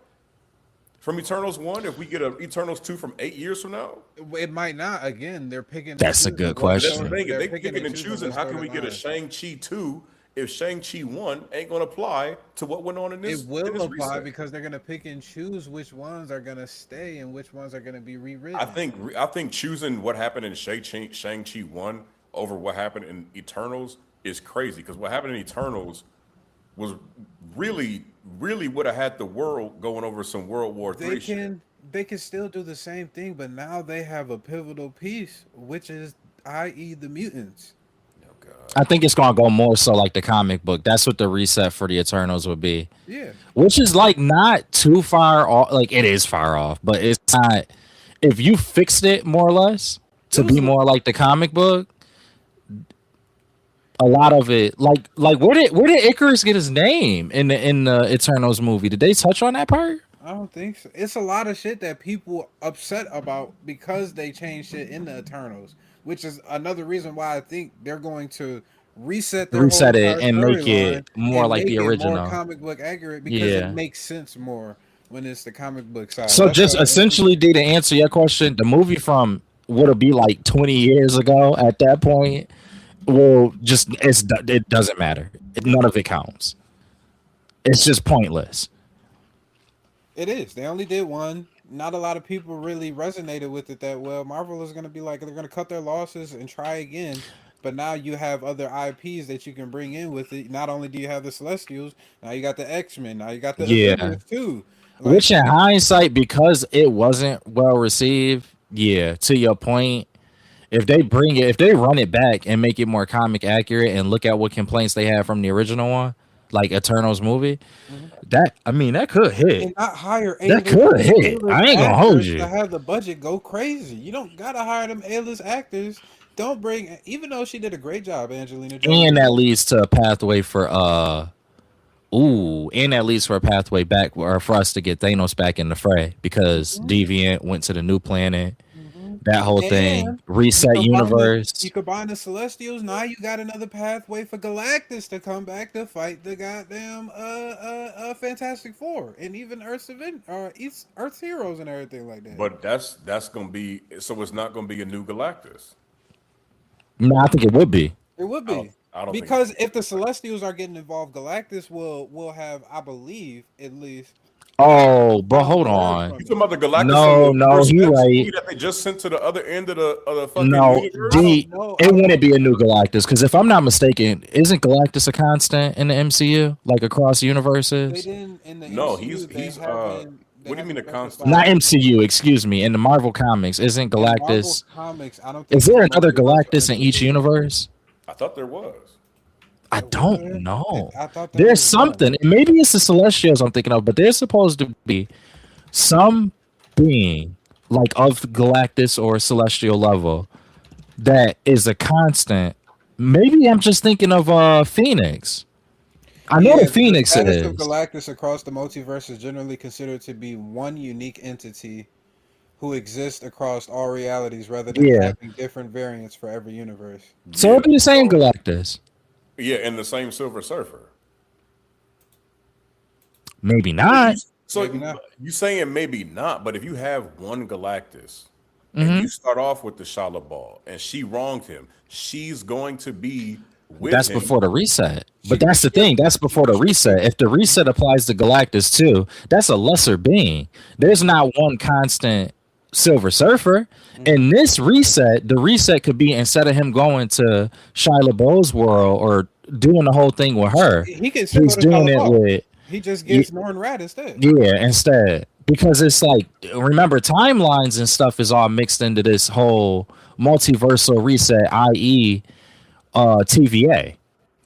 from Eternals 1 if we get a Eternals 2 from 8 years from now? It might not. Again, they're picking. That's a good But that's the question. thing. If they They're picking and choosing, how can we get a Shang-Chi 2 if Shang-Chi 1 ain't gonna apply to what went on in this? It will in this apply reset? because they're gonna pick and choose which ones are gonna stay and which ones are gonna be rewritten. I think choosing what happened in Shang-Chi 1 over what happened in Eternals is crazy because what happened in Eternals was really would have had the world going over some World War III shit. They can still do the same thing, but now they have a pivotal piece, which is i.e. the mutants. Oh God. I think it's gonna go more so like the comic book. That's what the reset for the Eternals would be. Yeah. Which is like not too far off. Like it is far off, but it's not. If you fixed it more or less to be more like the comic book, a lot of it, like where did Icarus get his name in the Eternals movie? Did they touch on that part? I don't think so. It's a lot of shit that people upset about because they changed shit in the Eternals, which is another reason why I think they're going to reset their Reset whole it and entire make it storyline more and like the make it original. more comic book accurate because Yeah. it makes sense more when it's the comic book side. So That's just why- essentially, D, to answer your question, the movie from would it be like 20 years ago at that point? Well, just it doesn't matter. None of it counts. It's just pointless. It is. They only did one. Not a lot of people really resonated with it that well. Marvel is going to be like, they're going to cut their losses and try again. But now you have other IPs that you can bring in with it. Not only do you have the Celestials, now you got the X-Men, now you got the Yeah. Avengers too. Like, Which in hindsight, because it wasn't well received, yeah, to your point, if they run it back and make it more comic accurate and look at what complaints they had from the original one, like Eternals movie, that could hit. and not hire That could hit. I ain't gonna hold you. to have the budget go crazy. You don't gotta hire them A-list actors. Don't bring, even though she did a great job, Angelina Jolie. And that leads to a pathway for back or for us to get Thanos back in the fray because Deviant went to the new planet. That whole thing, And reset universe. You combine the Celestials. Now you got another pathway for Galactus to come back to fight the goddamn Fantastic Four and even Earth's heroes and everything like that. But that's gonna be so. It's not gonna be a new Galactus. No, I think it would be. It would be. I don't Because if the Celestials are getting involved, Galactus will have, I believe, at least. Oh, but hold on. You talking about the Galactus? No, he right. That they just sent to the other end of the fucking No, universe? it wouldn't be a new Galactus because if I'm not mistaken, isn't Galactus a constant in the MCU, like across universes? They didn't in the No, MCU, he's what do you mean a constant? Not MCU, excuse me. In the Marvel comics, isn't Galactus? Comics, I don't think Is there another Galactus in each universe? I thought there was. I don't know. I thought there There's was something. Maybe it's the Celestials I'm thinking of, but there's supposed to be some being like of Galactus or Celestial level that is a constant. Maybe I'm just thinking of Phoenix. I know the Phoenix the status is. of Galactus across the multiverse is generally considered to be one unique entity who exists across all realities rather than having different variants for every universe. So it'll be the same Galactus. Yeah, and the same Silver Surfer. Maybe not. So Maybe not. you saying maybe not, but if you have one Galactus and you start off with the Shalabal and she wronged him, she's going to be with That's him. before the reset. But that's the thing. That's before the reset. If the reset applies to Galactus too, that's a lesser being. There's not one constant Silver Surfer. In this reset, the reset could be instead of him going to Shia LaBeouf's world or doing the whole thing with her, He can he's doing it with He just gets Norrin Rat instead. instead. Because it's like, remember, timelines and stuff is all mixed into this whole multiversal reset, i.e. TVA.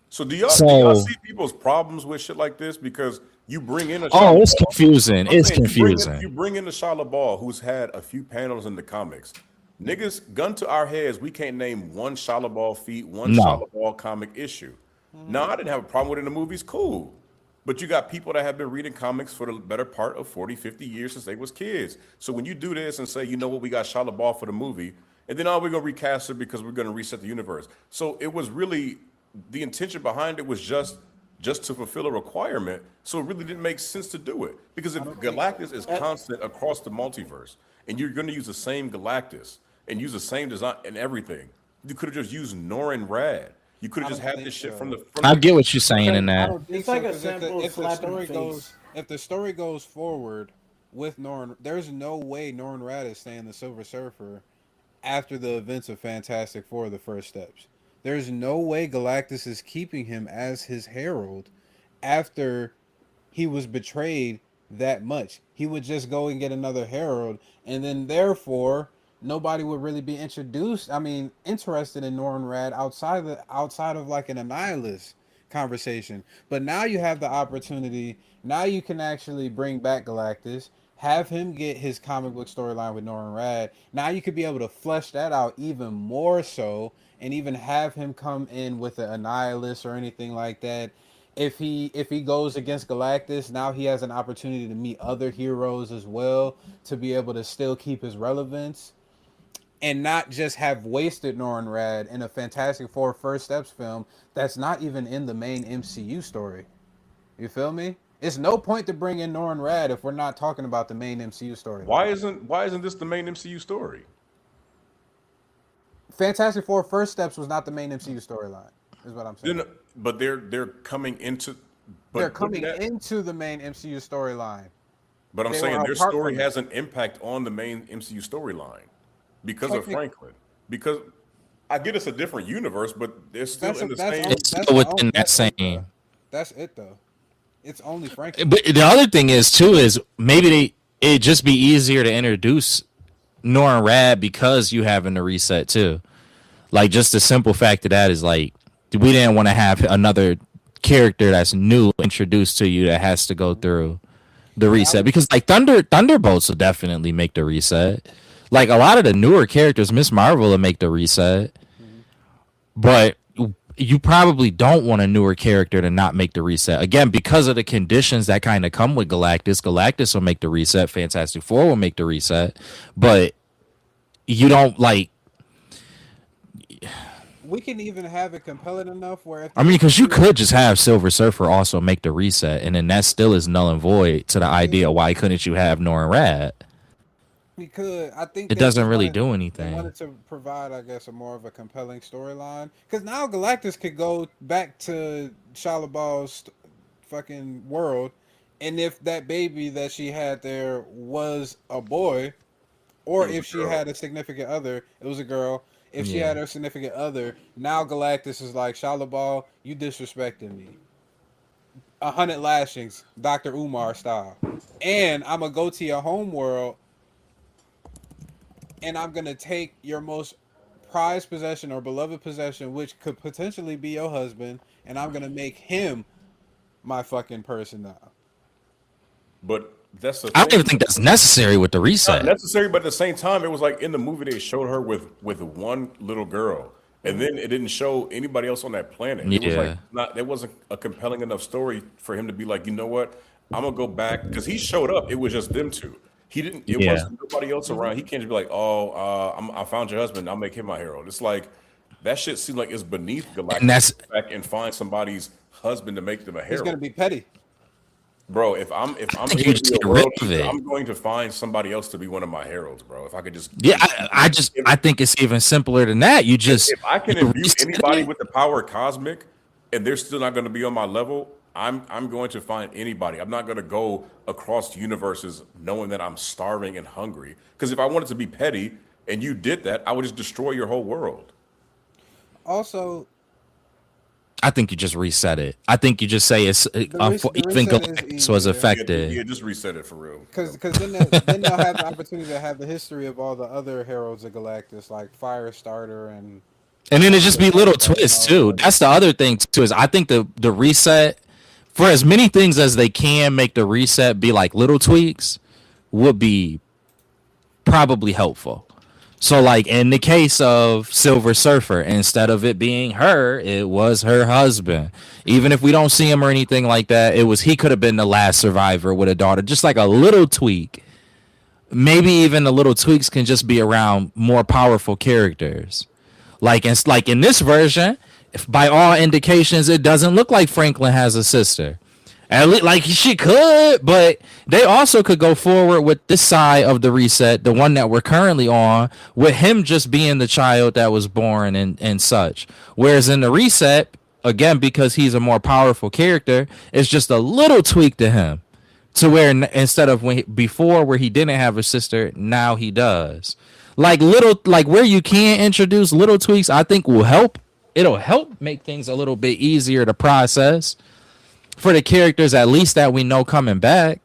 So do y'all see people's problems with shit like this? Because you bring in a Shia it's LaBeouf. confusing. It's You confusing. bring in the Shia LaBeouf, who's had a few panels in the comics. Niggas, gun to our heads, we can't name one Shia LaBeouf feat, one Shia LaBeouf comic issue. No, I didn't have a problem with it in the movies. Cool. But you got people that have been reading comics for the better part of 40, 50 years since they was kids. So when you do this and say, you know what, we got Shia LaBeouf for the movie, and then we're gonna recast it because we're gonna reset the universe. So it was really the intention behind it was just to fulfill a requirement. So it really didn't make sense to do it because if Galactus is constant across the multiverse, and you're gonna use the same Galactus and use the same design and everything, you could have just used Norrin Rad. You could have just had this shit from the. I get what you're saying in that. It's like a simple slap in the face. If the story goes forward with Norrin, there's no way Norrin Rad is staying the Silver Surfer after the events of Fantastic Four, the first steps. There's no way Galactus is keeping him as his herald after he was betrayed that much. He would just go and get another herald, and then therefore nobody would really be interested in Norrin Rad outside of like an Annihilus conversation. But now you have the opportunity. Now you can actually bring back Galactus, have him get his comic book storyline with Norrin Rad. Now you could be able to flesh that out even more so, and even have him come in with an Annihilus or anything like that. If he goes against Galactus, now he has an opportunity to meet other heroes as well to be able to still keep his relevance. And not just have wasted Norrin Rad in a Fantastic Four First Steps film that's not even in the main MCU story. You feel me? It's no point to bring in Norrin Rad if we're not talking about the main MCU story. Why isn't this the main MCU story? Fantastic Four First Steps was not the main MCU storyline, is what I'm saying. But they're coming into. They're coming into the main MCU storyline. But I'm saying their story has an impact on the main MCU storyline. Because of Franklin. Because I get it's a different universe, but they're still in the same. It's still within that same. That's it though. It's only Franklin. But the other thing is maybe it'd just be easier to introduce Norrin Rad because you having to reset too. Like just the simple fact of that is like we didn't want to have another character that's new introduced to you that has to go through the reset because like Thunderbolts will definitely make the reset. Like a lot of the newer characters, Miss Marvel will make the reset, but you probably don't want a newer character to not make the reset. Again, because of the conditions that kind of come with Galactus, Galactus will make the reset, Fantastic Four will make the reset, but you don't like... We can even have it compelling enough where... because you could just have Silver Surfer also make the reset, and then that still is null and void to the idea why couldn't you have Norrin Rad? We could. I think it doesn't really do anything. They wanted to provide, I guess, a more of a compelling storyline. Because now Galactus could go back to Shia LaBeouf's fucking world, and if that baby that she had there was a boy, or if she had a significant other, it was a girl. If she had her significant other, now Galactus is like, Shia LaBeouf, you disrespected me. 100 lashings, Dr. Umar style. And I'm going to go to your home world, and I'm going to take your most prized possession or beloved possession, which could potentially be your husband, and I'm going to make him my fucking person now. But that's the thing. I don't even think that's necessary with the reset. Not necessary, but at the same time, it was like in the movie they showed her with one little girl, and then it didn't show anybody else on that planet. It was like there wasn't a compelling enough story for him to be like, you know what, I'm gonna go back because he showed up. It was just them two. He didn't. It wasn't nobody else around. He can't just be like, I found your husband. I'll make him my hero. It's like that shit seems like it's beneath Galactus and that's, to go back and find somebody's husband to make them a hero. He's gonna be petty. Bro, if I'm going to find somebody else to be one of my heralds, bro. If I could just I think it's even simpler than that. You just if I can imbue anybody with the power cosmic and they're still not going to be on my level, I'm going to find anybody. I'm not going to go across universes knowing that I'm starving and hungry. Because if I wanted to be petty and you did that, I would just destroy your whole world. Also, I think you just reset it. I think you just say it's even Galactus was affected. Yeah, just reset it for real. Because then they'll have the opportunity to have the history of all the other heralds of Galactus, like Firestarter and then it just be little twists too. That's the other thing too. Is I think the reset, for as many things as they can make the reset be like little tweaks, would be probably helpful. So, like in the case of Silver Surfer, instead of it being her, it was her husband. Even if we don't see him or anything like that, it was he could have been the last survivor with a daughter. Just like a little tweak. Maybe even the little tweaks can just be around more powerful characters. Like in this version, if by all indications, it doesn't look like Franklin has a sister. At least, like she could, but they also could go forward with this side of the reset, the one that we're currently on, with him just being the child that was born and such. Whereas in the reset, again, because he's a more powerful character, it's just a little tweak to him, to where instead of before where he didn't have a sister, now he does. Like little, like where you can introduce little tweaks, I think will help. It'll help make things a little bit easier to process for the characters, at least that we know coming back.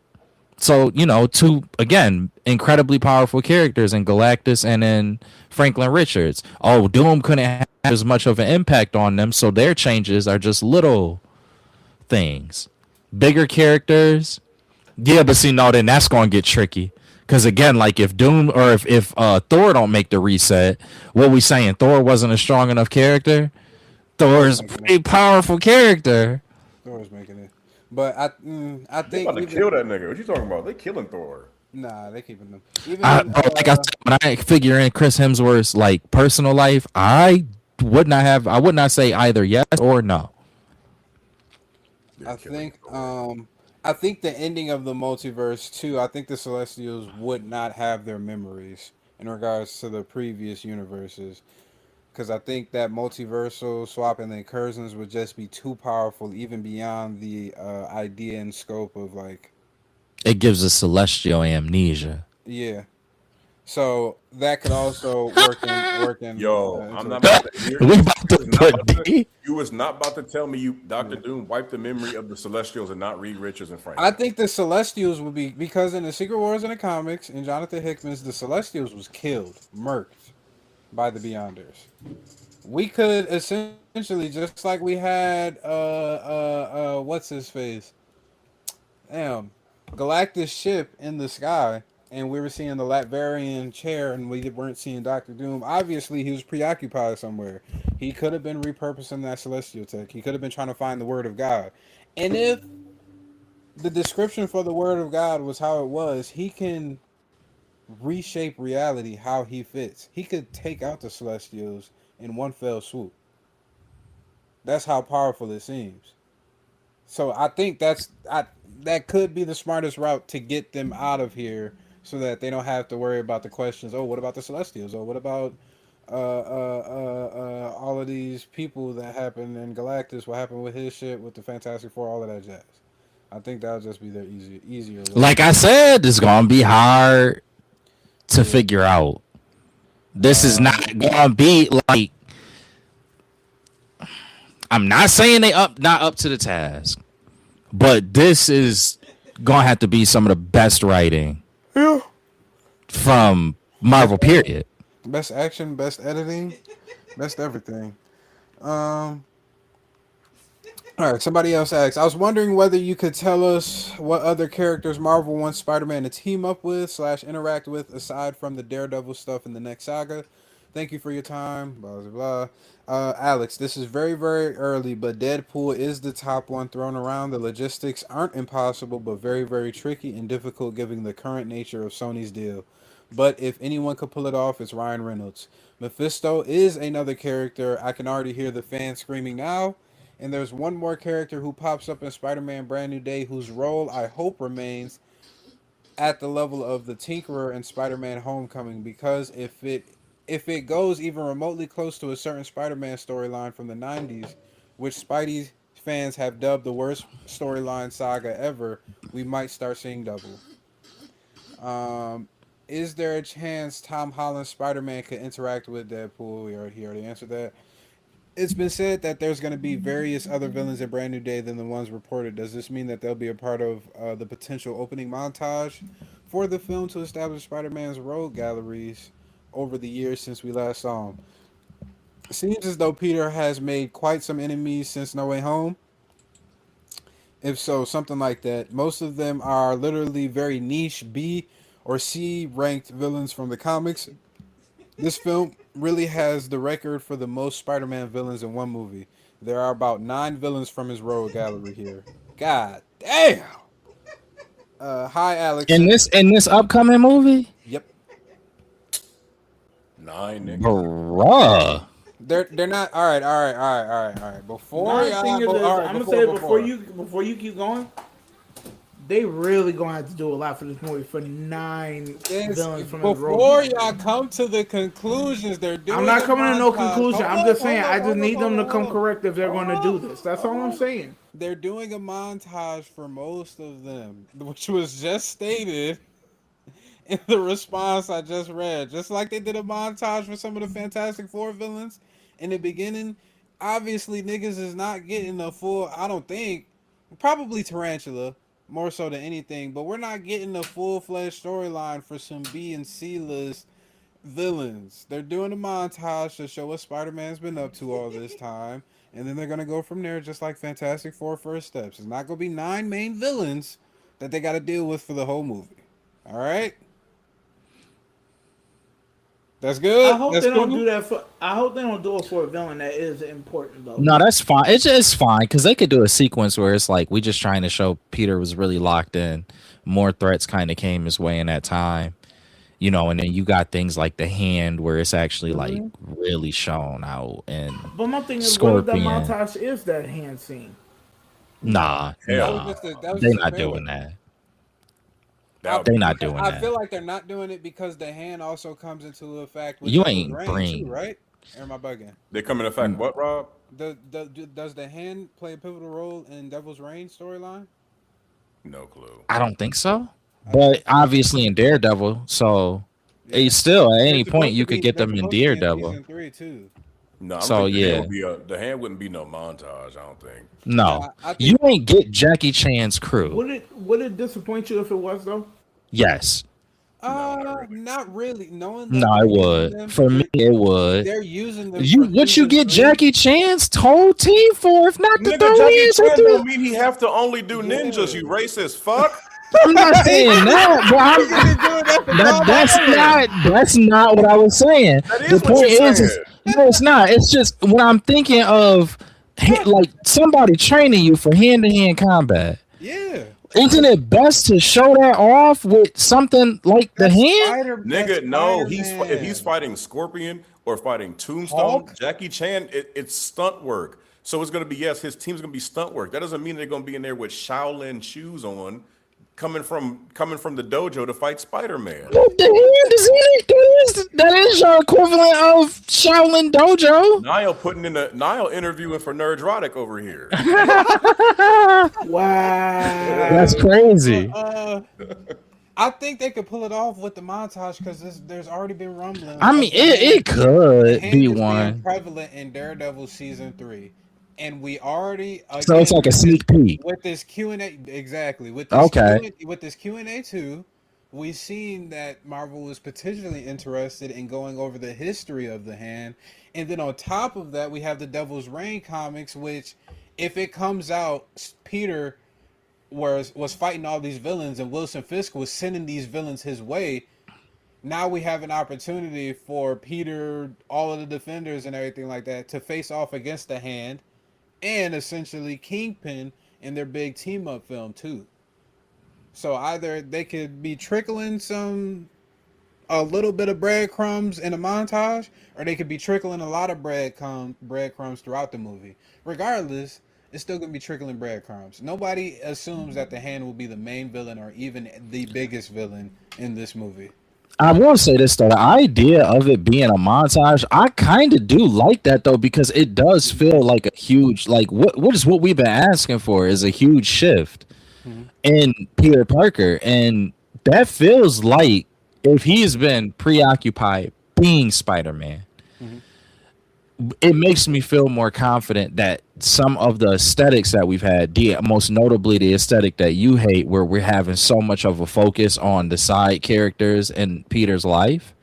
So, you know, two, again, incredibly powerful characters in Galactus and in Franklin Richards. Oh, Doom couldn't have as much of an impact on them, so their changes are just little things. Bigger characters, yeah, but see, no, then that's going to get tricky. Because again, like if Doom or if Thor don't make the reset, what we saying? Thor wasn't a strong enough character. Thor's a pretty powerful character. Thor's making it, but I They think about to kill that nigga. What you talking about? They killing Thor. Nah, they keeping them. Even But like I said, when I figure in Chris Hemsworth's like personal life, I would not say either yes or no. I think the ending of the multiverse too. I think the Celestials would not have their memories in regards to the previous universes, because I think that multiversal swap and the incursions would just be too powerful, even beyond the idea and scope of like. It gives us celestial amnesia. Yeah. So that could also work in. Yo, I'm not about to. We about to put You was not about to tell me you Dr. Doom wiped the memory of the Celestials and not Reed Richards and Frank. I think the Celestials would be, because in the Secret Wars in the comics, in Jonathan Hickman's, the Celestials was killed, murked by the Beyonders. We could essentially, just like we had what's his face? Damn. Galactus ship in the sky, and we were seeing the Latvarian chair, and we weren't seeing Doctor Doom. Obviously, he was preoccupied somewhere. He could have been repurposing that celestial tech. He could have been trying to find the Word of God. And if the description for the Word of God was how it was, he can reshape reality how he fits. He could take out the Celestials in one fell swoop. That's how powerful it seems. So I think that could be the smartest route to get them out of here, so that they don't have to worry about the questions. Oh, what about the Celestials? Oh, what about all of these people that happened in Galactus? What happened with his shit, with the Fantastic Four, all of that jazz? I think that'll just be their easier way. Like I said, it's gonna be hard to figure out. This is not gonna be like. I'm not saying not up to the task, but this is gonna have to be some of the best writing from Marvel. Period. Best action, best editing, best everything. All right, somebody else asked, I was wondering whether you could tell us what other characters Marvel wants Spider-Man to team up with / interact with aside from the Daredevil stuff in the next saga. Thank you for your time. Blah, blah, blah. Alex, this is very, very early, but Deadpool is the top one thrown around. The logistics aren't impossible, but very, very tricky and difficult given the current nature of Sony's deal. But if anyone could pull it off, it's Ryan Reynolds. Mephisto is another character. I can already hear the fans screaming now. And there's one more character who pops up in Spider-Man Brand New Day, whose role I hope remains at the level of the Tinkerer in Spider-Man Homecoming, because if it goes even remotely close to a certain Spider-Man storyline from the 90s, which Spidey fans have dubbed the worst storyline saga ever, we might start seeing double. Is there a chance Tom Holland's Spider-Man could interact with Deadpool? He already answered that. It's been said that there's going to be various other villains in Brand New Day than the ones reported. Does this mean that they'll be a part of the potential opening montage for the film to establish Spider-Man's rogue galleries over the years since we last saw him? It seems as though Peter has made quite some enemies since No Way Home. If so, something like that. Most of them are literally very niche B or C ranked villains from the comics. This film really has the record for the most Spider-Man villains in one movie. There are about 9 villains from his road gallery here. God damn. Hi, Alex. In this upcoming movie, Yep. 9 niggas. bruh. They're not. All right. Before My y'all thing is go, this, all right, I'm gonna say before you keep going, they really gonna have to do a lot for this movie for 9 villains from the road. Before y'all come to the conclusions, they're doing. I'm not coming to no conclusion. I'm just saying I just hold need them to come on. correct if they're gonna do this. That's all I'm saying. They're doing a montage for most of them, which was just stated in the response I just read. Just like they did a montage for some of the Fantastic Four villains in the beginning. Obviously, niggas is not getting the full. I don't think. Probably Tarantula more so than anything, but we're not getting the full-fledged storyline for some B and C list villains. They're doing a montage to show what Spider-Man's been up to all this time, and then they're gonna go from there, just like Fantastic Four First Steps. It's not gonna be 9 main villains that they got to deal with for the whole movie. All right, that's good. I hope That's they don't cool. do that for. I hope they don't do it for a villain that is important though. No, that's fine. It's just fine because they could do a sequence where it's like we just trying to show Peter was really locked in. More threats kind of came his way in that time, and then you got things like the hand where it's actually like really shown out. And But my thing is, Scorpion. what if the montage is that hand scene? Nah, Hell. they're not doing that. They're not doing that. I feel like they're not doing it because the hand also comes into effect. With You Devil's ain't Reign bring- too, right? Or am I bugging? They come in effect. What, Rob? Does the hand play a pivotal role in Devil's Reign storyline? No clue. I don't think so. But obviously in Daredevil, so it's still at any point you could get them in Daredevil. Season 3 too. No, I don't So, think yeah. the hand wouldn't be no montage. I don't think. No, I think- you ain't get Jackie Chan's crew. Would it disappoint you if it was though? Yes. Not really. Knowing that No, they're it using would. them For me, it would. They're using them. You for what you season get 3. Jackie Chan's whole team for? If not the Nigga, throw Jackie in Chan something. don't mean he have to only do ninjas. You racist fuck. I'm not saying that, but that's not what I was saying. That is The what point you're is saying. no, it's not. It's just when I'm thinking of like somebody training you for hand-to-hand combat. Yeah. Isn't it best to show that off with something like the hand? Nigga, no. If he's fighting Scorpion or fighting Tombstone, Hulk? Jackie Chan, it's stunt work. So it's gonna be his team's gonna be stunt work. That doesn't mean they're gonna be in there with Shaolin shoes on, coming from the dojo to fight Spider-Man. What the hand is in it? That is your equivalent of Shaolin Dojo. Niall interviewing for Nerdrotic over here. Wow, That's crazy. I think they could pull it off with the montage because there's already been rumbling. I mean, it could be one. Prevalent in Daredevil season 3, and we already So it's like a sneak peek with this Q&A. Exactly. With this Q&A too, we've seen that Marvel was potentially interested in going over the history of the hand, and then on top of that, we have the Devil's Reign comics, which, if it comes out, Peter was fighting all these villains, and Wilson Fisk was sending these villains his way. Now we have an opportunity for Peter, all of the Defenders, and everything like that to face off against the Hand, and essentially Kingpin in their big team up film too. So either they could be trickling a little bit of breadcrumbs in a montage, or they could be trickling a lot of breadcrumbs throughout the movie. Regardless, it's still gonna be trickling breadcrumbs. Nobody assumes that the Hand will be the main villain or even the biggest villain in this movie. I will say this though, the idea of it being a montage, I kind of do like that though, because it does feel like a huge, like what we've been asking for is a huge shift in Peter Parker, and that feels like if he's been preoccupied being Spider-Man, it makes me feel more confident that some of the aesthetics that we've had, most notably the aesthetic that you hate, where we're having so much of a focus on the side characters in Peter's life,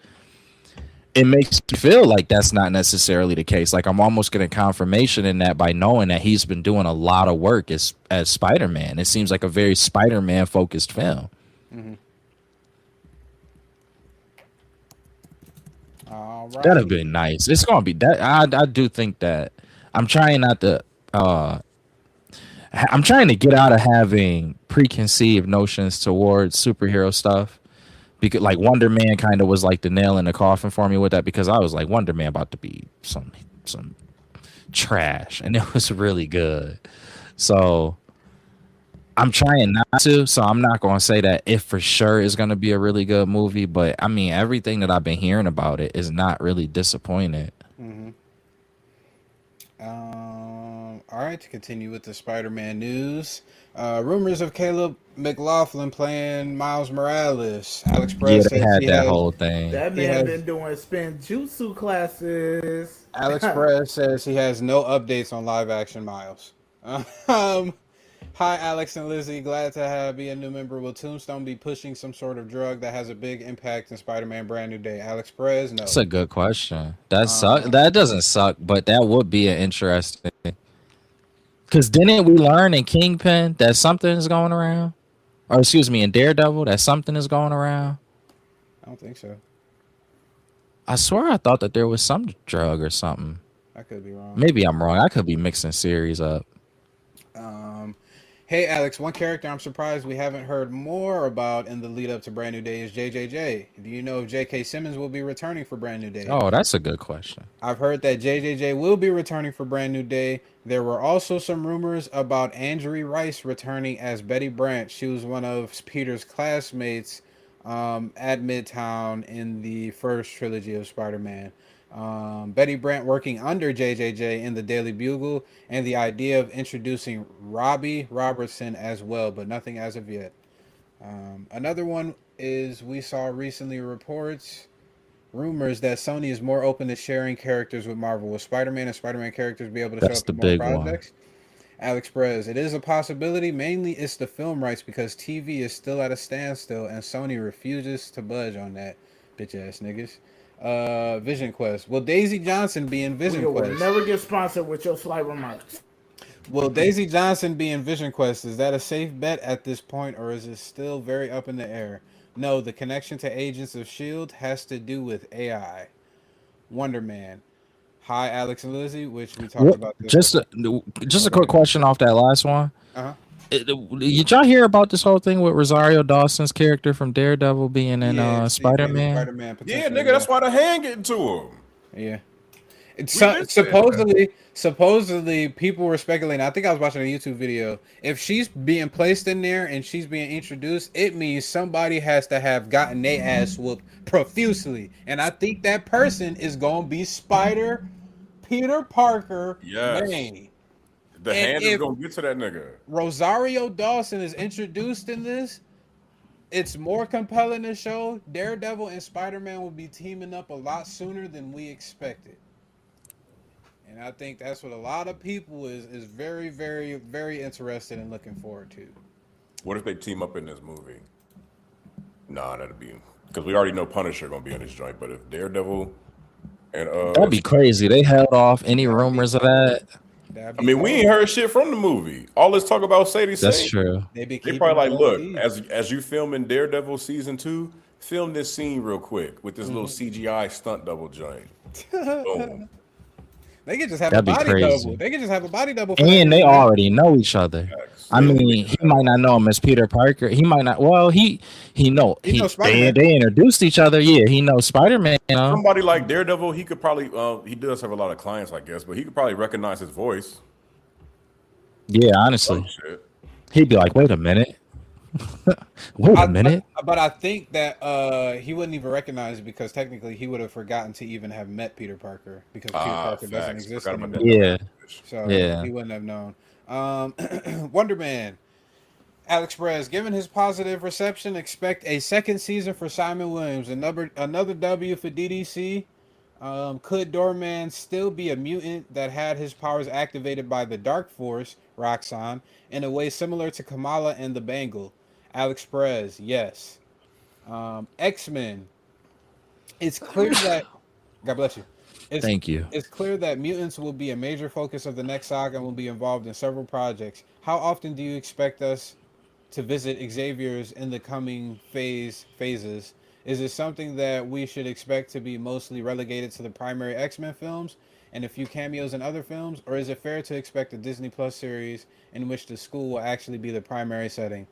it makes me feel like that's not necessarily the case. Like I'm almost getting confirmation in that by knowing that he's been doing a lot of work as Spider-Man. It seems like a very Spider-Man focused film. That'd have been nice. It's gonna be that. I do think that. I'm trying not to. I'm trying to get out of having preconceived notions towards superhero stuff, because like Wonder Man kind of was like the nail in the coffin for me with that, because I was like, Wonder Man about to be some trash, and it was really good. So I'm trying not to. So I'm not going to say that it for sure is going to be a really good movie, but I mean, everything that I've been hearing about it is not really disappointed. Mm-hmm. All right, to continue with the Spider-Man news, rumors of Caleb McLaughlin playing Miles Morales. Alex Perez they says had that whole thing. That man been doing spin jutsu classes. Alex Perez says he has no updates on live-action Miles. Hi, Alex and Lizzie. Glad to be a new member. Will Tombstone be pushing some sort of drug that has a big impact in Spider-Man Brand New Day? Alex Perez, no. That's a good question. That doesn't suck, but that would be an interesting. Because didn't we learn in Kingpin that something is going around? Or excuse me, in Daredevil that something is going around? I don't think so. I swear I thought that there was some drug or something. I could be wrong. Maybe I'm wrong. I could be mixing series up. Hey, Alex, one character I'm surprised we haven't heard more about in the lead up to Brand New Day is JJJ. Do you know if J.K. Simmons will be returning for Brand New Day? Oh, that's a good question. I've heard that JJJ will be returning for Brand New Day. There were also some rumors about Andrea Rice returning as Betty Brant. She was one of Peter's classmates at Midtown in the first trilogy of Spider-Man. Betty Brant working under JJJ in the Daily Bugle, and the idea of introducing Robbie Robertson as well, but nothing as of yet. Another one is we saw recently rumors that Sony is more open to sharing characters with Marvel. Will Spider-Man and Spider-Man characters be able to show up in more projects? Alex Perez, it is a possibility. Mainly it's the film rights because TV is still at a standstill and Sony refuses to budge on that. Bitch ass niggas. Vision Quest. Will Daisy Johnson be in Vision Quest? Will never get sponsored with your slight remarks. Will Daisy Johnson be in Vision Quest? Is that a safe bet at this point, or is it still very up in the air? No, the connection to Agents of S.H.I.E.L.D. has to do with AI. Wonder Man. Hi, Alex and Lizzie, which we talked about this. Just a quick question off that last one. Uh-huh. Did y'all hear about this whole thing with Rosario Dawson's character from Daredevil being in Spider-Man? Yeah, nigga, that's why the hand getting to him. Yeah. Supposedly, people were speculating. I think I was watching a YouTube video. If she's being placed in there and she's being introduced, it means somebody has to have gotten their ass whooped profusely. And I think that person is going to be Peter Parker. Yes. May. The hand is going to get to that nigga. Rosario Dawson is introduced in this. It's more compelling to show Daredevil and Spider-Man will be teaming up a lot sooner than we expected. And I think that's what a lot of people is very, very, very interested in looking forward to. What if they team up in this movie? Nah, that'd be... Because we already know Punisher going to be in this joint, but if Daredevil and... That'd be crazy. They held off any rumors of that. I mean, we ain't heard shit from the movie. All this talk about Sadie. That's true. They probably like, look, as you filming Daredevil season 2, film this scene real quick with this little CGI stunt double joint. Boom. They could just have a body double. They could just have a body double. And they already know each other. I mean, he might not know him as Peter Parker. He might not. Well, he know. They introduced each other. Yeah, he knows Spider-Man. Somebody like Daredevil, he could probably. He does have a lot of clients, I guess, but he could probably recognize his voice. Yeah, honestly, he'd be like, "Wait a minute." Wait a minute. But I think that he wouldn't even recognize it because technically he would have forgotten to even have met Peter Parker because Peter Parker doesn't exist anymore. Yeah. So he wouldn't have known. Wonder Man. Alex Perez, given his positive reception, expect a second season for Simon Williams. Another W for DDC. Could Doorman still be a mutant that had his powers activated by the Dark Force, Roxxon, in a way similar to Kamala and the Bangle? Alex Perez, yes. X-Men. It's clear that... God bless you. Thank you. It's clear that mutants will be a major focus of the next saga and will be involved in several projects. How often do you expect us to visit Xavier's in the coming phases? Is it something that we should expect to be mostly relegated to the primary X-Men films and a few cameos in other films, or is it fair to expect a Disney Plus series in which the school will actually be the primary setting?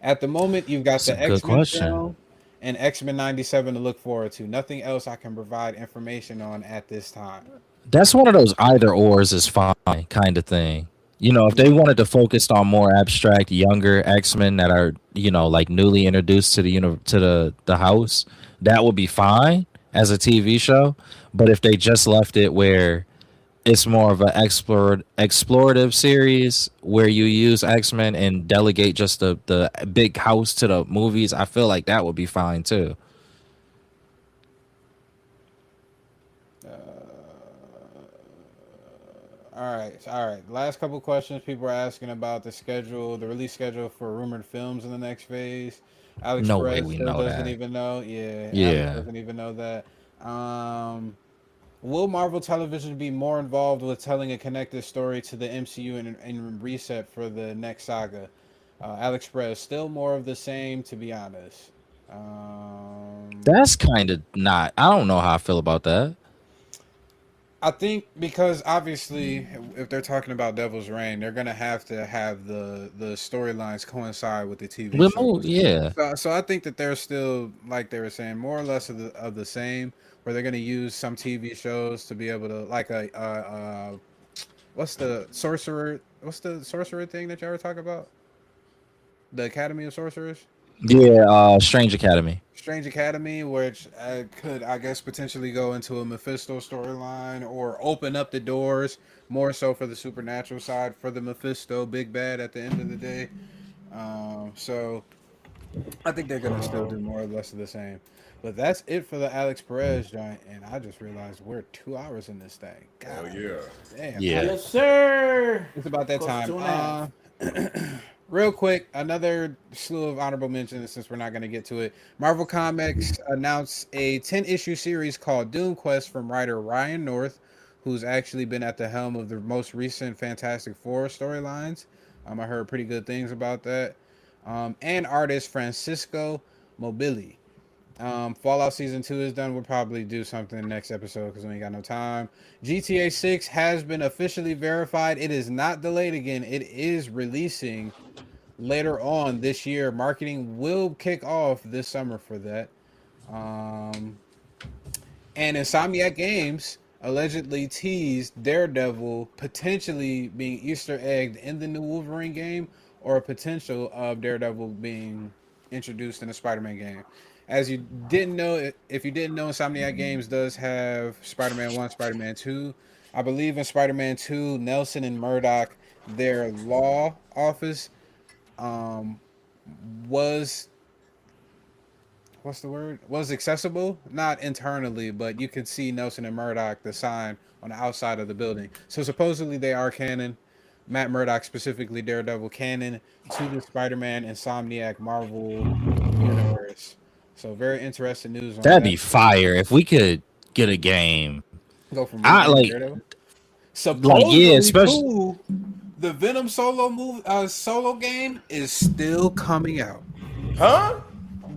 At the moment, you've got That's a the good X-Men question. film and X-Men 97 to look forward to. Nothing else I can provide information on at this time. That's one of those either ors is fine kind of thing. You know, if they wanted to focus on more abstract, younger X Men that are, you know, like newly introduced to the house, that would be fine as a TV show. But if they just left it where it's more of an explorative series where you use X Men and delegate just the big house to the movies, I feel like that would be fine too. All right. Last couple questions. People are asking about the schedule, the release schedule for rumored films in the next phase. Alex No way Perez we still know doesn't that. even know. Yeah, Alex Yeah. doesn't even know that. Um, will Marvel Television be more involved with telling a connected story to the MCU and reset for the next saga? Alex Perez, still more of the same, to be honest. Um, That's kind of not. I don't know how I feel about that. I think because obviously, if they're talking about Devil's Reign, they're gonna have to have the storylines coincide with the TV shows. Yeah. So I think that they're still, like they were saying, more or less of the same. Where they're gonna use some TV shows to be able to, like what's the sorcerer? What's the sorcerer thing that y'all were talking about? The Academy of Sorcerers. Yeah, Strange Academy. Strange Academy, which could, I guess, potentially go into a Mephisto storyline or open up the doors more so for the supernatural side for the Mephisto big bad at the end of the day. So I think they're gonna still do more or less of the same. But that's it for the Alex Perez joint, and I just realized we're 2 hours in this thing. Hell God yeah. damn, Yeah. Yes, sir. it's about that Close to time. an half. Real quick, another slew of honorable mentions since we're not going to get to it. Marvel Comics announced a 10-issue series called Doom Quest from writer Ryan North, who's actually been at the helm of the most recent Fantastic Four storylines. I heard pretty good things about that. And artist Francisco Mobili. Fallout Season 2 is done. We'll probably do something next episode because we ain't got no time. GTA 6 has been officially verified. It is not delayed again. It is releasing later on this year. Marketing will kick off this summer for that. And Insomniac Games allegedly teased Daredevil potentially being Easter egged in the new Wolverine game, or a potential of Daredevil being introduced in a Spider-Man game. As you didn't know, if you didn't know, Insomniac Games does have Spider-Man 1, Spider-Man 2. I believe in Spider-Man 2, Nelson and Murdoch, their law office was, what's the word? Was accessible, not internally, but you could see Nelson and Murdoch, the sign on the outside of the building. So supposedly they are canon. Matt Murdock, specifically Daredevil, canon to the Spider-Man Insomniac Marvel universe. So very interesting news on That'd that. be fire if we could get a game. Go from I Wolverine to like, Daredevil. like Supposedly yeah, especially too, the Venom solo game is still coming out. Huh?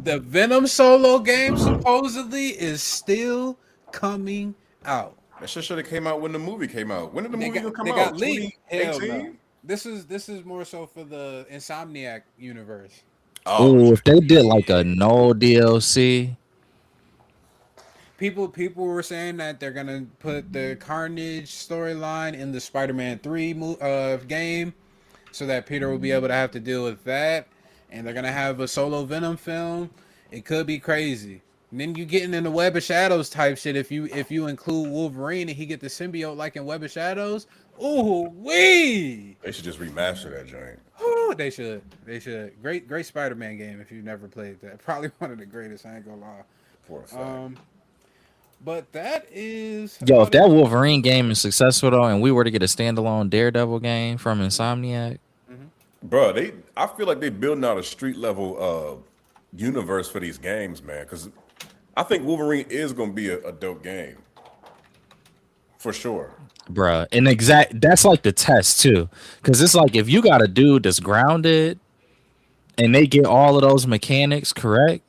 The Venom solo game supposedly is still coming out. That shit should have came out when the movie came out. When did the movie come They out? got leaked. Hell no. 2018? This is more so for the Insomniac universe. oh, if they did like a no DLC, People were saying that they're gonna put the Carnage storyline in the Spider-Man 3 game, so that Peter will be able to have to deal with that, and they're gonna have a solo Venom film. It could be crazy. And then you getting in the Web of Shadows type shit. If you include Wolverine and he get the symbiote like in Web of Shadows, ooh wee! They should just remaster that joint. Ooh, they should. Great Spider-Man game if you've never played that. Probably one of the greatest. I ain't gonna lie. For a fact. But that is yo, if that Wolverine game is successful though, and we were to get a standalone Daredevil game from Insomniac, Bro, I feel like they building out a street level universe for these games, man. Because I think Wolverine is gonna be a dope game. For sure. bruh. And that's like the test too, because it's like if you got a dude that's grounded, and they get all of those mechanics correct,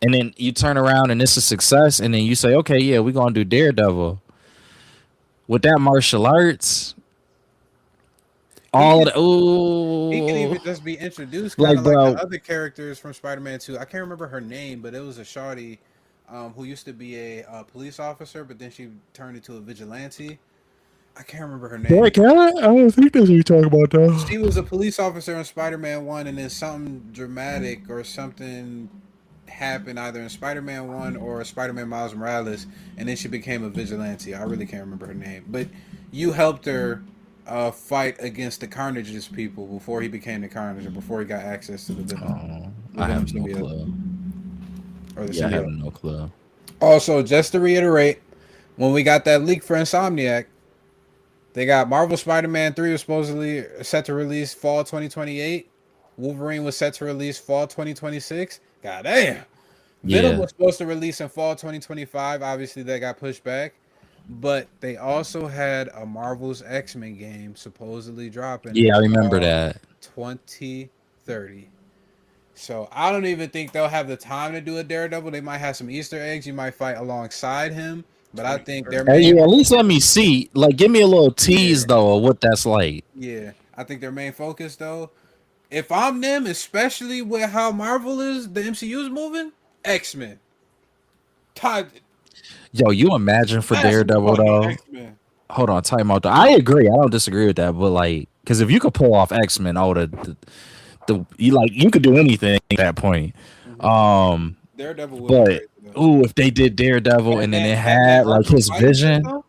and then you turn around and it's a success, and then you say, okay, yeah, we're gonna do Daredevil with that martial arts. He All of could the he could ooh, even just be introduced, kind like of like the bro, other characters from Spider-Man 2. I can't remember her name, but it was a shawty who used to be a police officer, but then she turned into a vigilante. I can't remember her name. Black Cat. I don't think that's what you talking about though. She was a police officer in Spider-Man 1, and then something dramatic or something happened either in Spider-Man 1 or Spider-Man Miles Morales, and then she became a vigilante. I really can't remember her name. But you helped her fight against the Carnage's people before he became the Carnage, or before he got access to the Oh, the I Venom have no symbiote. clue. Or the Yeah, I have symbiote. no clue. Also, just to reiterate, when we got that leak for Insomniac, they got Marvel Spider-Man 3 was supposedly set to release fall 2028. Wolverine was set to release fall 2026. God damn. Venom Yeah, was supposed to release in fall 2025. Obviously, that got pushed back. But they also had a Marvel's X-Men game supposedly dropping in yeah, I remember fall that. 2030. So I don't even think they'll have the time to do a Daredevil. They might have some Easter eggs. You might fight alongside him. But I think their Hey, main yeah, at least let me see. Like, give me a little tease yeah, though of what that's like. yeah. I think their main focus though, if I'm them, especially with how Marvel is, the MCU is moving, X-Men. Todd, Yo, you imagine for that's Daredevil fucking though? X-Men. Hold on, time out though. I agree. I don't disagree with that, but like, because if you could pull off X-Men, oh, the you like you could do anything at that point. Mm-hmm. Um, Daredevil would be but crazy though. ooh, if they did Daredevil and then it Batman had like Arkham his fighting vision, system.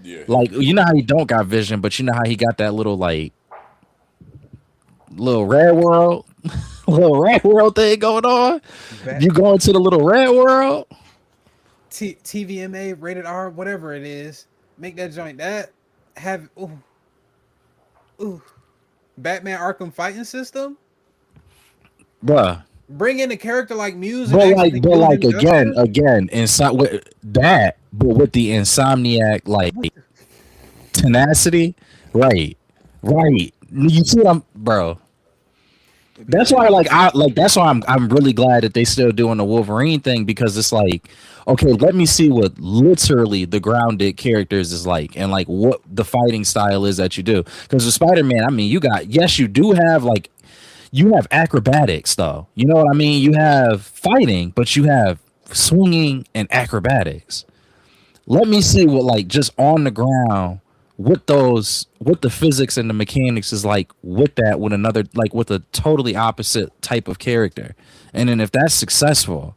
Yeah, like you know how he don't got vision, but you know how he got that little like little red world, little red world thing going on. Bat You go into the little red world. TVMA rated R, whatever it is. Make that joint that have ooh Batman Arkham fighting system. Bruh. Bring in a character like Muse and actually But do like him justice. again, inside with that, but with the insomniac like tenacity, right, right. You see what I'm, bro? It'd be That's why, crazy. that's why I'm really glad that they still doing the Wolverine thing because it's like, okay, let me see what literally the grounded characters is like and like what the fighting style is that you do. Because with Spider-Man, I mean, you got yes, you do have like you have acrobatics though. You know what I mean? You have fighting, but you have swinging and acrobatics. Let me see what like just on the ground what the physics and the mechanics is like with that with another like with a totally opposite type of character. And then if that's successful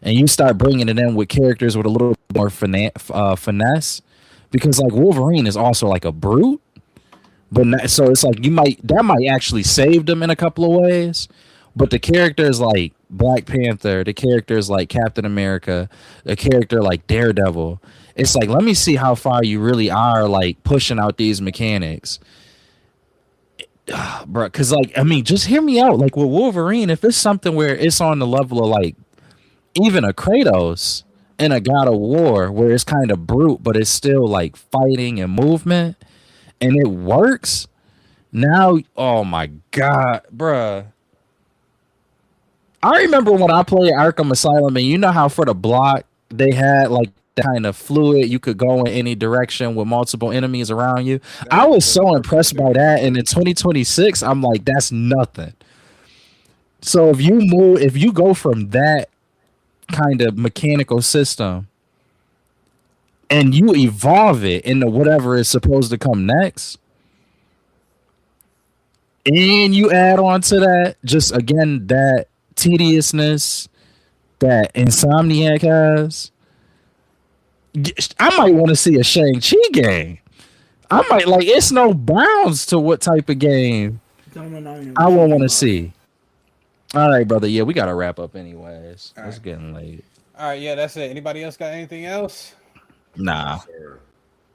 and you start bringing it in with characters with a little more finesse because like Wolverine is also like a brute but so it's like you might that might actually save them in a couple of ways. But the characters like Black Panther, the characters like Captain America, a character like Daredevil, it's like let me see how far you really are like pushing out these mechanics, bro. Because like I mean, just hear me out. Like with Wolverine, if it's something where it's on the level of like even a Kratos in a God of War, where it's kind of brute, but it's still like fighting and movement and it works now. Oh my god, bruh. I remember when I played Arkham Asylum, and you know how for the block they had like that kind of fluid, you could go in any direction with multiple enemies around you. That I was was the so perfect impressed by fit. that, and in 2026, I'm like, that's nothing. So if you go from that kind of mechanical system and you evolve it into whatever is supposed to come next, and you add on to that just again that tediousness that Insomniac has, I might want to see a Shang-Chi game. I might like it's no bounds to what type of game I won't want to see. All right, brother. Yeah, we gotta wrap up anyways. All It's right. getting late. All right, yeah, that's it. Anybody else got anything else? Nah. sir.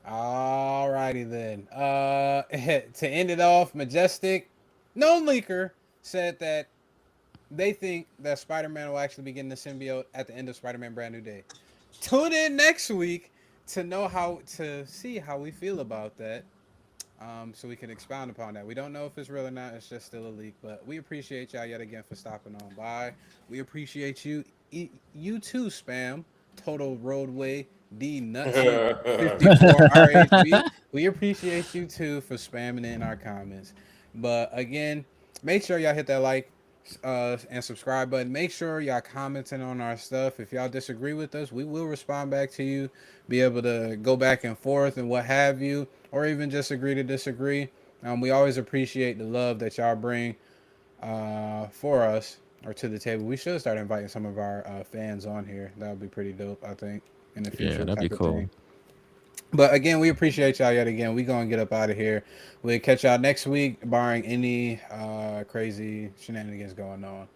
All righty then. To end it off, Majestic, no leaker, said that they think that Spider-Man will actually be getting the symbiote at the end of Spider-Man Brand New Day. Tune in next week to see how we feel about that. So we can expound upon that. We don't know if it's real or not. It's just still a leak. But we appreciate y'all yet again for stopping on by. We appreciate you you too, spam. Total Roadway D Nutsy 54 RHB. We appreciate you too for spamming in our comments. But again, make sure y'all hit that like and subscribe button. Make sure y'all commenting on our stuff. If y'all disagree with us, we will respond back to you. Be able to go back and forth and what have you, or even just agree to disagree. We always appreciate the love that y'all bring for us or to the table. We should start inviting some of our fans on here. That would be pretty dope, I think, in the future. Yeah, that'd be cool. Thing. But again, we appreciate y'all yet again. We gonna get up out of here. We'll catch y'all next week, barring any crazy shenanigans going on.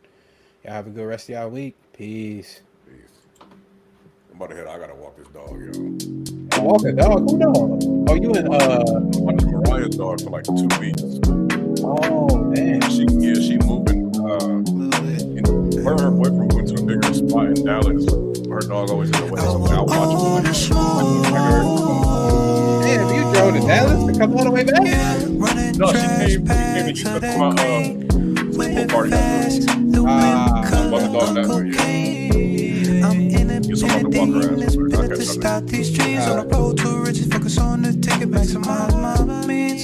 Y'all have a good rest of y'all week. Peace. I'm about to head. I gotta walk this dog, yo. Walk a dog? Who dog? Oh, you in watching Mariah's dog for like 2 weeks. Oh man. She moving. Her and her boyfriend went to a bigger spot in Dallas. Her dog always in the way, so I'll watch her. Damn, you drove to Dallas to come all the way back? No, she came to East for my party. Love the dog that way, yeah. Get someone to walk her ass. Stop these dreams on the road to riches. Focus on the ticket, maximize my means.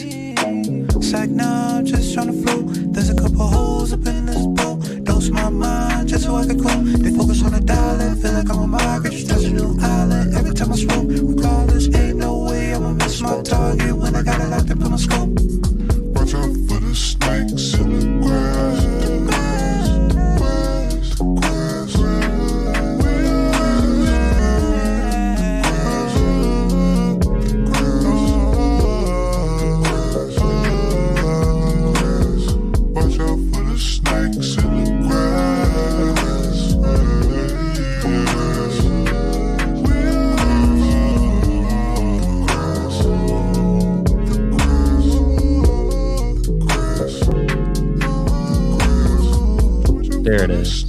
It's like now I'm just trying to flow. There's a couple holes up in this boat. Dose my mind just so I can cope. They focus on the dollar, feel like I'm a migrant, just touch a new island. Every time I smoke, regardless, ain't no way I'ma miss my target when I got it locked up in my scope. Watch out for the snakes in the grass. There it is.